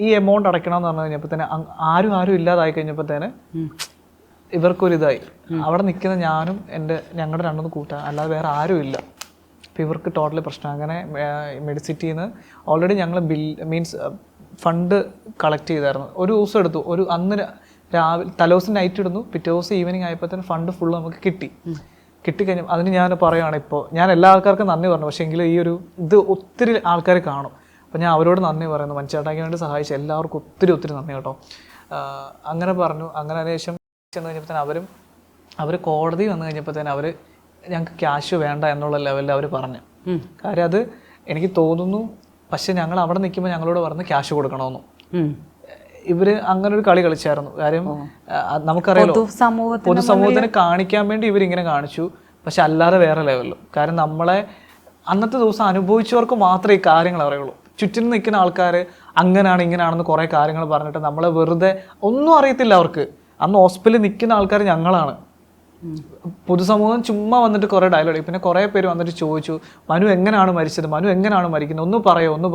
ഈ എമൗണ്ട് അടയ്ക്കണമെന്ന് പറഞ്ഞു കഴിഞ്ഞപ്പോൾ തന്നെ ആരും ഇല്ലാതായി കഴിഞ്ഞപ്പോൾ തന്നെ ഇവർക്കൊരിതായി. അവിടെ നിൽക്കുന്ന ഞാനും ഞങ്ങളുടെ 2 കൂട്ടാൻ, അല്ലാതെ വേറെ ആരും ഇല്ല. അപ്പോൾ ഇവർക്ക് ടോട്ടലി പ്രശ്നം. അങ്ങനെ മെഡിസിറ്റിയിൽ നിന്ന് ഓൾറെഡി ഞങ്ങൾ ഫണ്ട് കളക്ട് ചെയ്തായിരുന്നു. ഒരു ദിവസം എടുത്തു. അന്ന് രാവിലെ തലേദിവസം നൈറ്റ് ഇടുന്നു, പിറ്റേ ദിവസം ഈവനിങ് ആയപ്പോൾ തന്നെ ഫണ്ട് ഫുള്ള് നമുക്ക് കിട്ടിക്കഴിഞ്ഞു. അതിന് ഞാൻ പറയുകയാണ്, ഇപ്പോൾ ഞാൻ എല്ലാ ആൾക്കാർക്കും നന്ദി പറഞ്ഞു, പക്ഷേ എങ്കിലും ഈ ഒരു ഇത് ഒത്തിരി ആൾക്കാർ കാണും. അപ്പോൾ ഞാൻ അവരോട് നന്ദി പറയുന്നു, മനുഷ്യേട്ടാക്ക് വേണ്ടി സഹായിച്ച എല്ലാവർക്കും ഒത്തിരി നന്ദി കേട്ടോ. അങ്ങനെ പറഞ്ഞു. അങ്ങനെ അതിനുശേഷം ചെന്ന് കഴിഞ്ഞപ്പോൾ തന്നെ അവർ കോടതി വന്നു കഴിഞ്ഞപ്പോൾ തന്നെ അവർ ഞങ്ങൾക്ക് ക്യാഷ് വേണ്ട എന്നുള്ള ലെവലിൽ അവർ പറഞ്ഞു. കാര്യം അത് എനിക്ക് തോന്നുന്നു, പക്ഷെ ഞങ്ങൾ അവിടെ നിൽക്കുമ്പോൾ ഞങ്ങളോട് പറഞ്ഞ് ക്യാഷ് കൊടുക്കണമെന്നു. ഇവര് അങ്ങനെ ഒരു കളി കളിച്ചായിരുന്നു. കാര്യം നമുക്കറിയാലോ, പൊതുസമൂഹത്തിന് കാണിക്കാൻ വേണ്ടി ഇവരിങ്ങനെ കാണിച്ചു, പക്ഷെ അല്ലാതെ വേറെ ലെവലിലും. കാര്യം നമ്മളെ അന്നത്തെ ദിവസം അനുഭവിച്ചവർക്ക് മാത്രമേ ഈ കാര്യങ്ങൾ അറിയുള്ളൂ. ചുറ്റിനും നിൽക്കുന്ന ആൾക്കാർ അങ്ങനെയാണ് ഇങ്ങനെയാണെന്ന് കുറേ കാര്യങ്ങൾ പറഞ്ഞിട്ട് നമ്മളെ വെറുതെ ഒന്നും അറിയത്തില്ല അവർക്ക്. അന്ന് ഹോസ്പിറ്റലിൽ നിൽക്കുന്ന ആൾക്കാർ ഞങ്ങളാണ്. പൊതുസമൂഹം ചുമ്മാ വന്നിട്ട് കുറേ ഡയലോഗ്. പിന്നെ കുറേ പേര് വന്നിട്ട് ചോദിച്ചു, മനു എങ്ങനെയാണ് മരിച്ചത്, മനു എങ്ങനെയാണ് മരിക്കുന്നത്, ഒന്ന്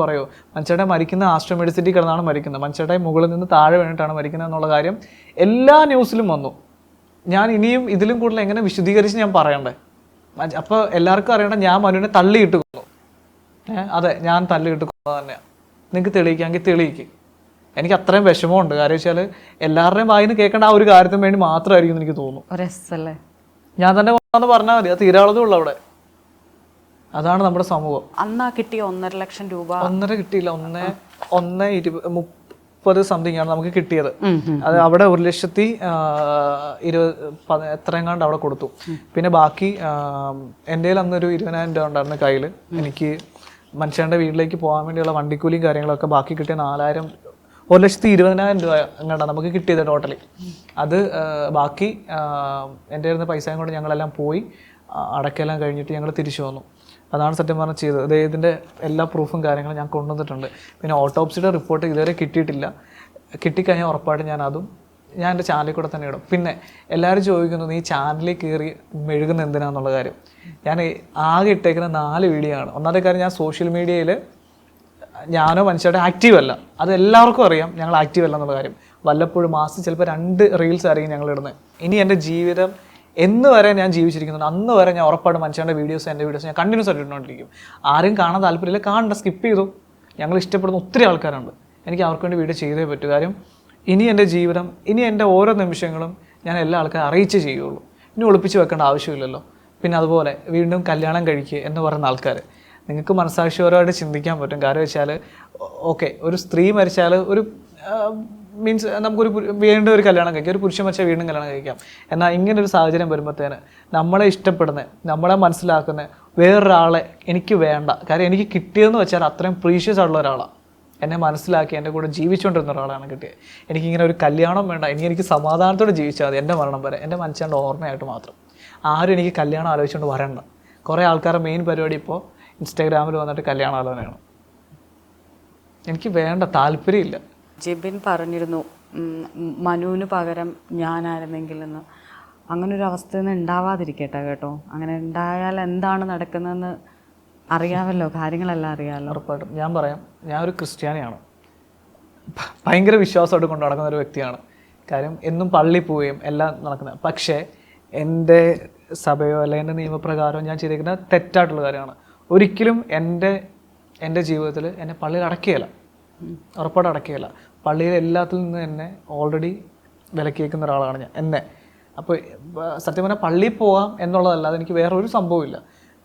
പറയോ. മനുഷ്യരുടെ മരിക്കുന്ന ആസ്ട്രോ മെഡിസിറ്റി കിടന്നാണ് മരിക്കുന്നത്, മനുഷ്യരുടെ മുകളിൽ നിന്ന് താഴെ വീണിട്ടാണ് മരിക്കുന്നത് എന്നുള്ള കാര്യം എല്ലാ ന്യൂസിലും വന്നു. ഞാൻ ഇനിയും ഇതിലും കൂടുതൽ എങ്ങനെ വിശദീകരിച്ച് ഞാൻ പറയണ്ടേ? അപ്പോൾ എല്ലാവർക്കും അറിയണം, ഞാൻ മനുവിനെ തള്ളിയിട്ട് കൊന്നു. അതെ, ഞാൻ തള്ളിയിട്ട് കൊന്നത് തന്നെയാണ്. നിങ്ങൾക്ക് തെളിയിക്കാമെങ്കിൽ തെളിയിക്ക്. എനിക്ക് അത്രയും വിഷമമുണ്ട്. കാര്യം വെച്ചാൽ എല്ലാവരുടെയും വായിന്ന് കേൾക്കേണ്ട ആ ഒരു കാര്യത്തിന് വേണ്ടി മാത്രമായിരിക്കും എനിക്ക് തോന്നുന്നു. ഞാൻ തന്നെ വന്ന് പറഞ്ഞാൽ മതി, അത് തീരാളതേ ഉള്ളൂ അവിടെ. അതാണ് നമ്മുടെ സമൂഹം. അന്നാ കിട്ടിയ 1.5 ലക്ഷം രൂപ 1.5 കിട്ടിയില്ല, 1,30 സംതിങ് ആണ് നമുക്ക് കിട്ടിയത്. അത് അവിടെ 1,20,000 എത്രയെങ്ങാണ്ട് അവിടെ കൊടുത്തു. പിന്നെ ബാക്കി എൻ്റെ കയ്യിൽ അന്നൊരു 20,000 രൂപ ഉണ്ടായിരുന്നു കയ്യിൽ. എനിക്ക് മനുഷ്യൻ്റെ വീട്ടിലേക്ക് പോകാൻ വേണ്ടിയുള്ള വണ്ടിക്കൂലിയും കാര്യങ്ങളൊക്കെ ബാക്കി കിട്ടിയ 1,20,000 രൂപ എങ്ങാണ്ടാണ് നമുക്ക് കിട്ടിയത് ടോട്ടലി. അത് ബാക്കി എൻ്റെ ഇരുന്ന പൈസയും കൊണ്ട് ഞങ്ങളെല്ലാം പോയി അടയ്ക്കെല്ലാം കഴിഞ്ഞിട്ട് ഞങ്ങൾ തിരിച്ചു വന്നു. അതാണ് സത്യം പറഞ്ഞാൽ ചെയ്തത്. ഇതിൻ്റെ എല്ലാ പ്രൂഫും കാര്യങ്ങളും ഞാൻ കൊണ്ടുവന്നിട്ടുണ്ട്. പിന്നെ ഓട്ടോപ്സിയുടെ റിപ്പോർട്ട് ഇതുവരെ കിട്ടിയിട്ടില്ല. കിട്ടിക്കഴിഞ്ഞാൽ ഉറപ്പായിട്ടും ഞാൻ എൻ്റെ ചാനലിൽ കൂടെ തന്നെ ഇടും. പിന്നെ എല്ലാവരും ചോദിക്കുന്നത് നീ ചാനലിൽ കയറി മെഴുകുന്ന എന്തിനാന്നുള്ള കാര്യം. ഞാൻ ആകെ ഇട്ടേക്കുന്ന 4 വീഡിയോ ആണ്. ഒന്നാമത്തെ കാര്യം, ഞാൻ സോഷ്യൽ മീഡിയയിൽ ഞാനോ മനുഷ്യരുടെ ആക്റ്റീവ് അല്ല. അത് എല്ലാവർക്കും അറിയാം, ഞങ്ങൾ ആക്റ്റീവ് അല്ല എന്നുള്ള കാര്യം. വല്ലപ്പോഴും മാസം ചിലപ്പോൾ 2 റീൽസ് ആയിരിക്കും ഞങ്ങൾ ഇടുന്നത്. ഇനി എൻ്റെ ജീവിതം എന്ന് വരെ ഞാൻ ജീവിച്ചിരിക്കുന്നുണ്ട്, അന്ന് വരെ ഞാൻ ഉറപ്പായിട്ട് മനുഷ്യരുടെ എൻ്റെ വീഡിയോസ് ഞാൻ കണ്ടിന്യൂസ് ആയിട്ട് ഇട്ടുകൊണ്ടിരിക്കും. ആരും കാണാൻ താല്പര്യമില്ല, കാണണ്ട, സ്കിപ്പ് ചെയ്തു. ഞങ്ങൾ ഇഷ്ടപ്പെടുന്ന ഒത്തിരി ആൾക്കാരുണ്ട്. എനിക്ക് അവർക്ക് വേണ്ടി വീഡിയോ ചെയ്തേ പറ്റൂ. കാര്യം ഇനി എൻ്റെ ജീവിതം, ഇനി എൻ്റെ ഓരോ നിമിഷങ്ങളും ഞാൻ എല്ലാ ആൾക്കാരും അറിയിച്ചേ ചെയ്യുള്ളൂ. ഇനി ഒളിപ്പിച്ച് വെക്കേണ്ട ആവശ്യമില്ലല്ലോ. പിന്നെ അതുപോലെ വീണ്ടും കല്യാണം കഴിക്കുക എന്ന് പറയുന്ന ആൾക്കാർ, നിങ്ങൾക്ക് മനസ്സാക്ഷിപരമായിട്ട് ചിന്തിക്കാൻ പറ്റും. കാര്യം വെച്ചാൽ ഓക്കെ, ഒരു സ്ത്രീ മരിച്ചാൽ ഒരു മീൻസ് നമുക്കൊരു വീണ്ടും ഒരു കല്യാണം കഴിക്കാം, ഒരു പുരുഷൻ മരിച്ചാൽ വീണ്ടും കല്യാണം കഴിക്കാം. എന്നാൽ ഇങ്ങനൊരു സാഹചര്യം വരുമ്പോഴത്തേന് നമ്മളെ ഇഷ്ടപ്പെടുന്ന, നമ്മളെ മനസ്സിലാക്കുന്ന വേറൊരാളെ എനിക്ക് വേണ്ട. കാര്യം എനിക്ക് കിട്ടിയതെന്ന് വെച്ചാൽ അത്രയും പ്രീഷ്യസ് ആയിട്ടുള്ള ഒരാളാണ്. എന്നെ മനസ്സിലാക്കി എൻ്റെ കൂടെ ജീവിച്ചുകൊണ്ടിരുന്ന ഒരാളാണ് കിട്ടിയത്. എനിക്കിങ്ങനെ ഒരു കല്യാണം വേണ്ട, എനിക്ക് സമാധാനത്തോടെ ജീവിച്ചാൽ മതി എൻ്റെ മരണം വരെ, എൻ്റെ മനുഷ്യൻ്റെ ഓർമ്മയായിട്ട് മാത്രം. ആരും എനിക്ക് കല്യാണം ആലോചിച്ചുകൊണ്ട് വരണ്ട. കുറേ ആൾക്കാരുടെ മെയിൻ പരിപാടി ഇപ്പോൾ ഇൻസ്റ്റാഗ്രാമിൽ വന്നിട്ട് കല്യാണാലോചനയാണ്. എനിക്ക് വേണ്ട, താല്പര്യമില്ല. ജിബിൻ പറഞ്ഞിരുന്നു മനുവിന് പകരം ഞാനായിരുന്നെങ്കിൽ എന്ന്. അങ്ങനൊരു അവസ്ഥയൊന്നും ഉണ്ടാവാതിരിക്കട്ടെ കേട്ടോ. അങ്ങനെ ഉണ്ടായാൽ എന്താണ് നടക്കുന്നതെന്ന് അറിയാമല്ലോ, കാര്യങ്ങളെല്ലാം അറിയാമല്ലോ. ഉറപ്പായിട്ടും ഞാൻ പറയാം, ഞാൻ ഒരു ക്രിസ്ത്യാനിയാണ്. ഭയങ്കര വിശ്വാസമായിട്ട് കൊണ്ട് നടക്കുന്ന ഒരു വ്യക്തിയാണ്. കാര്യം എന്നും പള്ളി പോവുകയും എല്ലാം നടക്കുന്നത്. പക്ഷേ എൻ്റെ സഭയോ അല്ലെങ്കിൽ എൻ്റെ നിയമപ്രകാരമോ ഞാൻ ചെയ്തിരിക്കുന്ന തെറ്റായിട്ടുള്ള കാര്യമാണ്. ഒരിക്കലും എൻ്റെ ജീവിതത്തിൽ എന്നെ പള്ളിയിൽ അടക്കുകയില്ല, ഉറപ്പായിട്ട് അടക്കുകയില്ല. പള്ളിയിൽ എല്ലാത്തിൽ നിന്ന് എന്നെ ഓൾറെഡി വിലക്കി വയ്ക്കുന്ന ഒരാളാണ് ഞാൻ എന്നെ. അപ്പോൾ സത്യം പറഞ്ഞാൽ പള്ളിയിൽ പോകാം എന്നുള്ളതല്ലാതെ എനിക്ക് വേറെ ഒരു സംഭവമില്ല.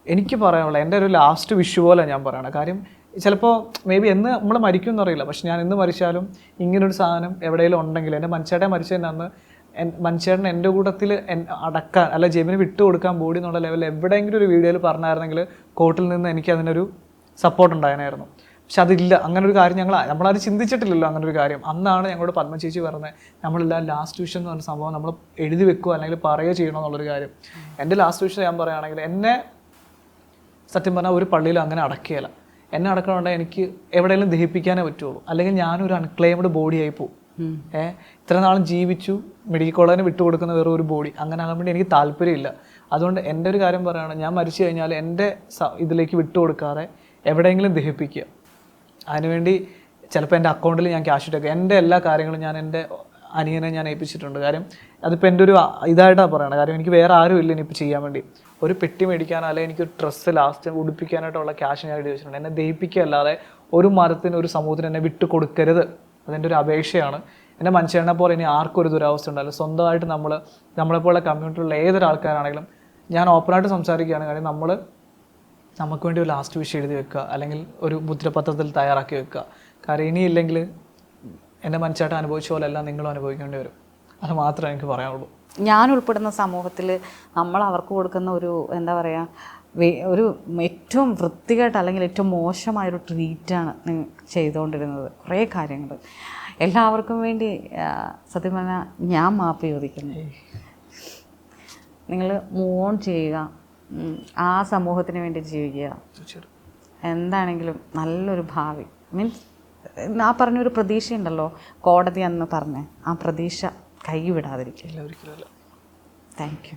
എനിക്ക് പറയാനുള്ള എൻ്റെ ഒരു ലാസ്റ്റ് വിഷ് പോലെ ഞാൻ പറയണം. കാര്യം ചിലപ്പോൾ മേ ബി എന്ന് നമ്മൾ മരിക്കും എന്നറിയില്ല, പക്ഷെ ഞാൻ എന്ന് മരിച്ചാലും ഇങ്ങനൊരു സാധനം എവിടെയെങ്കിലും ഉണ്ടെങ്കിൽ, എൻ്റെ മനുഷ്യരുടെ മരിച്ചതിൻ്റെ അന്ന് മനുഷ്യരുടെ എൻ്റെ കൂട്ടത്തിൽ അടക്കാൻ അല്ല ജെബിന് വിട്ടുകൊടുക്കാൻ ബോഡി എന്നുള്ള ലെവലിൽ എവിടെയെങ്കിലും ഒരു വീഡിയോയിൽ പറഞ്ഞായിരുന്നെങ്കിൽ കോർട്ടിൽ നിന്ന് എനിക്ക് അതിനൊരു സപ്പോർട്ട് ഉണ്ടായിരുന്നു. പക്ഷെ അതില്ല. അങ്ങനെ ഒരു കാര്യം നമ്മളാരും ചിന്തിച്ചിട്ടില്ലല്ലോ അങ്ങനെ ഒരു കാര്യം. അന്നാണ് ഞങ്ങളോട് പത്മ ചേച്ചി പറഞ്ഞത്, നമ്മളെല്ലാം ലാസ്റ്റ് വിഷൻ എന്ന് പറഞ്ഞ സംഭവം നമ്മൾ എഴുതി വെക്കുക അല്ലെങ്കിൽ പറയുക ചെയ്യണോ എന്നുള്ളൊരു കാര്യം. എൻ്റെ ലാസ്റ്റ് വിഷൻ ഞാൻ പറയുകയാണെങ്കിൽ, എന്നെ സത്യം പറഞ്ഞാൽ ഒരു പള്ളിയിൽ അങ്ങനെ അടക്കുകയില്ല. എന്നെ അടക്കണമെങ്കിൽ എനിക്ക് എവിടെയെങ്കിലും ദഹിപ്പിക്കാനേ പറ്റുള്ളൂ, അല്ലെങ്കിൽ ഞാനൊരു അൺക്ലെയിംഡ് ബോഡി ആയി പോകും. ഇത്ര നാളും ജീവിച്ചു മെഡിക്കൽ കോളേജിന് വിട്ടുകൊടുക്കുന്ന വേറെ ഒരു ബോഡി, അങ്ങനെ ആകാൻ വേണ്ടി എനിക്ക് താല്പര്യമില്ല. അതുകൊണ്ട് എൻ്റെ ഒരു കാര്യം പറയുകയാണ്, ഞാൻ മരിച്ചു കഴിഞ്ഞാൽ എൻ്റെ ഇതിലേക്ക് വിട്ടുകൊടുക്കാതെ എവിടെയെങ്കിലും ദഹിപ്പിക്കുക. അതിനുവേണ്ടി ചിലപ്പോൾ എൻ്റെ അക്കൗണ്ടിൽ ഞാൻ ക്യാഷ് ഇട്ടേക്കുക. എൻ്റെ എല്ലാ കാര്യങ്ങളും ഞാൻ എൻ്റെ അനിയനെ ഞാൻ ഏൽപ്പിച്ചിട്ടുണ്ട്. കാര്യം അതിപ്പോൾ എൻ്റെ ഒരു ഇതായിട്ടാണ് പറയണത്. കാര്യം എനിക്ക് വേറെ ആരും ഇല്ല ഇനിയിപ്പോൾ ചെയ്യാൻ വേണ്ടി. ഒരു പെട്ടി മേടിക്കാനോ അല്ലെങ്കിൽ എനിക്കൊരു ഡ്രസ്സ് ലാസ്റ്റ് ഉടുപ്പിക്കാനായിട്ടുള്ള ക്യാഷ് ഞാൻ എഴുതി വെച്ചിട്ടുണ്ട്. എന്നെ ദഹിപ്പിക്കുക അല്ലാതെ ഒരു മതത്തിന് ഒരു സമൂഹത്തിന് എന്നെ വിട്ടു കൊടുക്കരുത്. അതെൻ്റെ ഒരു അപേക്ഷയാണ്. എൻ്റെ മനുഷ്യനെ പോലെ ഇനി ആർക്കും ഒരു ദുരവസ്ഥ ഉണ്ടാവില്ല. സ്വന്തമായിട്ട് നമ്മളെപ്പോലുള്ള കമ്മ്യൂണിറ്റിയിലുള്ള ഏതൊരു ആൾക്കാരാണെങ്കിലും ഞാൻ ഓപ്പണായിട്ട് സംസാരിക്കുകയാണ്. കാര്യം നമുക്ക് വേണ്ടി ഒരു ലാസ്റ്റ് വിഷ് എഴുതി വെക്കുക, അല്ലെങ്കിൽ ഒരു മുദ്രപത്രത്തിൽ തയ്യാറാക്കി വെക്കുക. കാര്യം ഇനിയില്ലെങ്കിൽ എൻ്റെ മനുഷ്യമായിട്ട് അനുഭവിച്ച പോലെ എല്ലാം നിങ്ങളും അനുഭവിക്കേണ്ടി വരും. അത് മാത്രമേ എനിക്ക് പറയാനുള്ളൂ. ഞാൻ ഉൾപ്പെടുന്ന സമൂഹത്തിൽ നമ്മൾ അവർക്ക് കൊടുക്കുന്ന ഒരു എന്താ പറയുക, ഒരു ഏറ്റവും വൃത്തികെട്ട അല്ലെങ്കിൽ ഏറ്റവും മോശമായൊരു ട്രീറ്റാണ് നിങ്ങൾ ചെയ്തുകൊണ്ടിരുന്നത്. കുറേ കാര്യങ്ങൾ എല്ലാവർക്കും വേണ്ടി സത്യം പറഞ്ഞാൽ ഞാൻ മാപ്പ് ചോദിക്കുന്നു. നിങ്ങൾ മൂവ് ഓൺ ചെയ്യുക, ആ സമൂഹത്തിന് വേണ്ടി ജീവിക്കുക. എന്താണെങ്കിലും നല്ലൊരു ഭാവി, മീൻസ് ആ പറഞ്ഞൊരു പ്രതീക്ഷയുണ്ടല്ലോ കോടതി അന്ന് പറഞ്ഞേ, ആ പ്രതീക്ഷ കൈവിടാതിരിക്കുക. ഒരിക്കലും. Thank you.